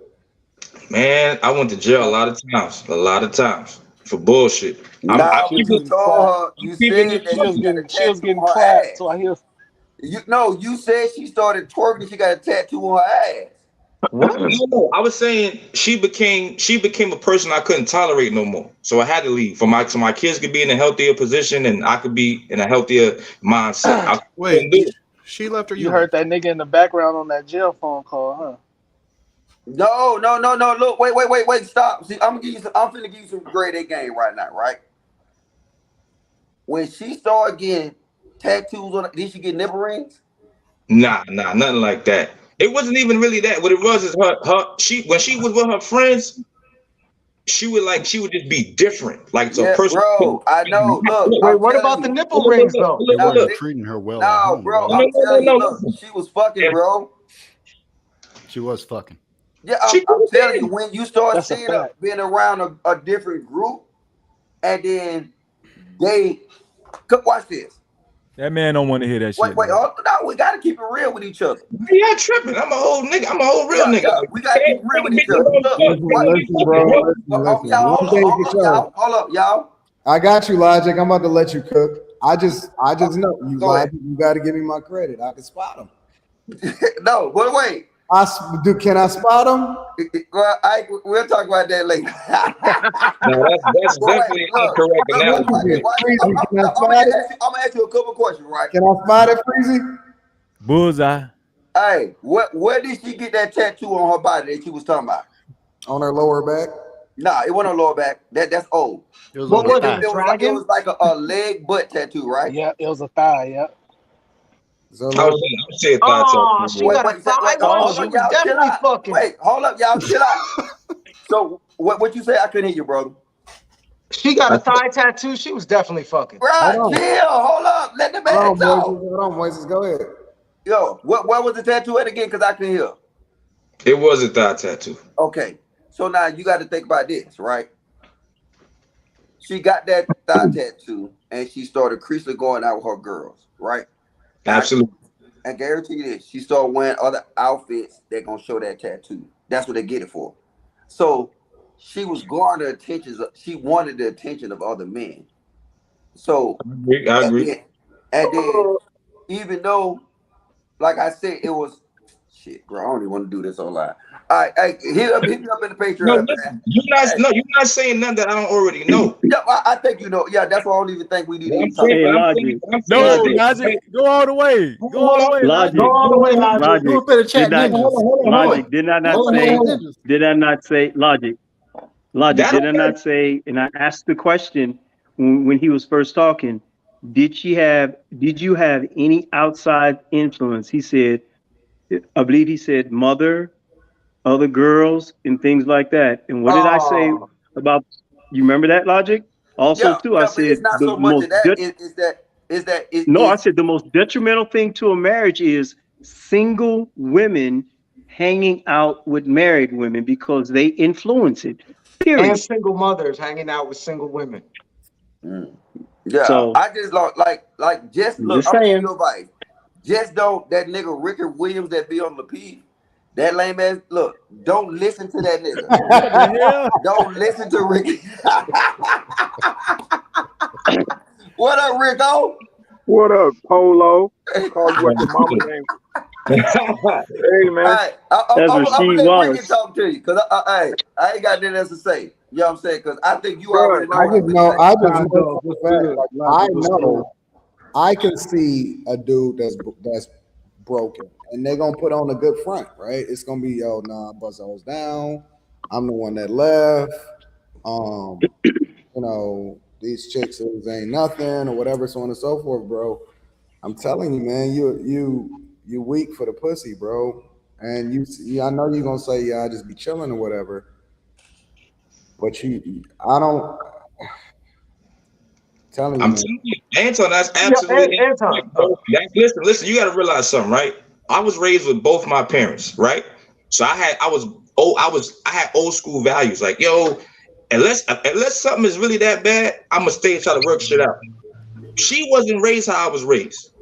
Man, I went to jail a lot of times for bullshit. You said that she was getting clapped. So I hear. You said she started twerking. She got a tattoo on her ass. What? No, I was saying she became a person I couldn't tolerate no more. So I had to leave so my kids could be in a healthier position and I could be in a healthier mindset. Wait, she left her. You heard that nigga in the background on that jail phone call, huh? No. Look, wait. Stop. See, I'm finna give you some grade A game right now, right? When she started getting tattoos on, did she get nipple rings? Nah, nothing like that. It wasn't even really that. What it was is when she was with her friends, she would just be different. Like a person. Bro, I know. Look, wait, what about the nipple rings though? They weren't treating her well. No, bro. I'm telling you, look, she was fucking, bro. She was fucking. Yeah, I'm telling you, when you start seeing her being around a different group, and then they watch this. That man don't want to hear that shit. Wait, no, we gotta keep it real with each other. Yeah, tripping. I'm a whole nigga. I'm a whole real nigga. Yeah, we gotta keep it real with each other. Hold up, y'all. I got you, Logic. I'm about to let you cook. I just know you, Logic. You got to give me my credit. I can spot him. No, wait. Can I spot him? Well, we'll talk about that later. No, that's definitely incorrect analogy. I'm gonna ask you a couple questions, right? Can I spot it, Freezy? Bullseye. Hey, where did she get that tattoo on her body that she was talking about? On her lower back? Nah, it wasn't on lower back. That's old. It was it was like a leg butt tattoo, right? Yeah, it was a thigh. Yeah. So she got a thigh. She was definitely fucking. Wait, hold up, y'all. Chill out. So what you say? I couldn't hear you, brother. She got a thigh tattoo. She was definitely fucking. Right, chill. Hold up. Let the man talk. Hold on, Moises. Go ahead. Yo, where was the tattoo at again? Because I couldn't hear. It was a thigh tattoo. Okay. So now you got to think about this, right? She got that thigh tattoo and she started increasingly going out with her girls, right? Absolutely. I guarantee you this. She started wearing other outfits that gonna show that tattoo. That's what they get it for. So she was garnering the attention. She wanted the attention of other men. So I agree. And then even though, like I said, it was shit, bro. I don't even want to do this online. All right, hit me up in the Patreon. You're not saying nothing that I don't already know. Yeah, I think you know. Yeah, that's why I don't even think we need to talk. Logic. Go all the way. Go all the way. Logic. Go all the way, Logic. Logic. Did I not say Logic? Logic. Did I not say? And I asked the question when he was first talking. Did you have any outside influence? He said, I believe he said mother, other girls, and things like that. And what did I say about? You remember that, Logic? Also, I said it's not so much of that. I said the most detrimental thing to a marriage is single women hanging out with married women because they influence it. Period. And single mothers hanging out with single women. Yeah, So, I just like just look. just I'm giving saying. you advice. Just don't that nigga Ricky Williams that be on the P. That lame ass. Look, don't listen to that nigga. What the hell? Don't listen to Ricky. What up, Rico? What up, Polo? Call you what your mama name. Hey, man. Right, I'm Rasheed gonna let Ricky Wallace. talk to you because I ain't got nothing else to say. You know what I'm saying? Because I think you Bro, already know. I just know. I just Nah, know. dog, For a fact, like, I know. I can see a dude that's broken, and they're gonna put on a good front, right? It's gonna be, yo, nah, bust those down. I'm the one that left. You know, these chicks ain't nothing or whatever, so on and so forth, bro. I'm telling you, man, you weak for the pussy, bro. And I know you're gonna say, yeah, I just be chilling or whatever. But I don't. Telling you, I'm man. telling you, Anton, that's absolutely Anton. Listen, you got to realize something, right? I was raised with both my parents, right? So I had old school values, like, yo, unless something is really that bad, I'm gonna stay and try to work shit out. She wasn't raised how I was raised,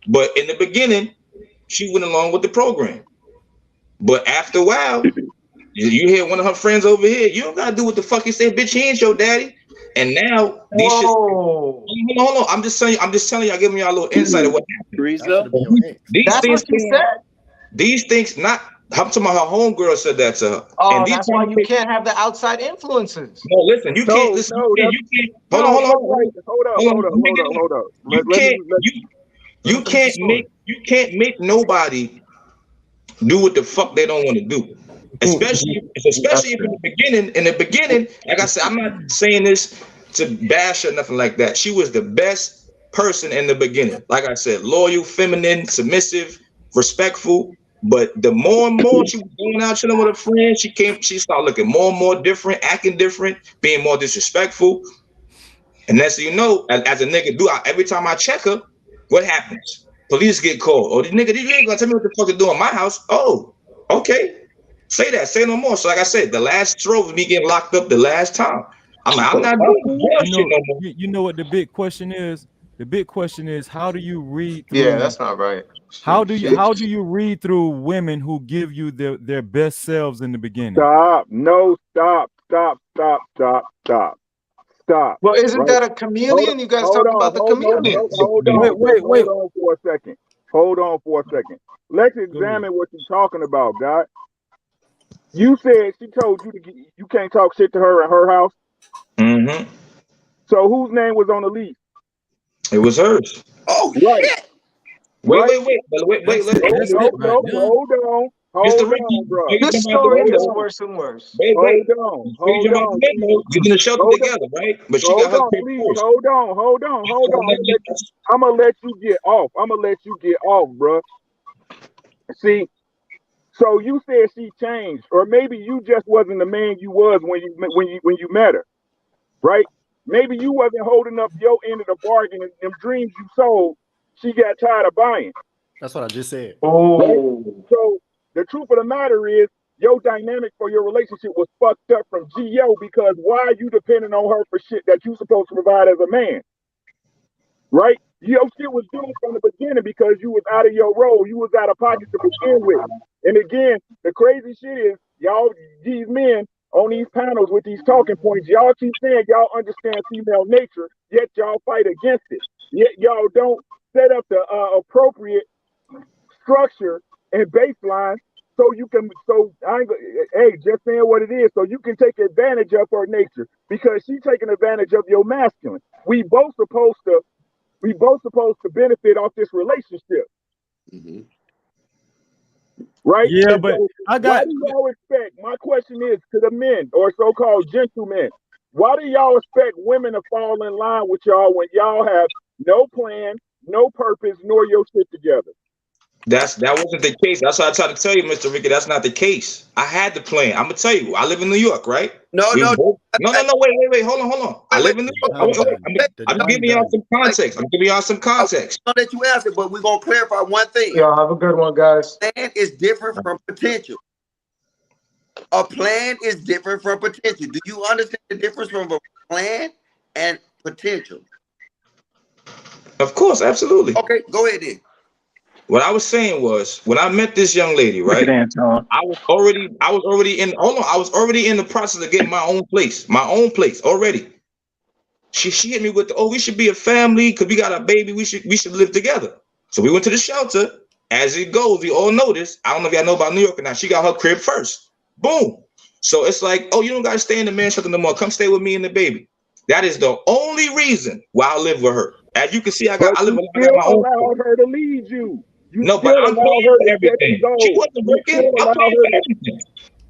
but in the beginning, she went along with the program. But after a while, you hear one of her friends over here, you don't gotta do what the fuck he said, bitch, he ain't your daddy. And now these shit. Hold on. I'm just telling you, I'm giving y'all a little insight of what happened. That's what she said. These things, not I'm talking about her homegirl said that to her. Oh, And these that's why you can't have the outside influences. No, listen, you can't listen. You can't. Hold on. You can't make nobody do what the fuck they don't want to do. Especially if in the beginning, like I said, I'm not saying this to bash her, nothing like that. She was the best person in the beginning. Like I said, loyal, feminine, submissive, respectful. But the more and more she was going out chilling with her friends, she started looking more and more different, acting different, being more disrespectful. And that's, you know, as a nigga do, every time I check her, what happens? Police get called. Oh, the nigga, you ain't gonna tell me what the fuck to do in my house. Oh, okay. Say that. Say no more. So like I said, the last straw was me getting locked up the last time. I'm not doing bullshit no more. You know what the big question is? The big question is, how do you read through? Yeah, that's not right. How do you read through women who give you their best selves in the beginning? Stop. No, stop. Well, isn't that a chameleon? You guys talk about the chameleon. Hold on. Wait. Hold on for a second. Let's examine what you're talking about, God. You said she told you you can't talk shit to her in her house. Mm-hmm. So whose name was on the lease? It was hers. Oh right. shit! Wait. Hold on. Mr. Ricky, bro. This story gets worse and worse. Wait. Hold on. You're in the shelter together, right? But she got her pick first. Hold on. I'm gonna let you get off. Bro. See, so you said she changed, or maybe you just wasn't the man you was when you met her, right? Maybe you wasn't holding up your end of the bargain, and them dreams you sold, she got tired of buying. That's what I just said. Oh, right? So the truth of the matter is, your dynamic for your relationship was fucked up from GO, because why are you depending on her for shit that you supposed to provide as a man? Right? Your shit was doomed from the beginning because you was out of your role. You was out of pocket to begin with. And again, the crazy shit is, y'all, these men on these panels with these talking points, y'all keep saying y'all understand female nature, yet y'all fight against it. Yet y'all don't set up the appropriate structure and baseline so you can, just saying what it is, so you can take advantage of her nature, because she's taking advantage of your masculine. We both supposed to benefit off this relationship. Mm-hmm. Right? Yeah, but why do y'all expect, my question is to the men or so-called gentlemen, why do y'all expect women to fall in line with y'all when y'all have no plan, no purpose, nor your shit together? That wasn't the case. That's why I tried to tell you, Mr. Ricky, that's not the case. I had the plan. I'm gonna tell you, I live in New York, right? No, wait, hold on. I live in New York. I'm giving y'all some context. I'm giving y'all some context. I'll let you answer, but we're gonna clarify one thing. Yeah, have a good one, guys. Plan is different from potential. A plan is different from potential. Do you understand the difference from a plan and potential? Of course, absolutely. Okay, go ahead then. What I was saying was, when I met this young lady, right? I was already in the process of getting my own place already. She hit me with we should be a family because we got a baby. We should live together. So we went to the shelter. As it goes, we all know this. I don't know if y'all know about New York or not. She got her crib first. Boom. So it's like, you don't gotta stay in the man's shelter no more. Come stay with me and the baby. That is the only reason why I live with her. As you can see, I got my own. Allowed her to lead you. No, but I'm paying for everything. She wasn't working. I'm paying for everything.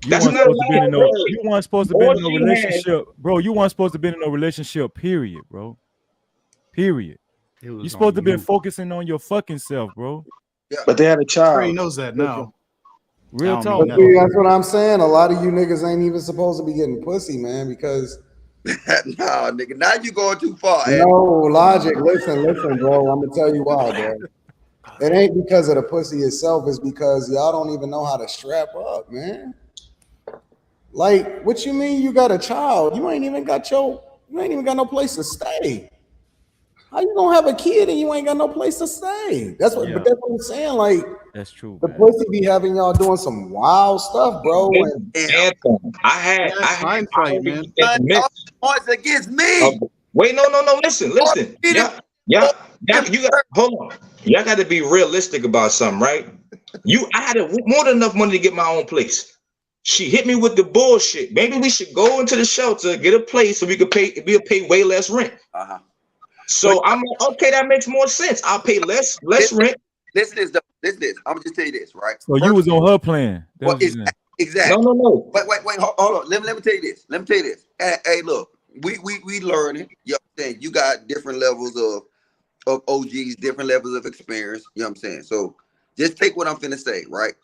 You weren't supposed to be in no relationship, bro. You weren't supposed to be in no relationship, period, bro. Period. You're supposed to be focusing on your fucking self, bro. Yeah. But they had a child. He knows that now. Real talk. That's what I'm saying. A lot of you niggas ain't even supposed to be getting pussy, man, because no, nigga, now you going too far. No, Logic. Listen, bro. I'm gonna tell you why, bro. It ain't because of the pussy itself. It's because y'all don't even know how to strap up, man. Like, what you mean you got a child? You ain't even got no place to stay. How you gonna have a kid and you ain't got no place to stay? That's what I'm saying. Like, that's true. The pussy be having y'all doing some wild stuff, bro. I had points against me. Wait, no. Listen. Yeah. You got hold on. Y'all got to be realistic about something, right? I had more than enough money to get my own place. She hit me with the bullshit. Maybe we should go into the shelter, get a place so we'll pay way less rent. So I'm like, okay, that makes more sense. I'll pay less rent. Listen to this. I'm gonna just tell you this, right? So you was on her plan. Well, exactly. No. Wait, hold on. Let me tell you this. Hey, look, we learning. You know what I'm saying? You got different levels of OGs, different levels of experience. You know what I'm saying? So just take what I'm finna say, right?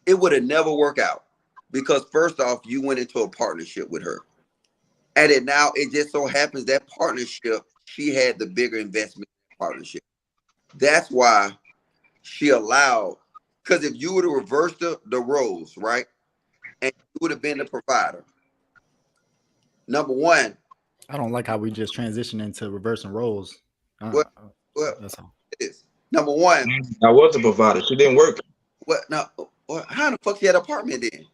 It would have never worked out because first off, you went into a partnership with her. And it just so happens that partnership, she had the bigger investment partnership. That's why she allowed, because if you would have reversed the roles, right? And you would have been the provider. Number one. I don't like how we just transition into reversing roles. Well, that's all. It is. Number one. I was a provider. She didn't work. What? Now, how the fuck she had an apartment then?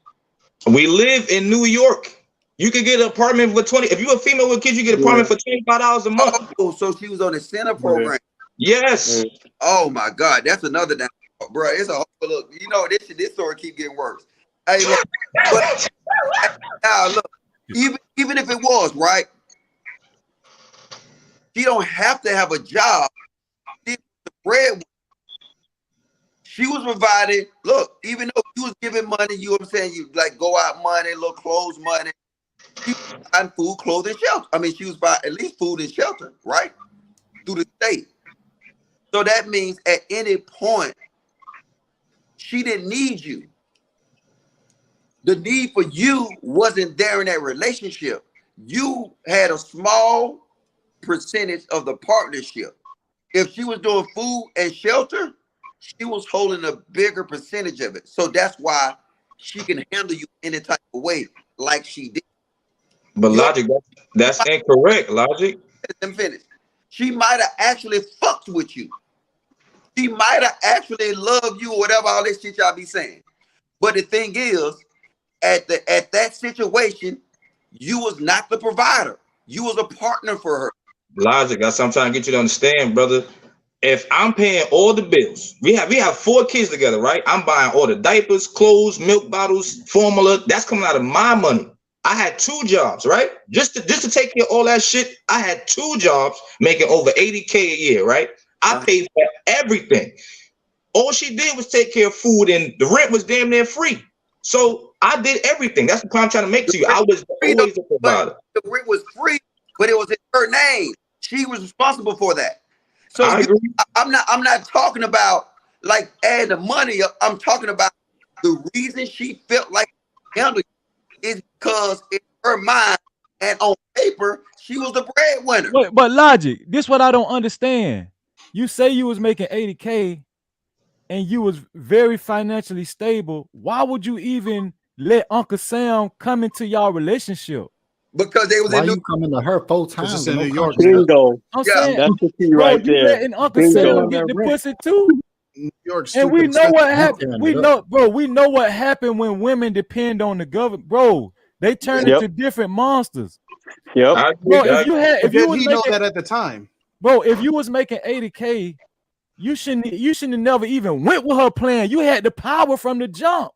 We live in New York. You could get an apartment for 20. If you're a female with kids, you get an apartment for $25 a month. Oh, so she was on the center program. Yes. Oh my God, that's another down, bro. It's a whole look. You know this story keep getting worse. Hey, look, now look, even if it was right, she don't have to have a job. The bread. She was providing. Look, even though you was giving money, you know what I'm saying, you like go out money, little clothes money. She was buying food, clothing, shelter. I mean, she was buying at least food and shelter, right? Through the state. So that means at any point, she didn't need you. The need for you wasn't there in that relationship. You had a small percentage of the partnership. If she was doing food and shelter, she was holding a bigger percentage of it. So that's why she can handle you any type of way like she did. But Logic, that's incorrect, Logic. Let me finish. She might have actually fucked with you. She might have actually loved you or whatever, all this shit y'all be saying. But the thing is, at that situation, you was not the provider. You was a partner for her. Logic, that's what I'm trying to get you to understand, brother. If I'm paying all the bills, we have 4 kids together, right? I'm buying all the diapers, clothes, milk bottles, formula. That's coming out of my money. I had 2 jobs, right? Just to take care of all that shit. I had 2 jobs making over $80K a year, right? I paid for everything. All she did was take care of food, and the rent was damn near free. So I did everything. That's the point I'm trying to make to you. I was always a provider. The rent was free, but it was in her name. She was responsible for that. So I'm not talking about like add the money up. I'm talking about the reason she felt like handling is because in her mind and on paper she was the breadwinner. But logic, this what I don't understand. You say you was making 80K and you was very financially stable. Why would you even let Uncle Sam come into y'all relationship? Because they was Why in New you coming to her full time? It's in New York. Bingo. I'm saying, That's the key bro, right you there. letting Uncle Sam get the pussy too. New York, And we know what happened. We it know, bro. We know what happened when women depend on the government, bro. They turn Yep. into different monsters. Yep. Bro, if you was he know making that at the time, bro, if you was making 80K, you shouldn't have never even went with her plan. You had the power from the jump.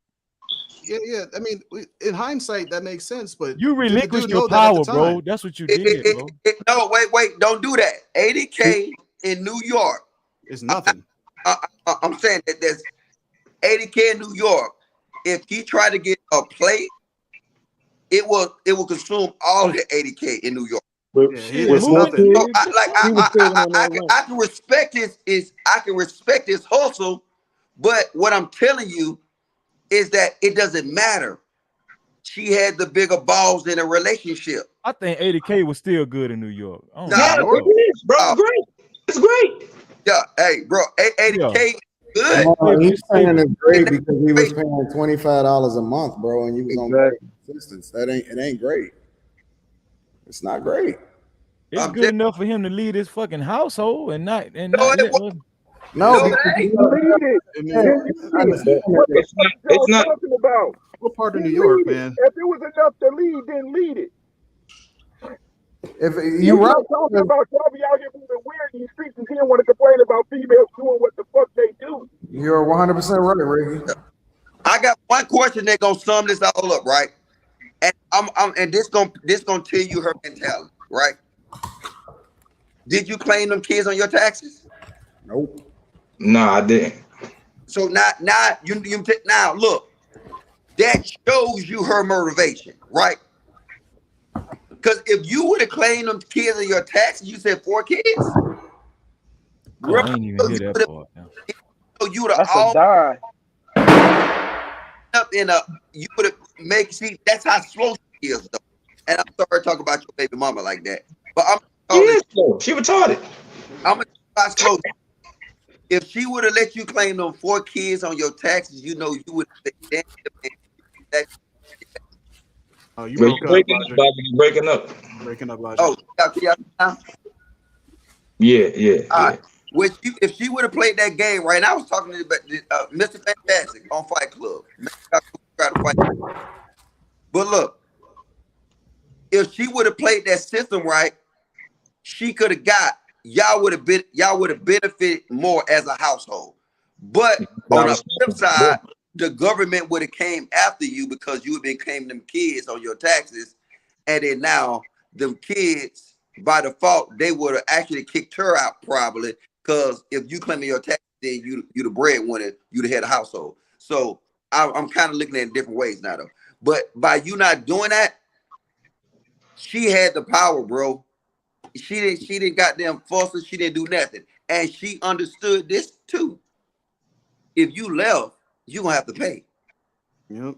Yeah. I mean, in hindsight, that makes sense. But You did the dude relinquished know your that at the power, bro. time? That's what you did, bro. No, wait, don't do that. 80K in New York is nothing. I'm saying that there's 80K in New York. If he tried to get a plate, it will consume all the 80K in New York. With more kids, So I can respect I can respect his hustle, but what I'm telling you is that it doesn't matter. She had the bigger balls in a relationship. I think 80K was still good in New York. Yeah, it is, bro. It's great. It's great. Yeah, hey, bro, 80K good. He's saying it's great because he was paying $25 a month, bro, and you was on great assistance. It ain't great. It's not great. It's good enough for him to lead his fucking household and not let No, it's not talking about. What part of New York, man? If it was enough to lead, then lead it. If you're right, talking about y'all be out here moving weird in these streets, and he don't want to complain about females doing what the fuck they do. you're 100% right, Ricky. I got one question that gonna sum this all up, right? And and this gonna tell you her mentality, right? Did you claim them kids on your taxes? Nope. No, I didn't. So now look, that shows you her motivation, right? Because if you would have claimed them kids on your taxes, you said 4 kids. Oh, I ain't even hear that part. So you would have all up in a. You would have that's how slow she is, though. And I'm sorry to talk about your baby mama like that, but she retarded. I'm gonna talk slow. If she would have let you claim them 4 kids on your taxes, you know you would have. Oh, you You're broke breaking up, up, Logic. You're breaking up. Breaking up, Logic. Oh, now? Yeah. All right. If she would have played that game right, and I was talking to Mr. Fantastic on Fight Club. But look, if she would have played that system right, she could have y'all would have benefited more as a household. But on the flip side, the government would have came after you because you would been claiming them kids on your taxes, and then now them kids by default they would have actually kicked her out probably because if you claiming your taxes, then you the breadwinner, you the head of household. So I'm kind of looking at it different ways now though. But by you not doing that, she had the power, bro. She didn't goddamn fuss her. She didn't do nothing, and she understood this too. If you left, you gonna have to pay. Yep.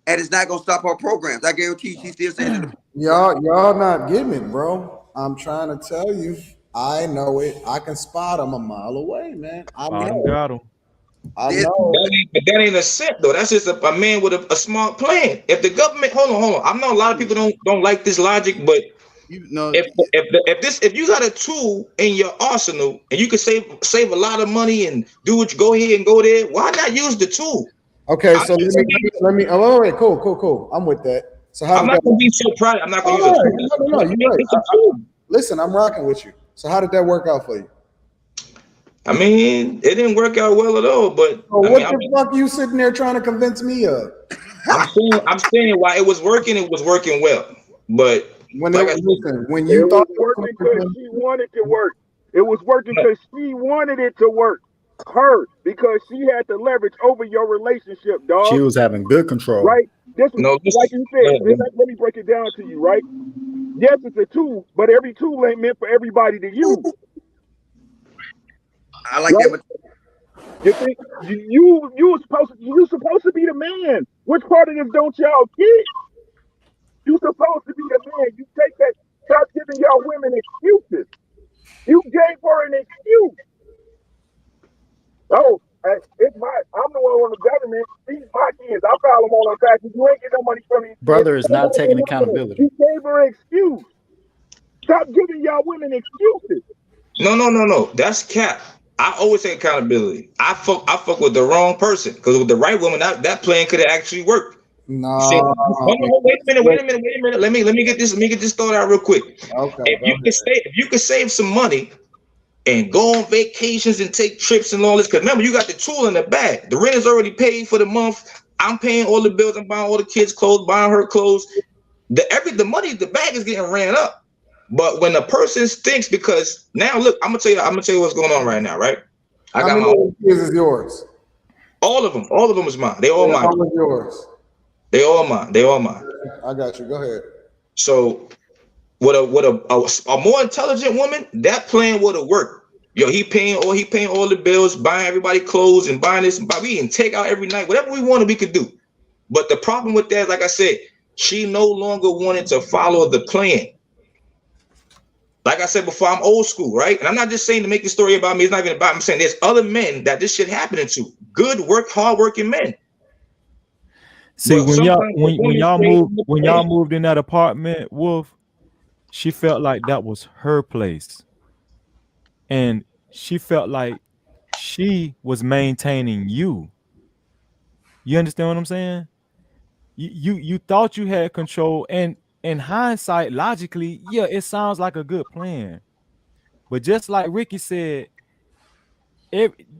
And it's not gonna stop her programs. I guarantee you, she's still saying it. Y'all not getting it, bro. I'm trying to tell you. I know it. I can spot them a mile away, man. I know. But that ain't a cent though. That's just a man with a smart plan. If the government, hold on. I know a lot of people don't like this logic, but if you got a tool in your arsenal and you can save a lot of money and go ahead and go there, why not use the tool? Okay, so let me. Oh, wait, cool. I'm with that. So I'm not gonna be so proud. I'm not gonna use it. No, you're right. Listen, I'm rocking with you. So how did that work out for you? I mean, it didn't work out well at all. But what the fuck are you sitting there trying to convince me of? I'm saying while it was working well. But when you thought it was working because she wanted to work, it was working because she wanted it to work. Because she had the leverage over your relationship, dog. She was having good control, right? Like you said, let me break it down to you, right? Yes, it's a tool, but every tool ain't meant for everybody to use. I like that. You think you supposed to be the man? Which part of this don't y'all get? You supposed to be the man. You take that. Stop giving y'all women excuses. You gave her an excuse. Oh, I'm the one on the government. These my kids. I file them all on taxes. You ain't get no money from me. Brother is not taking accountability. You gave her an excuse. Stop giving y'all women excuses. No. That's cap. I always take accountability. I fuck with the wrong person, because with the right woman, that plan could have actually worked. No. Wait a minute. Let me get this thought out real quick. Okay. If you could save some money and go on vacations and take trips and all this, because remember, you got the tool in the bag. The rent is already paid for the month. I'm paying all the bills. I'm buying all the kids' clothes, buying her clothes. The money, the bag is getting ran up. But when a person thinks, because now look, I'm gonna tell you what's going on right now, right? How many kids is yours? All of them is mine. They all mine. How many yours? They all mine. I got you. Go ahead. So, with a more intelligent woman, that plan would have worked. Yo, he paying all the bills, buying everybody clothes, and buying this, we can take out every night, whatever we wanted, we could do. But the problem with that, like I said, she no longer wanted to follow the plan. Like I said before, I'm old school, right? And I'm not just saying to make the story about me. It's not even about me. I'm saying there's other men that this shit happening to. Good work, hardworking men. See, when y'all moved in that apartment, Wolf, she felt like that was her place, and she felt like she was maintaining you. You understand what I'm saying? You thought you had control, and in hindsight, logically, yeah, it sounds like a good plan. But just like Ricky said,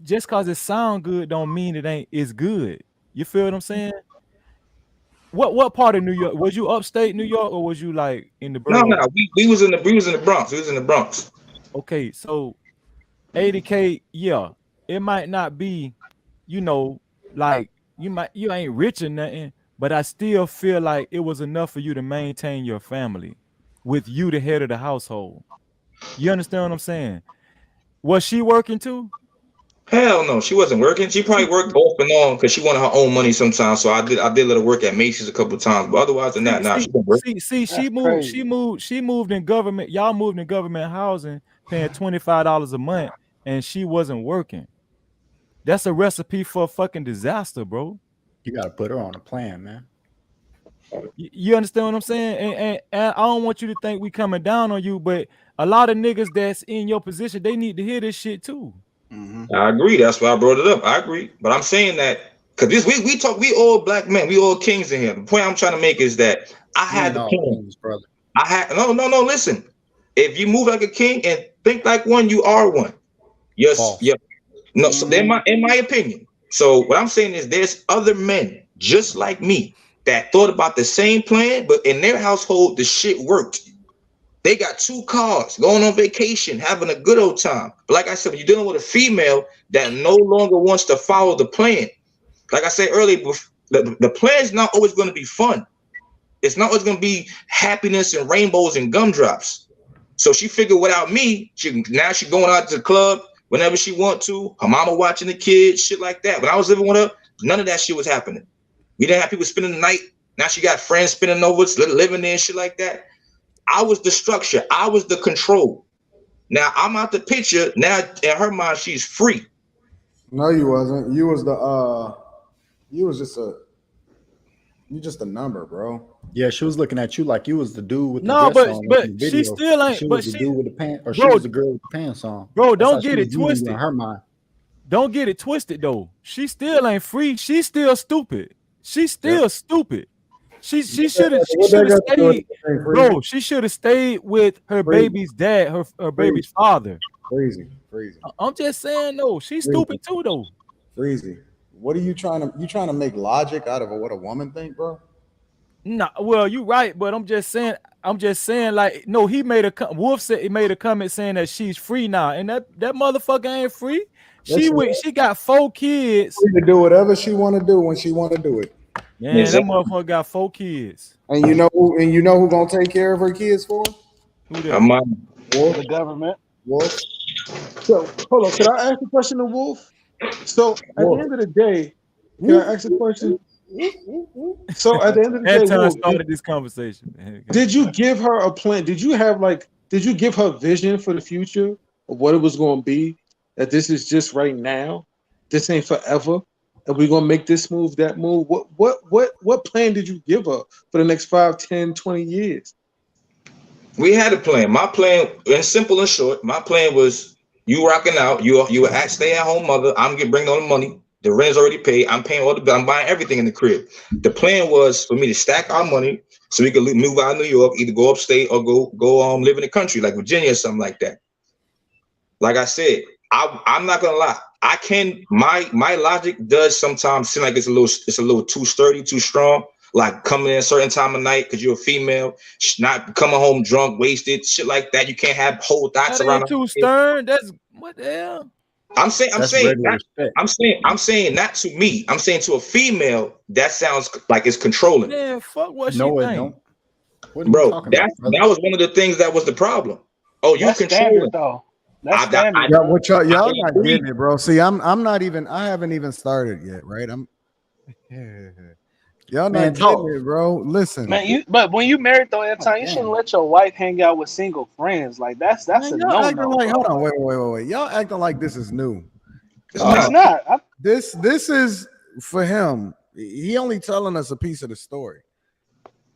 just because it sounds good don't mean it's good. You feel what I'm saying? What part of New York? Was you upstate New York, or was you like in the borough? No, we was in the Bronx. We was in the Bronx. Okay, so 80K, yeah, it might not be, like you ain't rich or nothing, but I still feel like it was enough for you to maintain your family with you the head of the household. You understand what I'm saying? Was she working too? Hell no, she wasn't working. She probably worked off and on because she wanted her own money sometimes. So I did let her work at Macy's a couple of times, but otherwise than that, she didn't work. She moved in government. Y'all moved in government housing, paying $25 a month, and she wasn't working. That's a recipe for a fucking disaster, bro. You gotta put her on a plan, man. You understand what I'm saying? And I don't want you to think we coming down on you, but a lot of niggas that's in your position, they need to hear this shit too. Mm-hmm. I agree. That's why I brought it up. I agree, but I'm saying that because we all black men, we all kings in here. The point I'm trying to make is that I had the plan, brother. No. Listen, if you move like a king and think like one, you are one. Yes, yeah. No, so in my opinion. So what I'm saying is, there's other men just like me that thought about the same plan, but in their household, the shit worked. They got 2 cars, going on vacation, having a good old time. But like I said, when you're dealing with a female that no longer wants to follow the plan, like I said earlier, the plan is not always going to be fun. It's not always going to be happiness and rainbows and gumdrops. So she figured without me, she going out to the club whenever she want to. Her mama watching the kids, shit like that. When I was living with her, none of that shit was happening. We didn't have people spending the night. Now she got friends spending over, living there and shit like that. I was the structure. I was the control. Now I'm out the picture. Now in her mind, she's free. No, you wasn't. You was just a number, bro. Yeah, she was looking at you like you was the dude with the dress on. But she still ain't. She but was she, the dude with the pants, or bro, she was the girl with the pants on. Bro, don't get it twisted. In her mind. Don't get it twisted though. She still ain't free. She's still stupid. She's still stupid. She should have stayed, bro. She should have stayed with her baby's dad, her baby's father. Crazy. I'm just saying, no, she's stupid too, though. Crazy. What are you trying to make logic out of what a woman think, bro? No, well, you right, but I'm just saying, like, no, Wolf said he made a comment saying that she's free now, and that motherfucker ain't free. She got 4 kids. She can do whatever she want to do when she want to do it. Man, that motherfucker got 4 kids. And you know who gonna take care of her kids for her? Who that? Wolf. The government. Wolf. So hold on, can I ask a question to Wolf? So at the end of the day, can I ask a question? So at the end of the day, Anton started this conversation, man. did you give her a plan? Did you give her vision for the future of what it was going to be? That this is just right now. This ain't forever. And we're going to make this move, that move. What plan did you give her for the next 5, 10, 20 years? We had a plan. My plan, and simple and short, my plan was you rocking out. You were at stay-at-home mother. I'm gonna bring all the money. The rent is already paid. I'm paying all the bills. I'm buying everything in the crib. The plan was for me to stack our money so we could move out of New York, either go upstate or go live in the country like Virginia or something like that. Like I said, I'm not gonna lie. I can my logic does sometimes seem like it's a little too sturdy, too strong. Like coming in a certain time of night because you're a female, not coming home drunk, wasted, shit like that. You can't have whole thoughts That around. ain't too stern. That's what the hell. I'm saying not to me. I'm saying to a female that sounds like it's controlling. Man, fuck what No, she it think. don't. Bro, that was one of the things that was the problem. Oh, you That's controlling. standard, though. That's standard. Yeah, what y'all not getting it, bro. See, I'm not even. I haven't even started yet, right? Y'all not getting it, bro. Listen, Man, but when you married though, Anton, you shouldn't let your wife hang out with single friends. Like that's man, a y'all no acting no. like. Hold on, wait. Y'all acting like this is new. It's not. This is for him. He only telling us a piece of the story.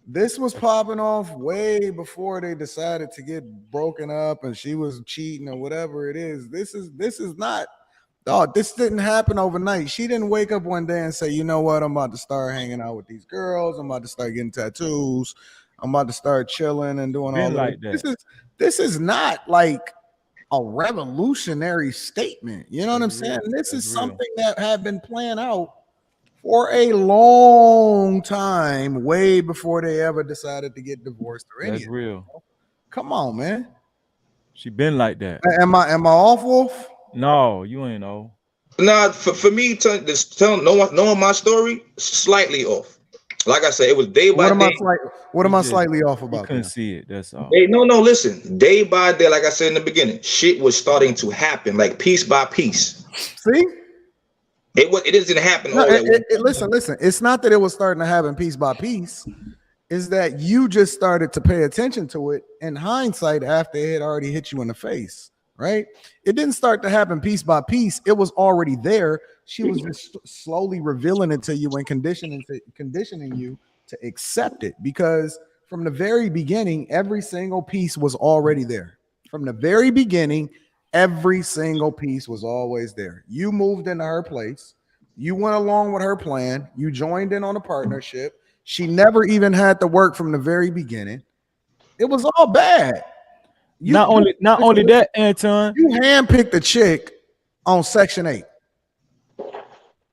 This was popping off way before they decided to get broken up and she was cheating or whatever it is. This is not. Dog, this didn't happen overnight. She didn't wake up one day and say, you know what, I'm about to start hanging out with these girls. I'm about to start getting tattoos. I'm about to start chilling and doing all like that. This is not like a revolutionary statement. You know what I'm saying? This is something that had been planned out for a long time, way before they ever decided to get divorced or anything. That's real. Come on, man. She been like that. Am I off, Wolf? No, you ain't off. Nah, for me telling knowing my story, slightly off. Like I said, it was day by day. What am I slightly off about? You couldn't see it. That's all. No, listen. Day by day, like I said in the beginning, shit was starting to happen, like piece by piece. See? It didn't happen all at once. Listen. It's not that it was starting to happen piece by piece. Is that you just started to pay attention to it in hindsight after it had already hit you in the face, right? It didn't start to happen piece by piece. It was already there. She was just slowly revealing it to you and conditioning you to accept it, because from the very beginning, every single piece was already there. From the very beginning, every single piece was always there. You moved into her place. You went along with her plan. You joined in on a partnership. She never even had to work from the very beginning. It was all bad. Not only that, Anton. You handpicked a chick on Section 8.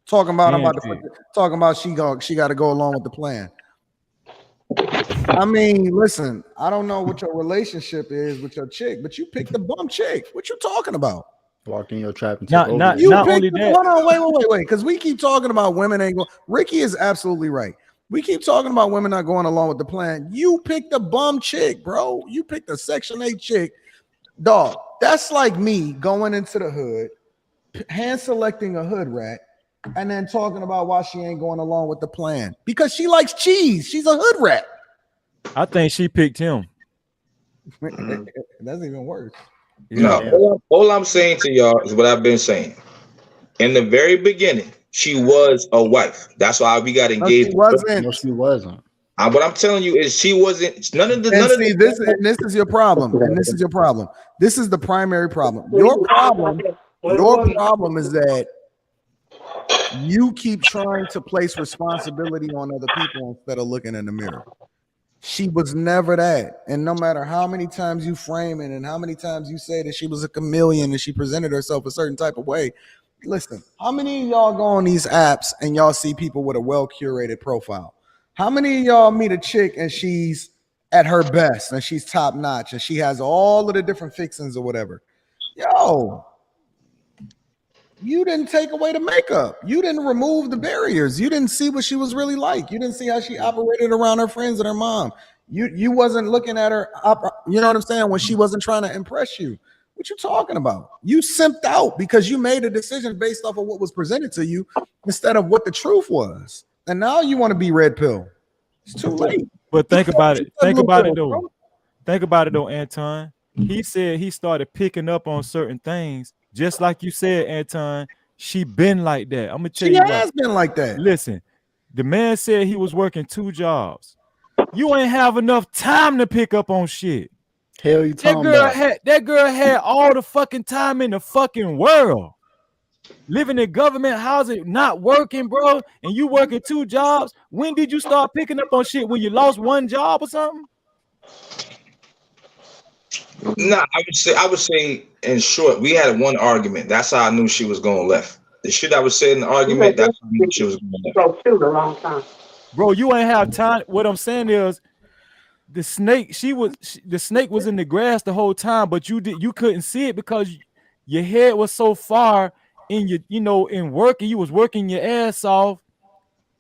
Talking about she got to go along with the plan. I mean, listen, I don't know what your relationship is with your chick, but you picked the bum chick. What you talking about? Walked in your trap and not only that. Hold on, wait, because we keep talking about women ain't going. Ricky is absolutely right. We keep talking about women not going along with the plan. You picked a bum chick, bro. You picked a Section 8 chick. Dog, that's like me going into the hood, hand selecting a hood rat, and then talking about why she ain't going along with the plan. Because she likes cheese. She's a hood rat. I think she picked him. That's even worse. No, all I'm saying to y'all is what I've been saying. In the very beginning, she was a wife. That's why we got engaged. No, she wasn't. What I'm telling you is she wasn't. This is your problem. And this is your problem. This is the primary problem. Your problem is that you keep trying to place responsibility on other people instead of looking in the mirror. She was never that. And no matter how many times you frame it and how many times you say that she was a chameleon and she presented herself a certain type of way, listen, how many of y'all go on these apps and y'all see people with a well-curated profile? How many of y'all meet a chick and she's at her best and she's top notch and she has all of the different fixings or whatever? Yo, you didn't take away the makeup. You didn't remove the barriers. You didn't see what she was really like. You didn't see how she operated around her friends and her mom. You wasn't looking at her, you know what I'm saying, when she wasn't trying to impress you. What you talking about? You simped out because you made a decision based off of what was presented to you instead of what the truth was. And now you want to be red pill. It's too late. But think about it. Think about it though. Think about it though, Anton. He said he started picking up on certain things, just like you said, Anton. She been like that. I'm gonna tell you. She has been like that. Listen, the man said he was working 2 jobs. You ain't have enough time to pick up on shit. Hell, you talking about? That girl had all the fucking time in the fucking world. Living in government housing, not working, bro, and you working 2 jobs. When did you start picking up on shit? When you lost 1 job or something? Nah, I would say in short, we had one argument. That's how I knew she was going left. The shit I was saying in the argument, that's how I knew she was going left. A long time. Bro, you ain't have time. What I'm saying is the snake, the snake was in the grass the whole time, but you couldn't see it because your head was so far in your, in working. You was working your ass off.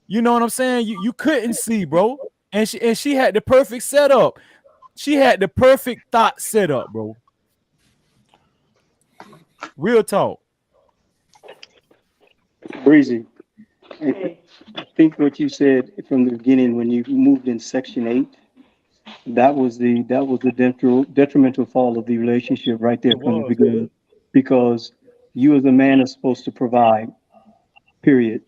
You know what I'm saying? You couldn't see, bro. And she had the perfect setup. She had the perfect thought setup, bro. Real talk. Breezy, I think what you said from the beginning when you moved in Section 8, that was the detrimental fall of the relationship right there from the beginning, because you as a man are supposed to provide. Period.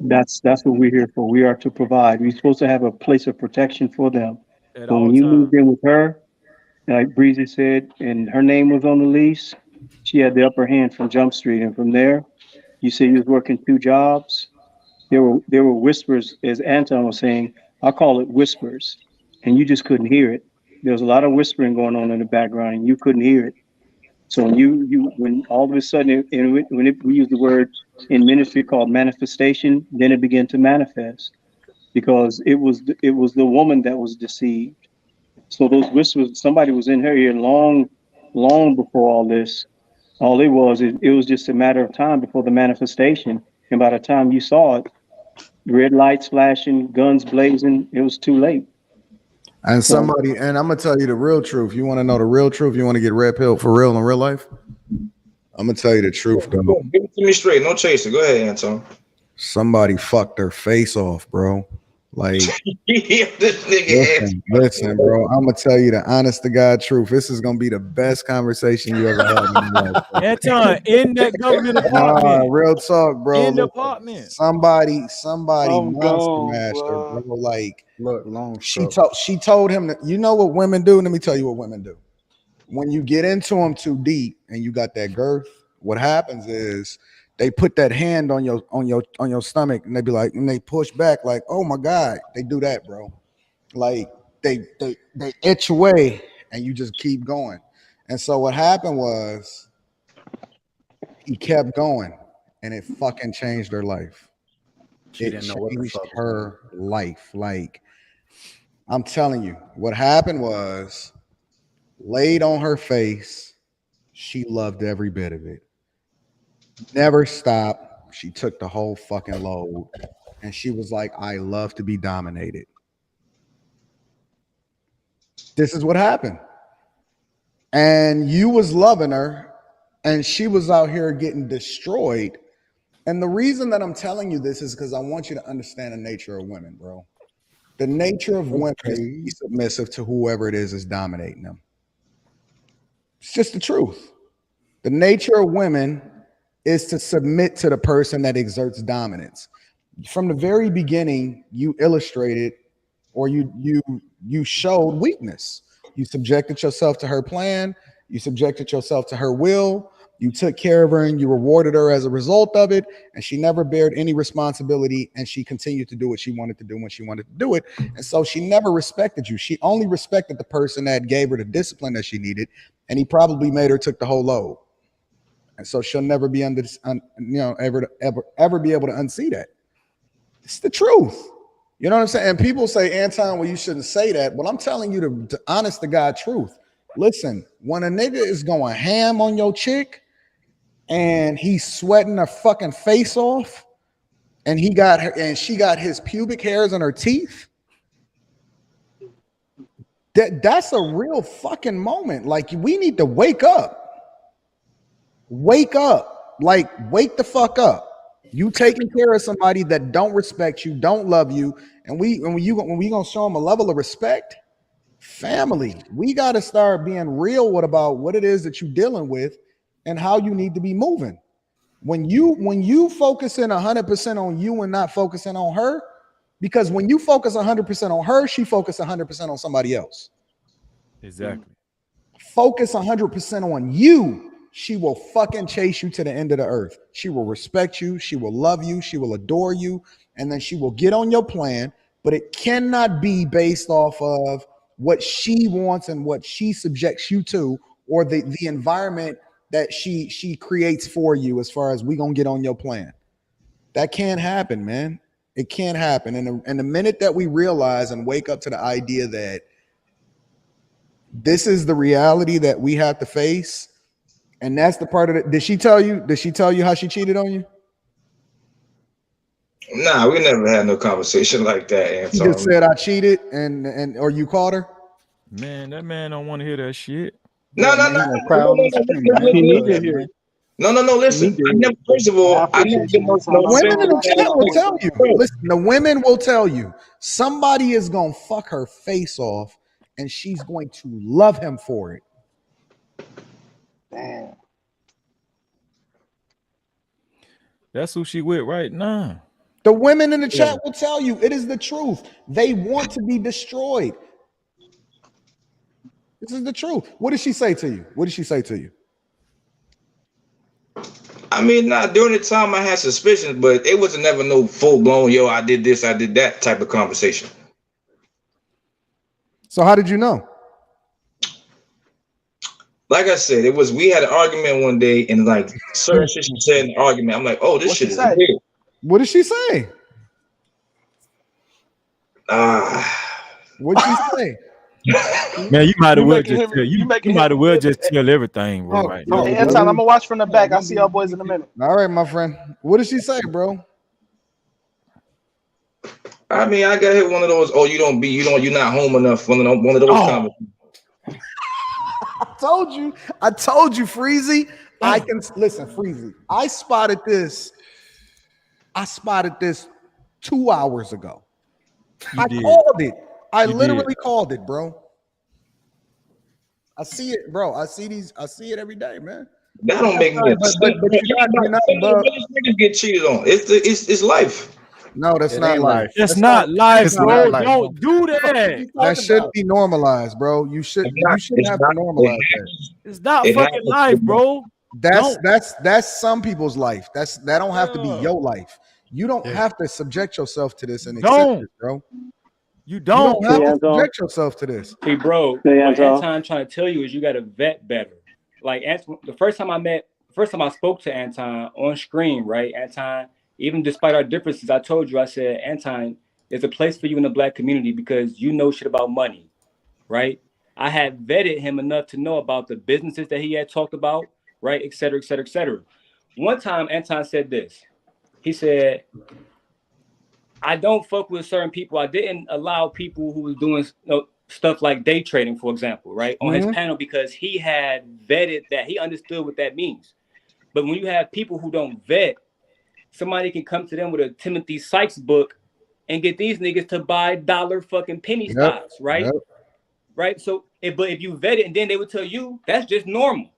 That's what we're here for. We are to provide. We're supposed to have a place of protection for them. But when you moved in with her, like Breezy said, and her name was on the lease, she had the upper hand from Jump Street. And from there, you said you was working 2 jobs. There were whispers, as Anton was saying. I call it whispers, and you just couldn't hear it. There was a lot of whispering going on in the background, and you couldn't hear it. So when all of a sudden, we use the word in ministry called manifestation, then it began to manifest, because it was the woman that was deceived. So those whispers, somebody was in her ear long before all this. All it was just a matter of time before the manifestation. And by the time you saw it, red lights flashing, guns blazing, it was too late. And and I'm gonna tell you the real truth. You want to know the real truth? You want to get red pill for real in real life? I'm gonna tell you the truth, though. Give it to me straight, no chaser. Go ahead, Anton. Somebody fucked their face off, bro. Like, this nigga listen, bro. I'm gonna tell you the honest to God truth. This is gonna be the best conversation you ever had in your life. Anton, in that government apartment. Real talk, bro. In the apartment. Somebody monster mashed her, bro. Like, look, long. She told him that, you know what women do? Let me tell you what women do. When you get into them too deep and you got that girth, what happens is they put that hand on your stomach and they be like, and they push back like, oh my God, they do that, bro. Like they itch away and you just keep going. And so what happened was he kept going and it fucking changed her life. It changed her life. Like, I'm telling you, what happened was laid on her face. She loved every bit of it. Never stopped. She took the whole fucking load. And she was like, I love to be dominated. This is what happened. And you was loving her and she was out here getting destroyed. And the reason that I'm telling you this is because I want you to understand the nature of women, bro. The nature of women is to be submissive to whoever it is dominating them. It's just the truth. The nature of women is to submit to the person that exerts dominance. From the very beginning, you illustrated or you showed weakness. You subjected yourself to her plan. You subjected yourself to her will. You took care of her and you rewarded her as a result of it. And she never bared any responsibility. And she continued to do what she wanted to do when she wanted to do it. And so she never respected you. She only respected the person that gave her the discipline that she needed. And he probably made her took the whole load. And so she'll never be ever be able to unsee that. It's the truth. You know what I'm saying? And people say, Anton, well, you shouldn't say that. Well, I'm telling you the honest to God truth. Listen, when a nigga is going ham on your chick and he's sweating her fucking face off and she got his pubic hairs on her teeth, that's a real fucking moment. Like, we need to wake up. Wake up. Like, wake the fuck up. You taking care of somebody that don't respect you, don't love you, and when we gonna show them a level of respect, family, we got to start being real about what it is that you're dealing with and how you need to be moving. When you focusing 100% on you and not focusing on her, because when you focus 100% on her, she focus 100% on somebody else. Exactly. Focus 100% on you. She will fucking chase you to the end of the earth. She will respect you. She will love you. She will adore you. And then she will get on your plan. But it cannot be based off of what she wants and what she subjects you to, or the environment that she creates for you as far as we gonna get on your plan. That can't happen, man. It can't happen. And the minute that we realize and wake up to the idea that this is the reality that we have to face, and that's the part of it. Did she tell you how she cheated on you? Nah, we never had no conversation like that, Anton. She just said I cheated, or you caught her. Man, that man don't want to hear that shit. No. Listen. I never, first of all, I never get no women in the chat will tell you. Listen, the women will tell you somebody is gonna fuck her face off, and she's going to love him for it. Damn. That's who she with right now. The women in the chat will tell you it is the truth. They want to be destroyed. This is the truth. What did she say to you? What did she say to you? I mean, not during the time I had suspicions, but it wasn't never no full blown, yo, I did this, I did that type of conversation. So how did you know? Like I said, we had an argument one day, and like certain shit she said in the argument, I'm like, oh, this shit is weird. What did she say? What did she say? Man, you might as well just tell everything, bro. Right now. Hey, Anton, I'm gonna watch from the back. I'll see y'all boys in a minute. All right, my friend. What did she say, bro? I mean, I got hit one of those. Oh, you're not home enough. One of those conversations. I told you, Freezy. I can listen, Freezy. I spotted this 2 hours ago. Called it. I literally called it, bro. I see it, bro. I see it every day, man. That don't make sense. But niggas get cheated on. It's life. No, that's not life. That's not life, bro. Don't do that. That should be normalized, bro. You shouldn't have to normalize that. It's not fucking life, bro. That's some people's life. That don't have to be your life. You don't have to subject yourself to this and accept it, bro. You don't have to subject yourself to this. Hey, bro, what Anton trying to tell you is you got to vet better. Like, the first time I spoke to Anton on screen, right? Anton, even despite our differences, I told you, I said, Anton, there's a place for you in the Black community because you know shit about money, right? I had vetted him enough to know about the businesses that he had talked about, right? Et cetera, et cetera, et cetera. One time, Anton said this. He said, I don't fuck with certain people. I didn't allow people who was doing stuff like day trading, for example, right, on his panel because he had vetted that. He understood what that means. But when you have people who don't vet, somebody can come to them with a Timothy Sykes book and get these niggas to buy dollar fucking penny stocks, right? Yep. Right. So, but if you vet it and then they would tell you that's just normal.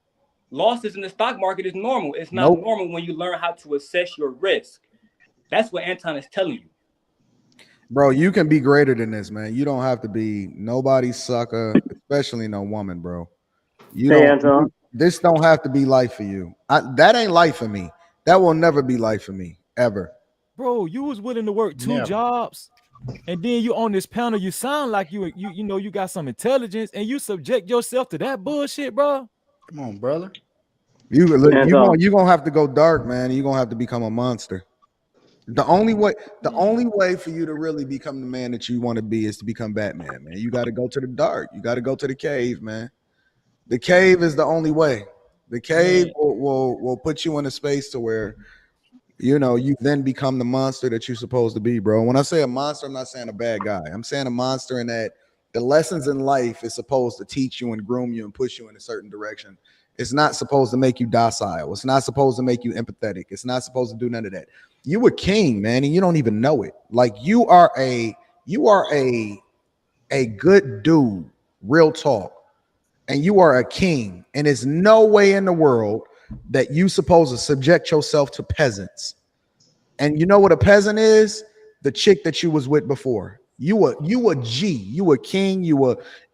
Losses in the stock market is normal. It's not normal when you learn how to assess your risk. That's what Anton is telling you. Bro, you can be greater than this, man. You don't have to be nobody's sucker, especially no woman, bro. This don't have to be life for you. That ain't life for me. That will never be life for me, ever. Bro, you was willing to work two jobs, and then you on this panel. You sound like you know you got some intelligence, and you subject yourself to that bullshit, bro. Come on, brother. You gonna have to go dark, man. You gonna have to become a monster. The only way for you to really become the man that you want to be is to become Batman, man. You got to go to the dark. You got to go to the cave, man. The cave is the only way. The cave will put you in a space to where, you then become the monster that you're supposed to be, bro. When I say a monster, I'm not saying a bad guy. I'm saying a monster in that The lessons in life is supposed to teach you and groom you and push you in a certain direction. It's not supposed to make you docile. It's not supposed to make you empathetic. It's not supposed to do none of that. You a king, man, and you don't even know it. Like you are a good dude, real talk, and you are a king. And there's no way in the world that you supposed to subject yourself to peasants. And you know what a peasant is? The chick that you was with before. You a G, you a king,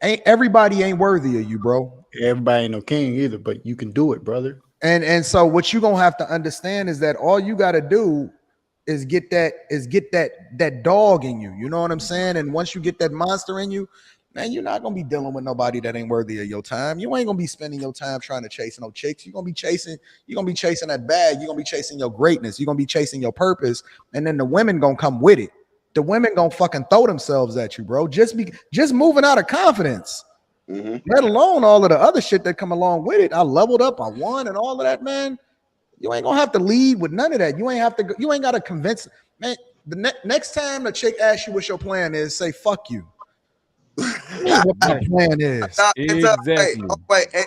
everybody ain't worthy of you, bro. Everybody ain't no king either, but you can do it, brother. And so what you gonna have to understand is that all you gotta do is get that dog in you. You know what I'm saying? And once you get that monster in you, man, you're not gonna be dealing with nobody that ain't worthy of your time. You ain't gonna be spending your time trying to chase no chicks. You're gonna be chasing that bag. You're gonna be chasing your greatness. You're gonna be chasing your purpose, and then the women gonna come with it. The women gonna fucking throw themselves at you, bro. Just moving out of confidence. Let alone all of the other shit that come along with it. I leveled up, I won, and all of that, man. You ain't gonna have to lead with none of that. You ain't gotta convince, man. The next time the chick asks you what your plan is, say fuck you. What my plan is. Exactly.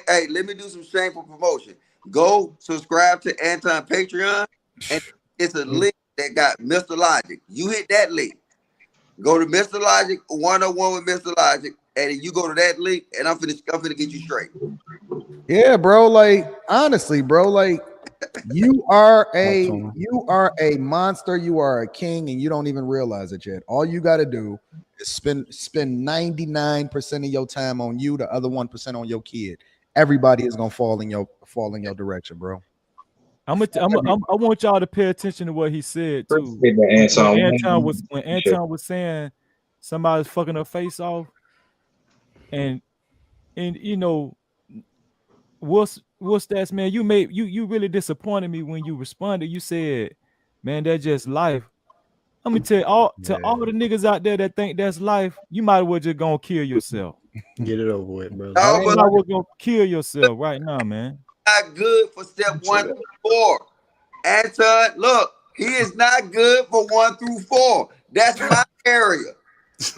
Hey, let me do some shameful promotion. Go subscribe to Anton Patreon, and it's a link that got Mr. Logic. You hit that link. Go to Mr. Logic 101 with Mr. Logic, and you go to that link, and I'm finna get you straight. Yeah, bro. Like honestly, bro. Like you are a monster. You are a king, and you don't even realize it yet. All you got to do is spend 99% of your time on you, the other 1% on your kid. Everybody is gonna fall in your direction, bro. I want y'all to pay attention to what he said too. When Anton was saying somebody's fucking her face off, and you know, what's that, man? You really disappointed me when you responded. You said, man, that's just life. Let me tell you, all the niggas out there that think that's life, you might as well just gonna kill yourself. Get it over with, brother. You might as well go kill yourself right now, man. Not good for step 1 through 4. Anton, look, he is not good for 1 through 4. That's my area.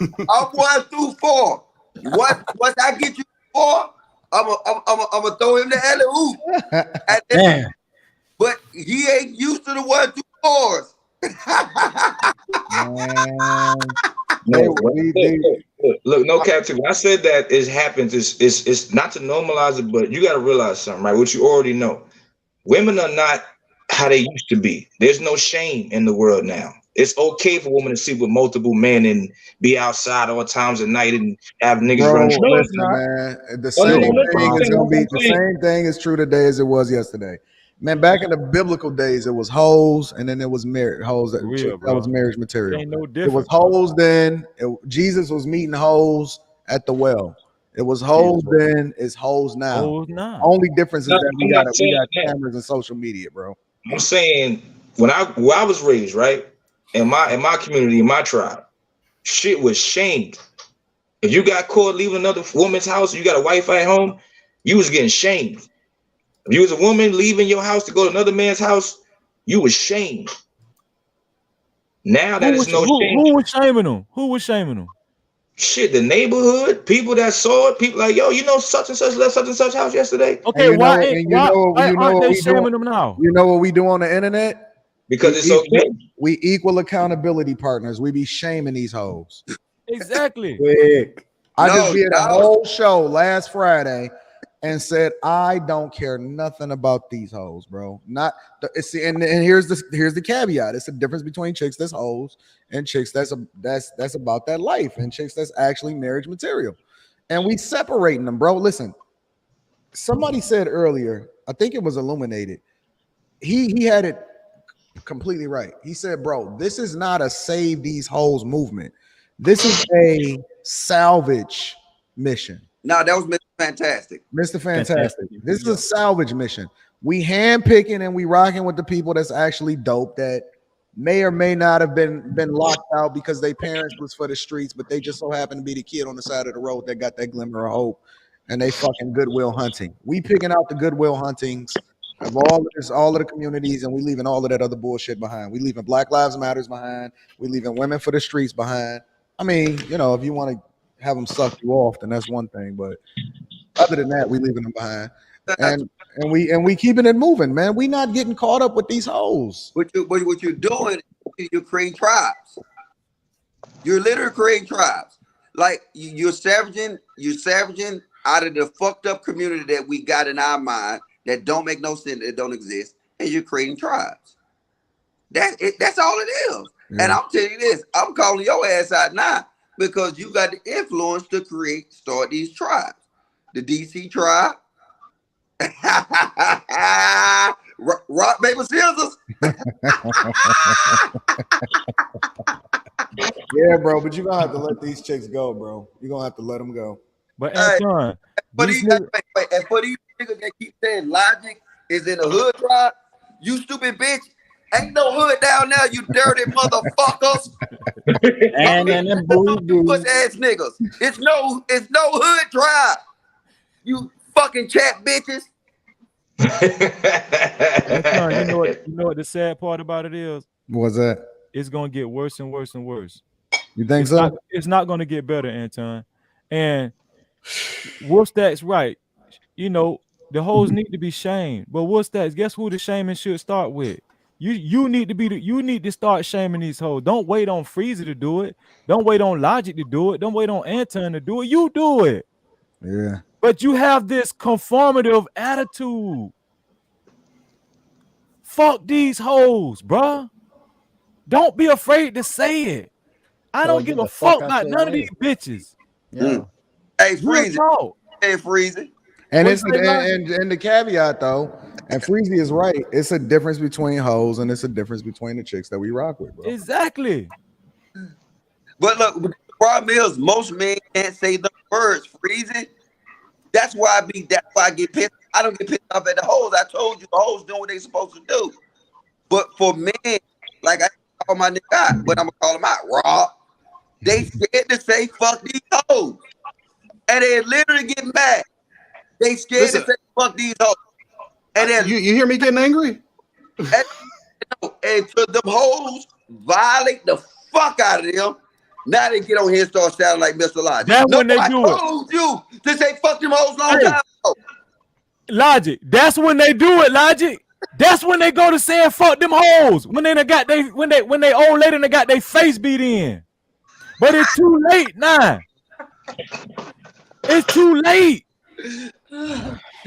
I'm 1 through 4. Once I get you 4, I'm gonna throw him the alley-oop. But he ain't used to the 1 through 4s. Look, no captain. When I said that it happens, it's not to normalize it, but you got to realize something, right? What you already know. Women are not how they used to be. There's no shame in the world now. It's okay for women to sleep with multiple men and be outside all times of night and have niggas run. Listen, man. The same thing is true today as it was yesterday. Man, back in the biblical days, it was hoes, and then it was marriage hoes. That was marriage material. Ain't no It difference. was hoes then. Jesus was meeting hoes at the well. It was hoes then. It's hoes now. Hoes now. Only difference is that we got cameras and social media, bro. I'm saying where I was raised, right, in my community, in my tribe, shit was shamed. If you got caught leaving another woman's house, you got a wife at home, you was getting shamed. If you was a woman leaving your house to go to another man's house, you was shamed. Now that is no shame. Who was shaming them? Who was shaming them? Shit, the neighborhood, people that saw it, people like, yo, you know, such and such left such and such house yesterday. Okay, why aren't they shaming them now? You know what we do on the internet? Because it's okay. We equal accountability partners. We be shaming these hoes. Exactly. I just did a whole show last Friday and said I don't care nothing about these hoes, bro. And here's the caveat. It's the difference between chicks that's hoes and chicks that's about that life, and chicks that's actually marriage material. And we separating them, bro. Listen, somebody said earlier, I think it was Illuminated. He had it completely right. He said, bro, this is not a save these hoes movement. This is a salvage mission. No, that was Mr. Fantastic. Mr. Fantastic. This is a salvage mission. We handpicking and we rocking with the people that's actually dope, that may or may not have been locked out because their parents was for the streets, but they just so happen to be the kid on the side of the road that got that glimmer of hope, and they fucking Goodwill Hunting. We picking out the Goodwill Huntings of all of the communities, and we leaving all of that other bullshit behind. We leaving Black Lives Matters behind. We leaving women for the streets behind. I mean, you know, if you want to have them suck you off, then that's one thing. But other than that, we leaving them behind, and we keeping it moving, man. We not getting caught up with these hoes. What you're doing, you're creating tribes. You're literally creating tribes. Like you're savaging out of the fucked up community that we got in our mind that don't make no sense, that don't exist, and you're creating tribes. That's it. That's all it is. Yeah. And I'm telling you this, I'm calling your ass out now because you got the influence to start these tribes. The DC tribe. Rock, paper, scissors. Yeah, bro, but you're gonna have to let these chicks go, bro. You're gonna have to let them go. But Anton, and for these niggas that keep saying logic is in the hood tribe, you stupid bitch. Ain't no hood down there, you dirty motherfuckers. And then them puss ass niggas. It's no hood tribe. You fucking chat bitches. Anton, you know what the sad part about it is? What's that? It's gonna get worse and worse and worse. You think so? It's not gonna get better, Anton. And Wolfstack's right. You know, the hoes need to be shamed. But Wolfstack's, guess who the shaming should start with? You need to start shaming these hoes. Don't wait on Freezer to do it. Don't wait on Logic to do it. Don't wait on Anton to do it. You do it. Yeah. But you have this conformative attitude. Fuck these hoes, bruh. Don't be afraid to say it. I don't give a fuck about none of these bitches. Yeah. Hey, Freezy. Hey, Freezy. And the caveat though, and Freezy is right. It's a difference between hoes and it's a difference between the chicks that we rock with, bro. Exactly. But look, the problem is most men can't say the words, Freezy. That's why I get pissed. I don't get pissed off at the hoes. I told you the hoes doing what they supposed to do. But for men, like I call my nigga out, but I'm gonna call them out, Rob. They scared to say fuck these hoes. And they literally get mad. They scared to say fuck these hoes. And then you hear me getting angry? And to them hoes violate the fuck out of them. Now they get on here and start sounding like Mr. Logic. That's when they do it. I told you to say fuck them hoes long time ago. Logic. That's when they do it, Logic. That's when they go to saying fuck them hoes. When they old lady and they got their face beat in. But it's too late now. It's too late.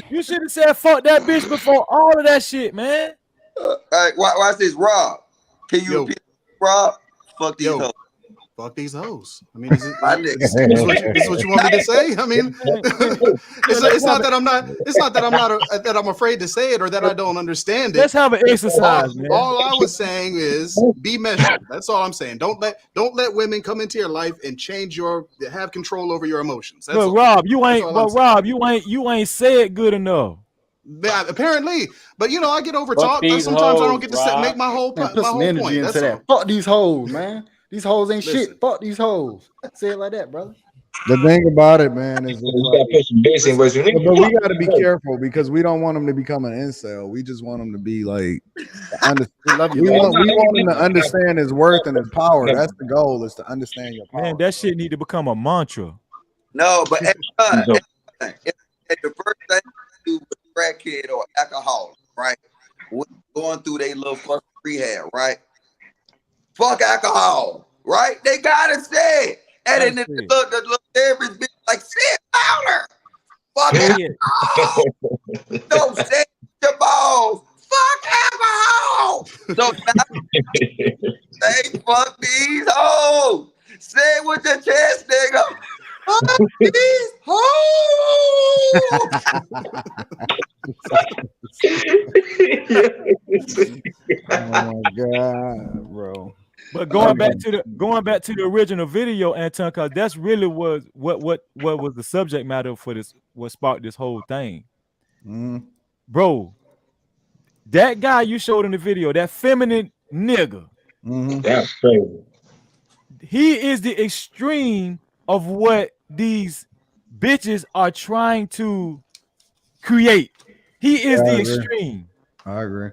You should have said fuck that bitch before all of that shit, man. All right, watch this, Rob. Can you repeat, Rob? Fuck these hoes. Fuck these hoes. I mean, this is what you want me to say? I mean, it's not that I'm afraid to say it or that I don't understand it. Let's have an exercise, man. All I was saying is be measured. That's all I'm saying. Don't let women come into your life and have control over your emotions. That's but Rob, you ain't said good enough. Yeah, apparently, but I get over talked. Sometimes I don't get to make my whole point. That's that. Fuck these hoes, man. These hoes ain't shit. Fuck these hoes. Say it like that, brother. The thing about it, man, is but we got to be careful because we don't want them to become an incel. We just want them to be like, we want them to understand his worth and his power. That's the goal, is to understand your power. Man, that shit need to become a mantra. No, but if the first thing you do with a crackhead or alcohol, right? Going through their little fucking rehab, right? Fuck alcohol, right? They gotta say it. And then the little therapist be like, say it louder. Fuck alcohol. Don't say your balls. Fuck alcohol. So now say fuck these hoes. Say it with your chest, nigga. Fuck these hoes. Oh my God, bro. But going back to the original video, Anton, because that's really was what was the subject matter for this, what sparked this whole thing. Bro, that guy you showed in the video, that feminine nigga, that's crazy. He is the extreme of what these bitches are trying to create. He is the extreme. I agree.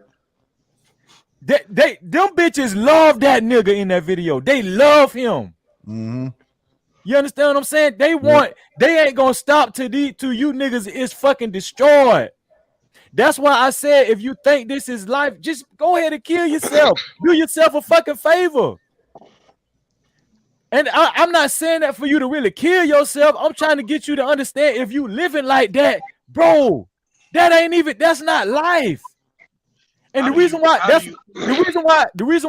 Them bitches love that nigga in that video. They love him. You understand what I'm saying? They ain't gonna stop till you niggas is fucking destroyed. That's why I said, if you think this is life, just go ahead and kill yourself. Do yourself a fucking favor. And I'm not saying that for you to really kill yourself. I'm trying to get you to understand, if you living like that, bro, that's not life. And the reason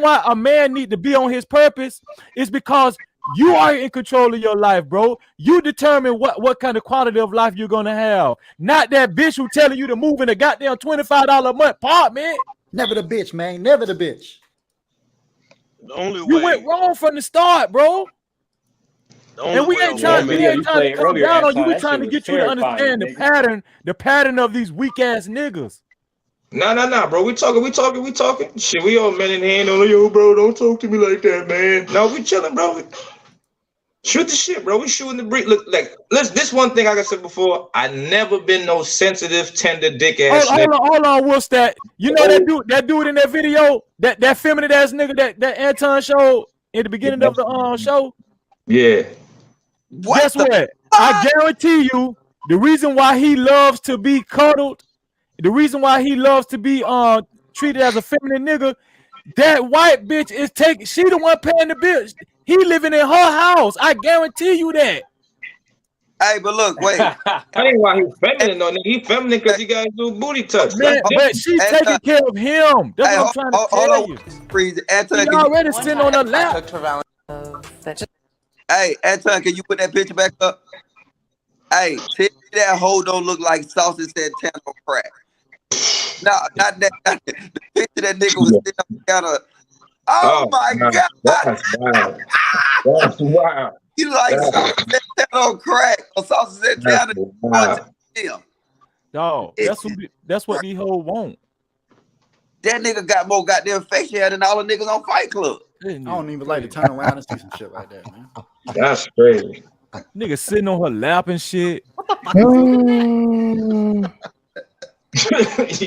why a man need to be on his purpose is because you are in control of your life, bro. You determine what kind of quality of life you're gonna have. Not that bitch who telling you to move in a goddamn $25 a month apartment. Never the bitch, man. Never the bitch. You went wrong from the start, bro. And we ain't trying to come down on you. We trying to get you to understand the pattern of these weak ass niggas. Nah, bro. We talking. Shit, we all men in hand on yo, bro. Don't talk to me like that, man. No, we chilling, bro. Shoot the shit, bro. We shooting the breeze. Look, like, listen, this one thing, like I said before, I never been no sensitive, tender dick ass nigga. Hold on, what's that? You know that dude in that video, that feminine ass nigga that Anton showed at the beginning of the show? Yeah. Guess what? I guarantee you, the reason why he loves to be cuddled, the reason why he loves to be treated as a feminine nigga, that white bitch is she the one paying the bills. He living in her house. I guarantee you that. Hey, but look, wait. I ain't why he's feminine though. He feminine because he got to do booty touch. Man, but she's taking care of him. That's what I'm trying to tell you. He already sitting on her lap. Hey, Anton, can you put that picture back up? Hey, tell me that hoe don't look like sausage Santana on crack. No, not that. The picture that nigga was sitting on the counter. Oh my God. That's wild. That's wild. You like sausage Santana on crack or sausage Santana? Dog, that's what these hoes want. That nigga got more goddamn facial hair than all the niggas on Fight Club. I don't even like to turn around and see some shit like that, man. That's crazy. Nigga sitting on her lap and shit. What the fuck is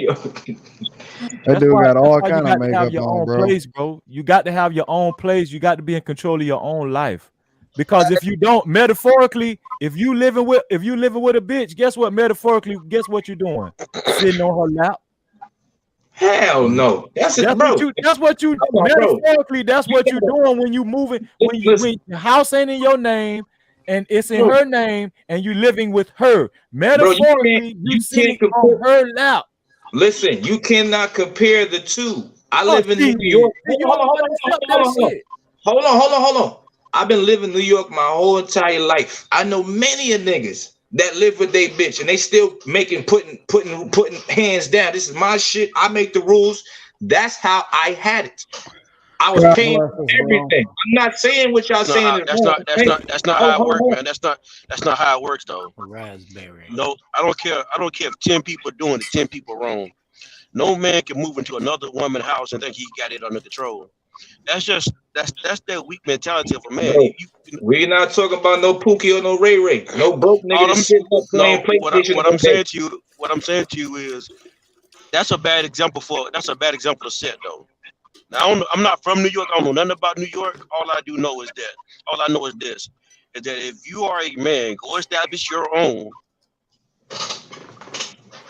That dude got all kind of makeup on, bro. Place, bro. You got to have your own place. You got to be in control of your own life. Because if you don't, metaphorically, if you living with a bitch, guess what? Metaphorically, guess what you're doing? Sitting on her lap. Hell no. That's what you metaphorically, that's what you're doing when you moving, when your house ain't in your name and it's in her name and you living with her. Metaphorically, you sitting on her lap. Listen, you cannot compare the two. I live in New York. Hold on. I've been living in New York my whole entire life. I know many of niggas that live with they bitch and they still putting hands down. This is my shit. I make the rules. That's how I had it. I was paying for everything. I'm not saying what y'all saying. That's not how it works, man. That's not how it works, though. Raspberry. No, I don't care. I don't care if 10 people are doing it, 10 people are wrong. No man can move into another woman's house and think he got it under control. That's that weak mentality of a man. No, we're not talking about no Pookie or no Ray Ray. No broke nigga. What I'm saying to you is that's a bad example to set though. Now I'm not from New York. I don't know nothing about New York. All I know is this: is that if you are a man, go establish your own.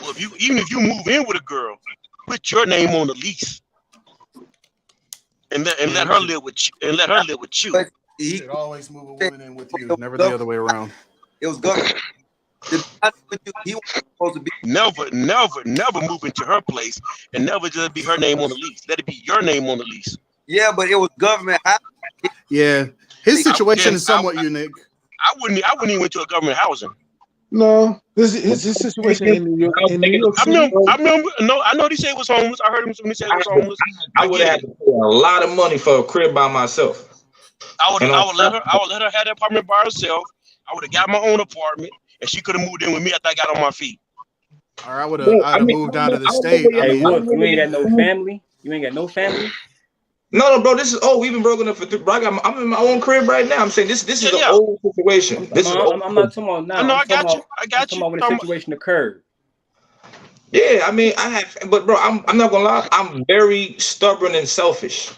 Well, even if you move in with a girl, put your name on the lease. And let her live with you. You should always move a woman in with you, never the other way around. It was government. He was supposed to be never move into her place and never just be her name on the lease. Let it be your name on the lease. Yeah, but it was government. Yeah, his situation is somewhat unique. I wouldn't even went to a government housing. No, this situation in New York. In New York City, I remember. No, I know they say he was homeless. I heard him when he said he was homeless. I would have to pay a lot of money for a crib by myself. I would let her have that apartment by herself. I would have got my own apartment, and she could have moved in with me after I got on my feet. Or I'd have moved out of the state. Hey, look, you ain't got no family. You ain't got no family. No, bro. This is we've been broken up for 3. Bro, I'm in my own crib right now. I'm saying this is an old situation. I'm not talking about now. No, I got you. I'm talking about when the situation occurred. Yeah, I mean, I have, but bro, I'm not gonna lie. I'm very stubborn and selfish.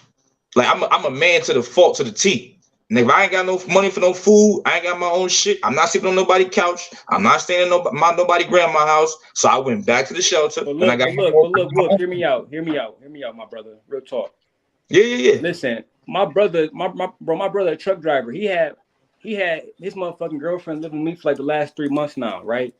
Like I'm a man to the fault, to the T. And if I ain't got no money for no food, I ain't got my own shit. I'm not sleeping on nobody's couch. I'm not staying in nobody grandma's house. So I went back to the shelter. But And I look, got look, hear me out, my brother. Real talk. Yeah. Listen, my brother, my brother, a truck driver. He had his motherfucking girlfriend living with me for like the last 3 months now, right?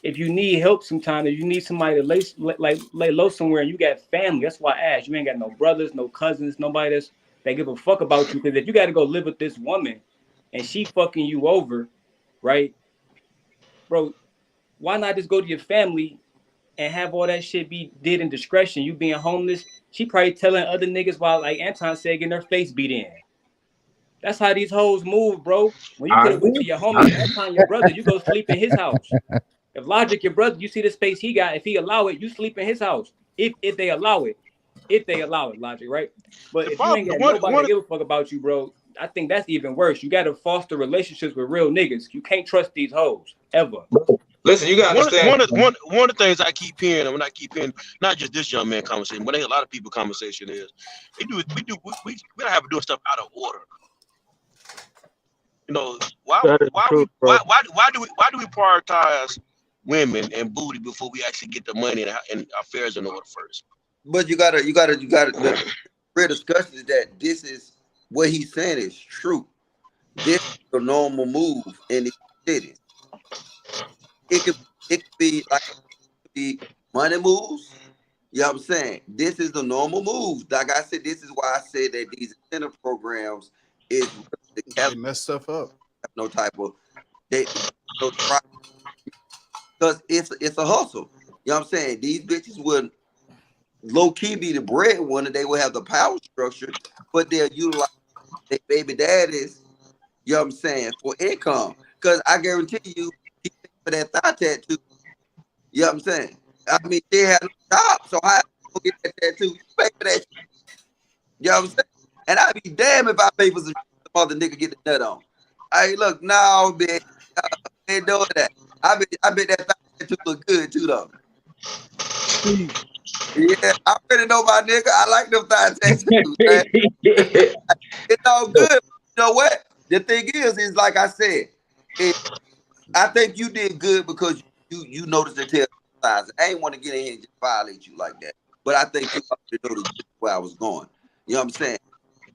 If you need help sometime, if you need somebody to lay low somewhere, and you got family, that's why I asked. You ain't got no brothers, no cousins, nobody that give a fuck about you. Because if you got to go live with this woman, and she fucking you over, right, bro? Why not just go to your family and have all that shit be did in discretion? You being homeless, she probably telling other niggas while, like Anton said, getting her face beat in. That's how these hoes move, bro. When you could have went to your homie, Anton, your brother, you go sleep in his house. If Logic, your brother, you see the space he got, if he allow it, you sleep in his house. If they allow it. If they allow it, Logic, right? But if you ain't got nobody to give a fuck about you, bro, I think that's even worse. You got to foster relationships with real niggas. You can't trust these hoes, ever. Listen, you gotta understand. One of the things I keep hearing, and when I keep hearing, not just this young man conversation, but I hear a lot of people conversation is, we gotta have doing stuff out of order. You know, why do we prioritize women and booty before we actually get the money and affairs in order first? But you gotta. The real discussion is that this is what he's saying is true. This is a normal move in these cities. It could be money moves. You know what I'm saying? This is the normal move. Like I said, this is why I said that these incentive programs is they mess stuff up. No type of because it's a hustle. You know what I'm saying? These bitches would low key be the breadwinner. They will have the power structure, but they'll utilize their baby daddies. You know what I'm saying, for income. Because I guarantee you, he paid for that thigh tattoo. You know what I'm saying? I mean, she had no job, so how go get that tattoo? You pay for that shit. You know what I'm saying? And I'd be damned if I pay for some other nigga get the nut on. Hey, look, no, bitch, ain't doing that. I bet that thigh tattoo look good too, though. Yeah, I already know my nigga. I like them thigh tattoos, man. It's all good. You know what? The thing is like I said, I think you did good because you noticed the tail size. I ain't want to get in here and just violate you like that. But I think you noticed where I was going. You know what I'm saying?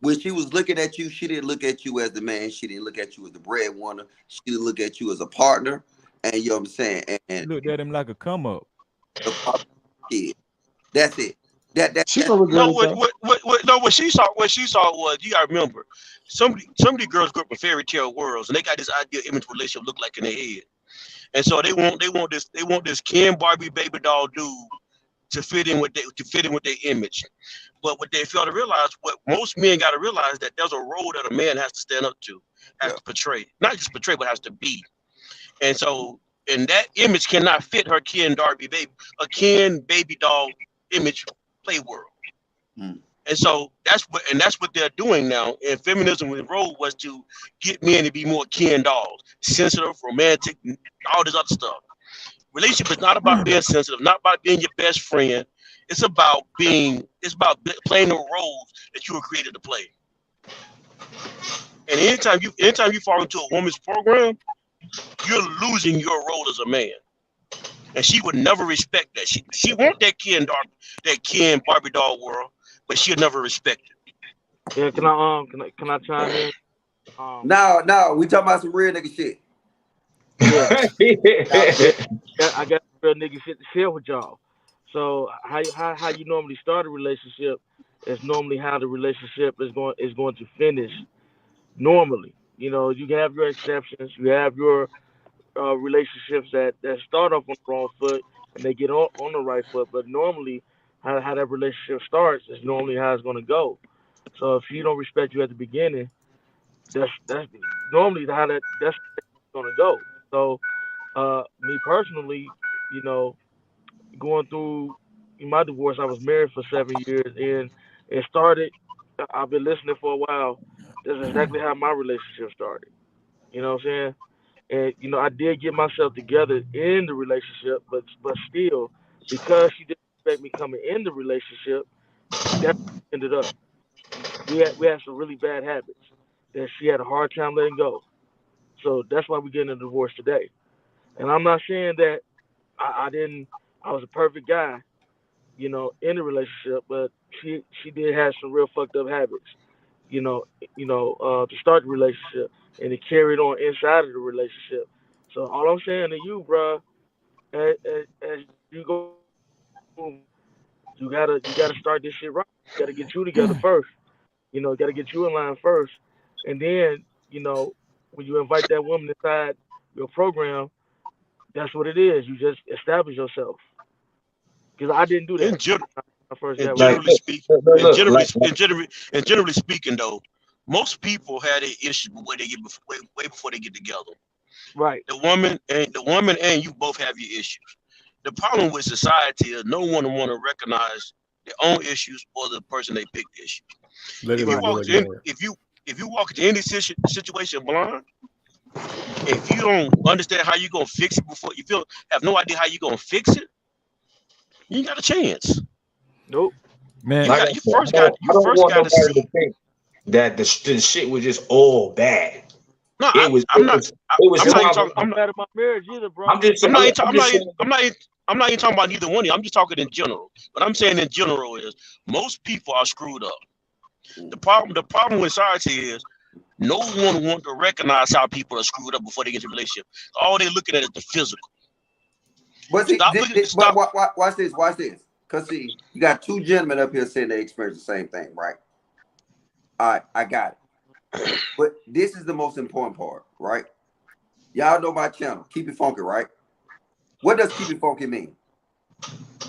When she was looking at you, she didn't look at you as the man. She didn't look at you as the breadwinner. She didn't look at you as a partner. And you know what I'm saying? And looked at him like a come up. Yeah. That's it. What she saw was, you gotta remember, some of these girls grew up in fairy tale worlds and they got this ideal image relationship look like in their head. And so they want this Ken Barbie baby doll dude to fit in with their image. But what they fail to realize, what most men gotta realize, that there's a role that a man has to stand up to, has to portray. Not just portray, but has to be. And so, and that image cannot fit her Ken baby doll image play world. And so that's what they're doing now. And feminism with role was to get men to be more Ken dolls, sensitive, romantic, all this other stuff. Relationship is not about being sensitive, not about being your best friend. It's about playing the roles that you were created to play. And anytime you fall into a woman's program, you're losing your role as a man. And she would never respect that. She want that Ken Barbie doll world, but she'll never respect it. Yeah, can I chime in? No, we talking about some real nigga shit. Yeah. I got real nigga shit to share with y'all. So how you normally start a relationship is normally how the relationship is going to finish. Normally, you know, you have your exceptions. You have your relationships that start off on the wrong foot and they get on the right foot. But normally, how that relationship starts is normally how it's going to go. So if she don't respect you at the beginning, that's normally that's going to go. So me personally, you know, going through my divorce, I was married for 7 years and it started. I've been listening for a while. That's exactly how my relationship started. You know what I'm saying? And you know, I did get myself together in the relationship, but still, because she didn't expect me coming in the relationship, that ended up. We had some really bad habits. that she had a hard time letting go. So that's why we're getting a divorce today. And I'm not saying that I was a perfect guy, in the relationship, but she did have some real fucked up habits, to start the relationship, and it carried on inside of the relationship. So all I'm saying to you, bro, as you go, you gotta start this shit right. You gotta get you together first. Gotta get you in line first, and then when you invite that woman inside your program, that's what it is. You just establish yourself. Because I didn't do that. In general, when I first and got with generally speak, and Look, generally, like, and generally speaking, though, most people had an issue way they get way before they get together. right. The woman and you both have your issues. The problem with society is no one want to recognize their own issues or the person they picked issues. If Literally you will walk in, ignore it. if you walk into any situation blind, if you don't understand how you gonna fix it before you have no idea how you gonna fix it, you ain't got a chance. Nope. Man, You like I got you said, first I got don't, you I don't first want got to nobody see. to think that the shit was just all bad. No, It was, I'm it not. was, it was I'm not even some. talking. I'm not. Bad in my marriage either, I'm bro. just I'm saying. not Yeah, even. I'm just saying. I'm not even talking about neither one of you. I'm just talking in general. What I'm saying in general is most people are screwed up. The problem with society is no one wants to recognize how people are screwed up before they get into a relationship. All they're looking at is the physical. But see, Stop looking. but Stop. watch this, watch this. Cause see, you got two gentlemen up here saying they experience the same thing, right? All right, I got it. But this is the most important part, right? Y'all know my channel, Keep It Funky, right? What does Keep It Funky mean?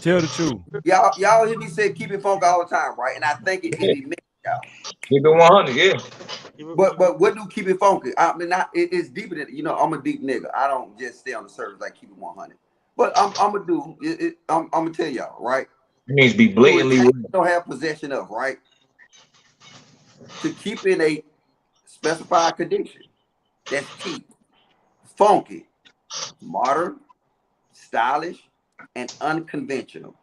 tell the truth. Y'all hear me say Keep It Funky all the time, right? And I think it be meant, y'all. Keep it 100, yeah. But what do Keep It Funky? I mean, it's deeper than I'm a deep nigga. I don't just stay on the surface like Keep It 100. But I'm gonna do it. I'm gonna tell y'all, right? It means be To blatantly retain, wrong. don't have possession of, right? To keep in a specified condition. That's key. Funky, modern, stylish, and unconventional.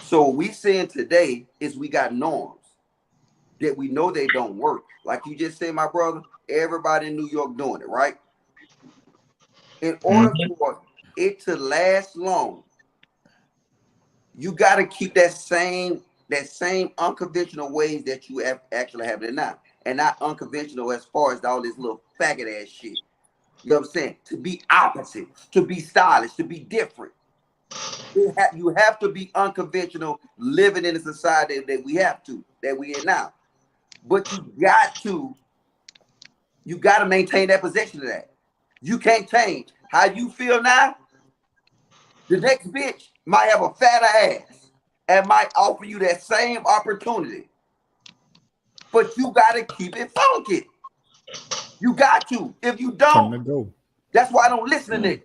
So what we saying today is we got norms that we know they don't work. Like you just said, my brother, everybody in New York doing it, right? In order for it to last long, you got to keep that same unconventional ways that you actually have it now, and not unconventional as far as all this little faggot ass shit. You know what I'm saying? To be opposite, to be stylish, to be different. You have to be unconventional living in a society that we in now. But you got to maintain that possession of that. You can't change how you feel now. The next bitch might have a fatter ass and might offer you that same opportunity. But you got to keep it funky. You got to. If you don't, that's why I don't listen to niggas.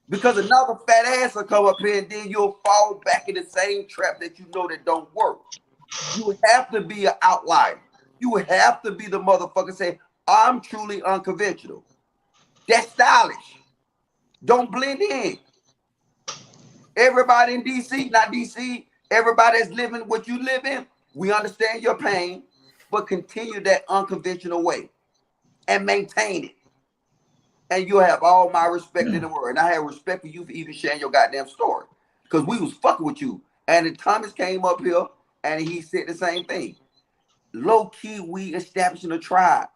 Because another fat ass will come up here and then you'll fall back in the same trap that you know that don't work. You have to be an outlier. You have to be the motherfucker saying, I'm truly unconventional. That's stylish. Don't blend in. Everybody in DC, not DC, everybody that's living what you live in, we understand your pain, but continue that unconventional way and maintain it. And you'll have all my respect in the world. And I have respect for you for even sharing your goddamn story. Because we was fucking with you. And then Thomas came up here and he said the same thing. Low key, we establishing a tribe.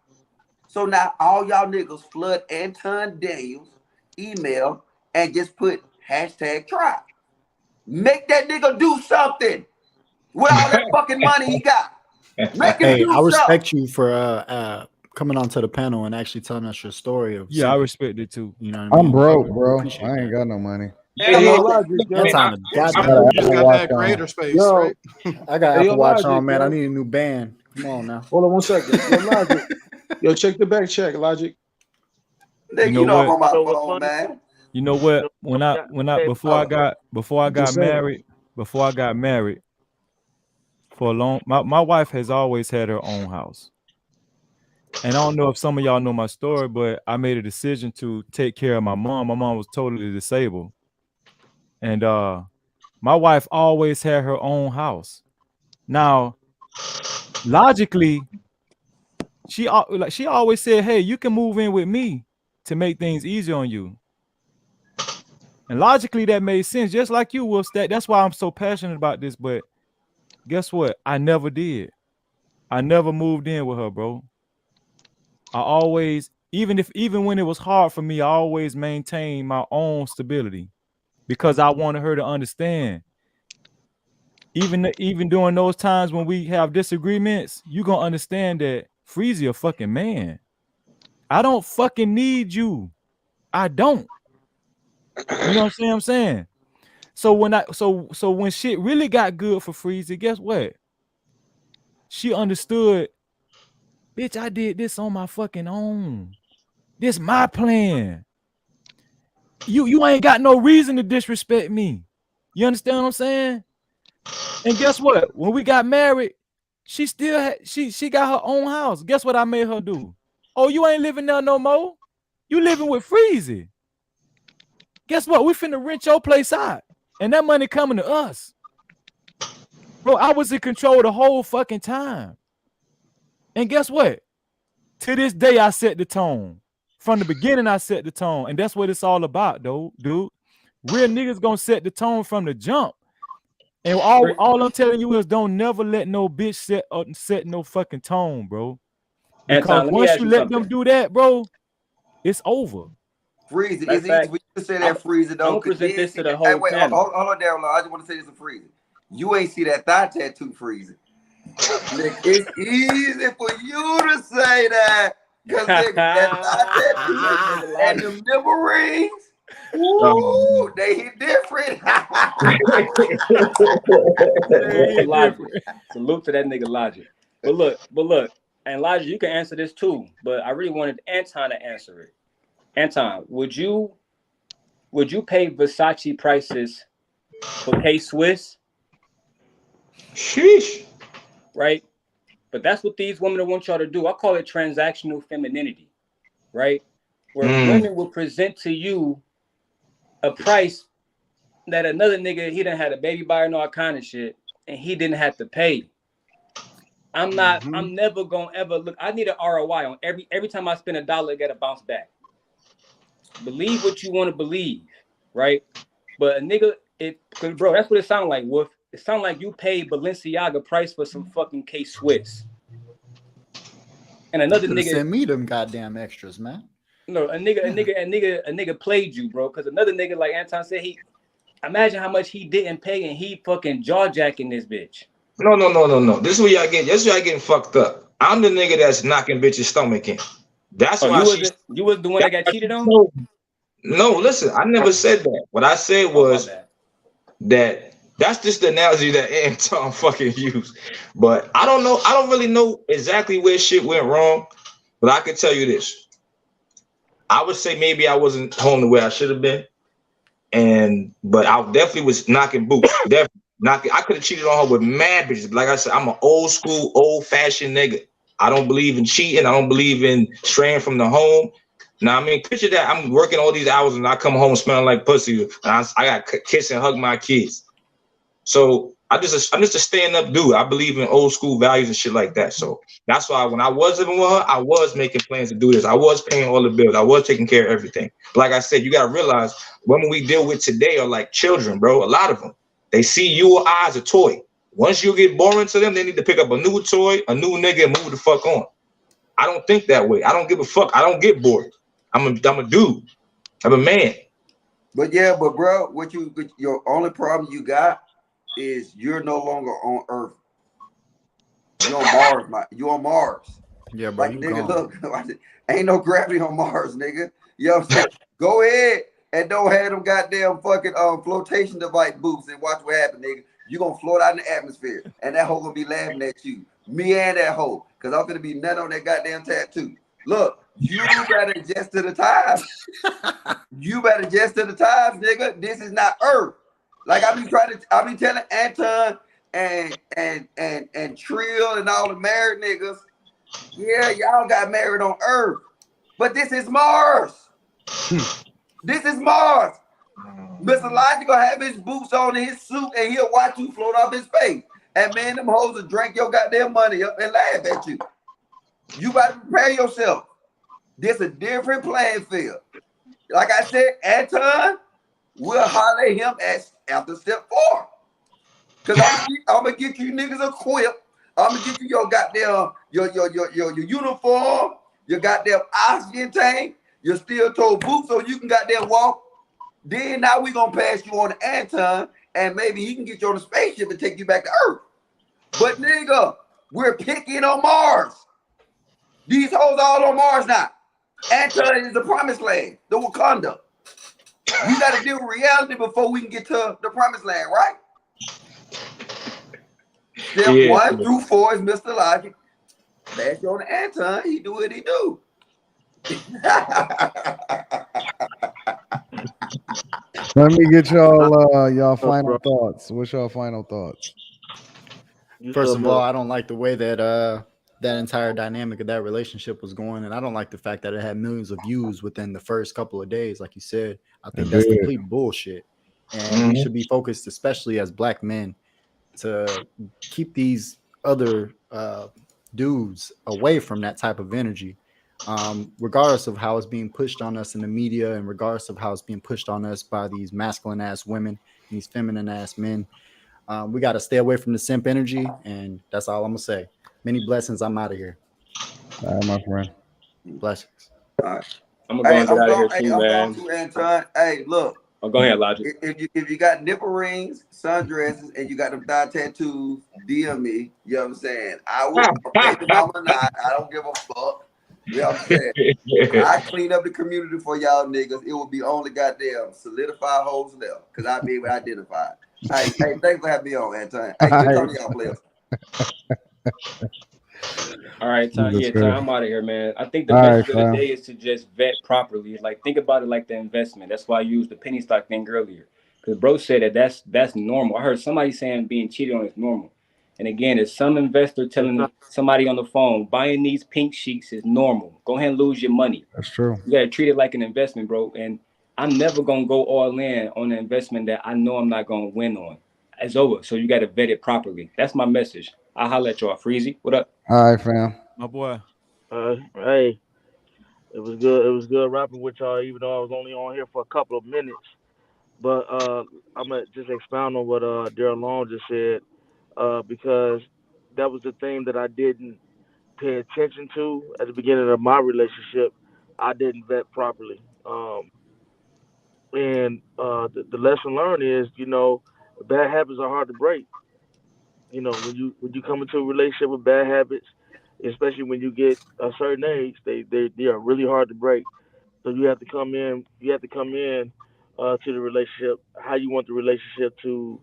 So now all y'all niggas flood Anton Daniels email and just put #tribe. Make that nigga do something with all that fucking money he got. Make him Hey, do I something. respect you for coming onto the panel and actually telling us your story of Yeah, I respect it too. You know what I mean? I'm broke, I bro. appreciate I ain't that. got no money. Hey, yo, Logic, yo. That's on the You goddamn. just got that creator space, Yo, right? I got hey, yo, Apple Watch Logic, on, man. I yo. need a new band. Come on now. Hold on 1 second. Yo, Logic. Yo, check the back check, Logic. Nigga, know you know I'm what? on my So what's phone, funny? man. You know what? When I before I I'm got just saying. married, for a long my wife has always had her own house. And I don't know if some of y'all know my story, but I made a decision to take care of my mom. My mom was totally disabled. And my wife always had her own house. Now, logically, she always said, hey, you can move in with me to make things easier on you. And logically that made sense, just like you, Wolf. That's why I'm so passionate about this. But guess what? I never did. I never moved in with her, bro. I always, even when it was hard for me, I always maintained my own stability because I wanted her to understand. Even during those times when we have disagreements, you gonna understand that Freezy a fucking man. I don't fucking need you. I don't. You know what I'm saying? So when shit really got good for Freezy, guess what? She understood, bitch, I did this on my fucking own. This my plan. You ain't got no reason to disrespect me. You understand what I'm saying? And guess what? When we got married, she still had, she got her own house. Guess what I made her do? Oh, you ain't living there no more. You living with Freezy. Guess what? We finna rent your place out. And that money coming to us. Bro, I was in control the whole fucking time. And guess what? To this day, I set the tone. From the beginning, I set the tone. And that's what it's all about, though, dude. Real niggas gonna set the tone from the jump. And all I'm telling you is don't never let no bitch set no fucking tone, bro. Because Anton, once you let them do that, bro, it's over. Freeze it. It's easy for you to say that Freeze it, though. I'm gonna present this to the whole wait, panel. hold on, Daryl. I just want to say this to Freeze it. You ain't see that thigh tattoo, Freeze it. It's easy for you to say that because that thigh tattoo and them nipple rings. Ooh, they hit different. Salute to that nigga Logic. But look, and Logic, you can answer this too. But I really wanted Anton to answer it. Anton, would you pay Versace prices for K-Swiss? Sheesh. Right? But that's what these women want y'all to do. I call it transactional femininity, right? Where women will present to you a price that another nigga, he done had a baby by and all kind of shit, and he didn't have to pay. I'm never gonna ever look. I need an ROI on every time I spend $1, I gotta bounce back. Believe what you want to believe, right? But a nigga, bro, that's what it sounded like, Wolf. It sounded like you paid Balenciaga price for some fucking K-Swiss. And another nigga send me them goddamn extras, man. No, a nigga played you, bro. Because another nigga, like Anton said, imagine how much he didn't pay, and he fucking jaw jacking this bitch. No. This is where y'all getting fucked up. I'm the nigga that's knocking bitches' stomach in. That's why you was the one that got cheated on? No, listen, I never said that. What I said was that's just the analogy that Anton fucking used. But I don't know. I don't really know exactly where shit went wrong. But I can tell you this. I would say maybe I wasn't home the way I should have been. But I definitely was knocking boots. Definitely knocking. I could have cheated on her with mad bitches. But like I said, I'm an old school, old fashioned nigga. I don't believe in cheating. I don't believe in straying from the home. Now, I mean, picture that I'm working all these hours and I come home smelling like pussy. And I got to kiss and hug my kids. So I'm just a stand-up dude. I believe in old school values and shit like that. So that's why when I was living with her, I was making plans to do this. I was paying all the bills. I was taking care of everything. But like I said, you got to realize women we deal with today are like children, bro. A lot of them. They see you or I as a toy. Once you get boring to them, they need to pick up a new toy, a new nigga, and move the fuck on. I don't think that way. I don't give a fuck. I don't get bored. I'm a dude. I'm a man. But bro, your only problem you got is you're no longer on Earth. You're on Mars, man. You're on Mars. Yeah, bro. Like, nigga, look, ain't no gravity on Mars, nigga. You know what I'm saying? Go ahead and don't have them goddamn fucking flotation device boots and watch what happens, nigga. You gonna float out in the atmosphere, and that hoe gonna be laughing at you. Me and that hoe, cause I'm gonna be nut on that goddamn tattoo. Look, you better adjust to the times. You better adjust to the times, nigga. This is not Earth. Like I be telling Anton and Trill and all the married niggas, yeah, y'all got married on Earth, but this is Mars. This is Mars. Mr. Elijah gonna have his boots on and his suit, and he'll watch you float off his face. And man, them hoes will drink your goddamn money up and laugh at you. You got to prepare yourself. This a different playing field. Like I said, Anton, we'll holler at him after step 4. Because I'm gonna get you niggas equipped. I'm gonna get you your goddamn your uniform, your goddamn oxygen tank, your steel toe boots so you can goddamn walk. Then now we gonna pass you on to Anton, and maybe he can get you on a spaceship and take you back to Earth. But nigga, we're picking on Mars. These hoes all on Mars now. Anton is the promised land, the Wakanda. We gotta deal with reality before we can get to the promised land, right? Step 1 through 4 is Mr. Logic. Pass you on to Anton, he do what he do. Let me get y'all final thoughts. What's y'all final thoughts? First of all, I don't like the way that that entire dynamic of that relationship was going, and I don't like the fact that it had millions of views within the first couple of days, like you said. I think that's complete bullshit, and we should be focused, especially as Black men, to keep these other dudes away from that type of energy, regardless of how it's being pushed on us in the media, and regardless of how it's being pushed on us by these masculine ass women, these feminine ass men. We got to stay away from the simp energy, and that's all I'm gonna say. Many blessings. I'm out of here. All right, my friend. Blessings. All right. I'm gonna go and get out of here too, I'm man. going to Anton. Hey, look. Oh, go ahead, Logic. If you got nipple rings, sundresses, and you got them thigh tattoos, DM me. You know what I'm saying? I will, baby mama or not. I don't give a fuck. You know what I'm saying? I clean up the community for y'all niggas. It will be only goddamn solidified hoes left, because I be able to identify. Hey, thanks for having me on, Anton. Hey, good talking to y'all, players. All right, Tom. Jesus Yeah, Tom, Christ. I'm out of here, man. I think the All message right, of the fam. day is to just vet properly. Like, think about it like the investment. That's why I used the penny stock thing earlier. Because bro said that that's normal. I heard somebody saying being cheated on is normal. And again, it's some investor telling somebody on the phone, buying these pink sheets is normal. Go ahead and lose your money. That's true. You gotta treat it like an investment, bro. And I'm never gonna go all in on an investment that I know I'm not gonna win on. It's over. So you gotta vet it properly. That's my message. I'll holler at y'all. Freezy, what up? All right, fam. My boy. Hey, it was good. It was good rapping with y'all, even though I was only on here for a couple of minutes. But I'm gonna just expound on what Daryl Long just said, because that was the thing that I didn't pay attention to at the beginning of my relationship. I didn't vet properly, and the lesson learned is, bad habits are hard to break. When you come into a relationship with bad habits, especially when you get a certain age, they are really hard to break. So you have to come in. You have to come in to the relationship how you want the relationship to,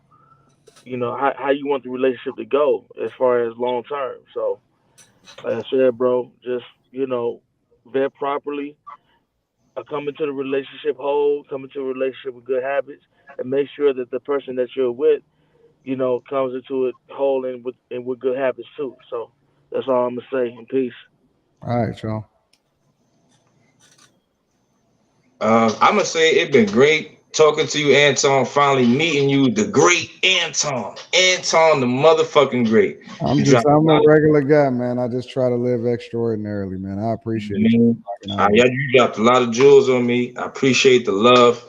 how you want the relationship to go as far as long term. So, like I said, bro, just vet properly. Come into the relationship whole. Come into a relationship with good habits, and make sure that the person that you're with, comes into it whole and with good habits too. So that's all I'm gonna say. In peace. All right, y'all. I'm gonna say it's been great talking to you, Anton. Finally meeting you, the great Anton. Anton, the motherfucking great. I'm a regular guy, man. I just try to live extraordinarily, man. I appreciate you. Yeah, you dropped a lot of jewels on me. I appreciate the love.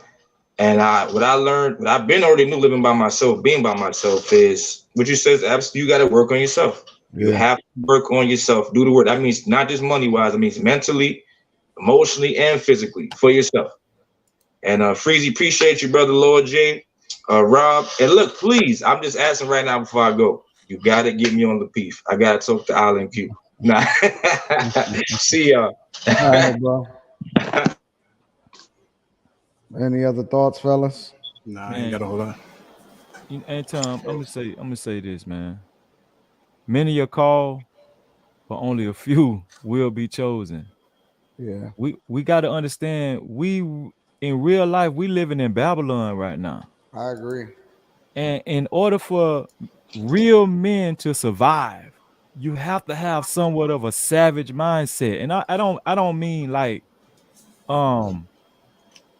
And what I learned, what I've been already knew living by myself, being by myself, is what you said is absolutely, you got to work on yourself. You have to work on yourself, do the work. That means not just money wise, it means mentally, emotionally, and physically for yourself. And Freezy, appreciate you, brother Lord J, Rob. And look, please, I'm just asking right now before I go, you got to get me on the beef. I got to talk to Island Q. Nah. See y'all. All right, bro. Any other thoughts, fellas? Nah, I ain't got a whole lot. And Tom, I'm gonna say this, man. Many are called, but only a few will be chosen. Yeah. We got to understand, we in real life, we living in Babylon right now. I agree. And in order for real men to survive, you have to have somewhat of a savage mindset. And I don't mean like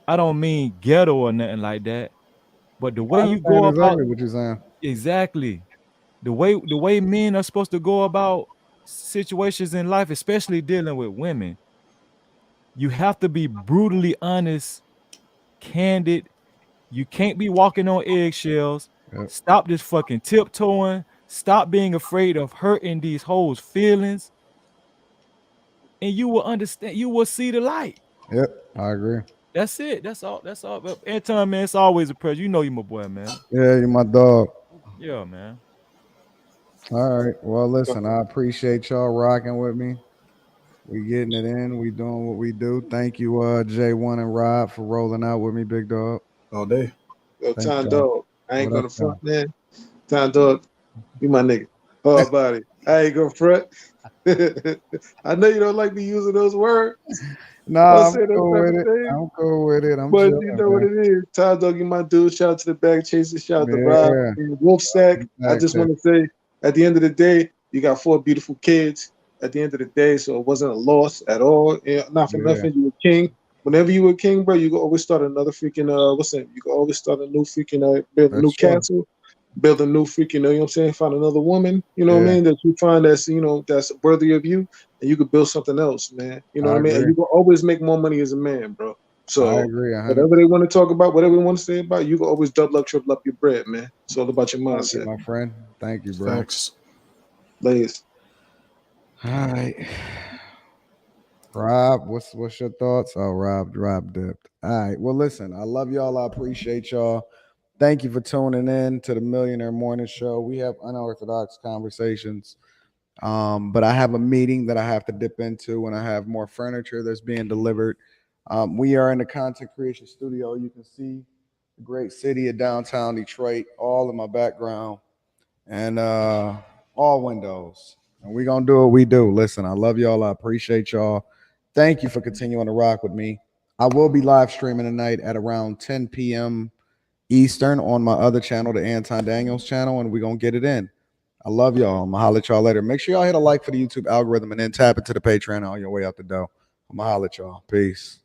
I don't mean ghetto or nothing like that. But the way you go about exactly what you're saying. exactly the way men are supposed to go about situations in life, especially dealing with women, you have to be brutally honest, candid. You can't be walking on eggshells. Yep. Stop this fucking tiptoeing. Stop being afraid of hurting these hoes' feelings. And you will understand, you will see the light. Yep, I agree. That's it. That's all. That's all. But Anton, man, it's always a pleasure. You know you my boy, man. Yeah, you're my dog. Yeah, man. All right. Well, listen, I appreciate y'all rocking with me. We getting it in. We doing what we do. Thank you, J1 and Rob, for rolling out with me, big dog. All day. Yo, Thank Tom y'all. Dog. I ain't What gonna up, front, man. Tom Dog, you my nigga. Hard body. I ain't gonna front. I know you don't like me using those words. Nah, I'm say those cool type with of it. things. I'm cool with it. I'm But chilling, you know what man. it is. Tom Dog, you my dude. Shout out to the Bag Chaser. Shout out to Yeah. Rob. And Wolf Sack. I Bag just want to Chaser. say, at the end of the day, you got 4 beautiful kids at the end of the day, so it wasn't a loss at all. Yeah, not for Yeah. nothing. You were king. Whenever you were king, bro, you can always start another freaking what's that? You can always start a new freaking build a That's new true. castle, build a new freaking, you know what I'm saying? Find another woman, you know what I Yeah. mean, that you find that's, you know, that's worthy of you, and you could build something else, man. You know I what I mean? And agree. you can always make more money as a man, bro. I So agree 100%. whatever they want to talk about, whatever they want to say about, you can always double up, triple up your bread, man. It's all about your Thank you, mindset. my friend. Thank you, bro. Thanks. Ladies. All right. Rob, what's your thoughts? Oh, Rob dipped. All right. Well, listen, I love y'all. I appreciate y'all. Thank you for tuning in to the Millionaire Morning Show. We have unorthodox conversations. But I have a meeting that I have to dip into, and I have more furniture that's being delivered. We are in the content creation studio. You can see the great city of downtown Detroit all in my background, and all windows. And we're gonna do what we do. Listen, I love y'all. I appreciate y'all. Thank you for continuing to rock with me. I will be live streaming tonight at around 10 p.m. Eastern on my other channel, the Anton Daniels channel, and we're gonna get it in. I love y'all. I'm gonna holler at y'all later. Make sure y'all hit a like for the YouTube algorithm and then tap into the Patreon on your way out the door. I'm gonna holler at y'all. Peace.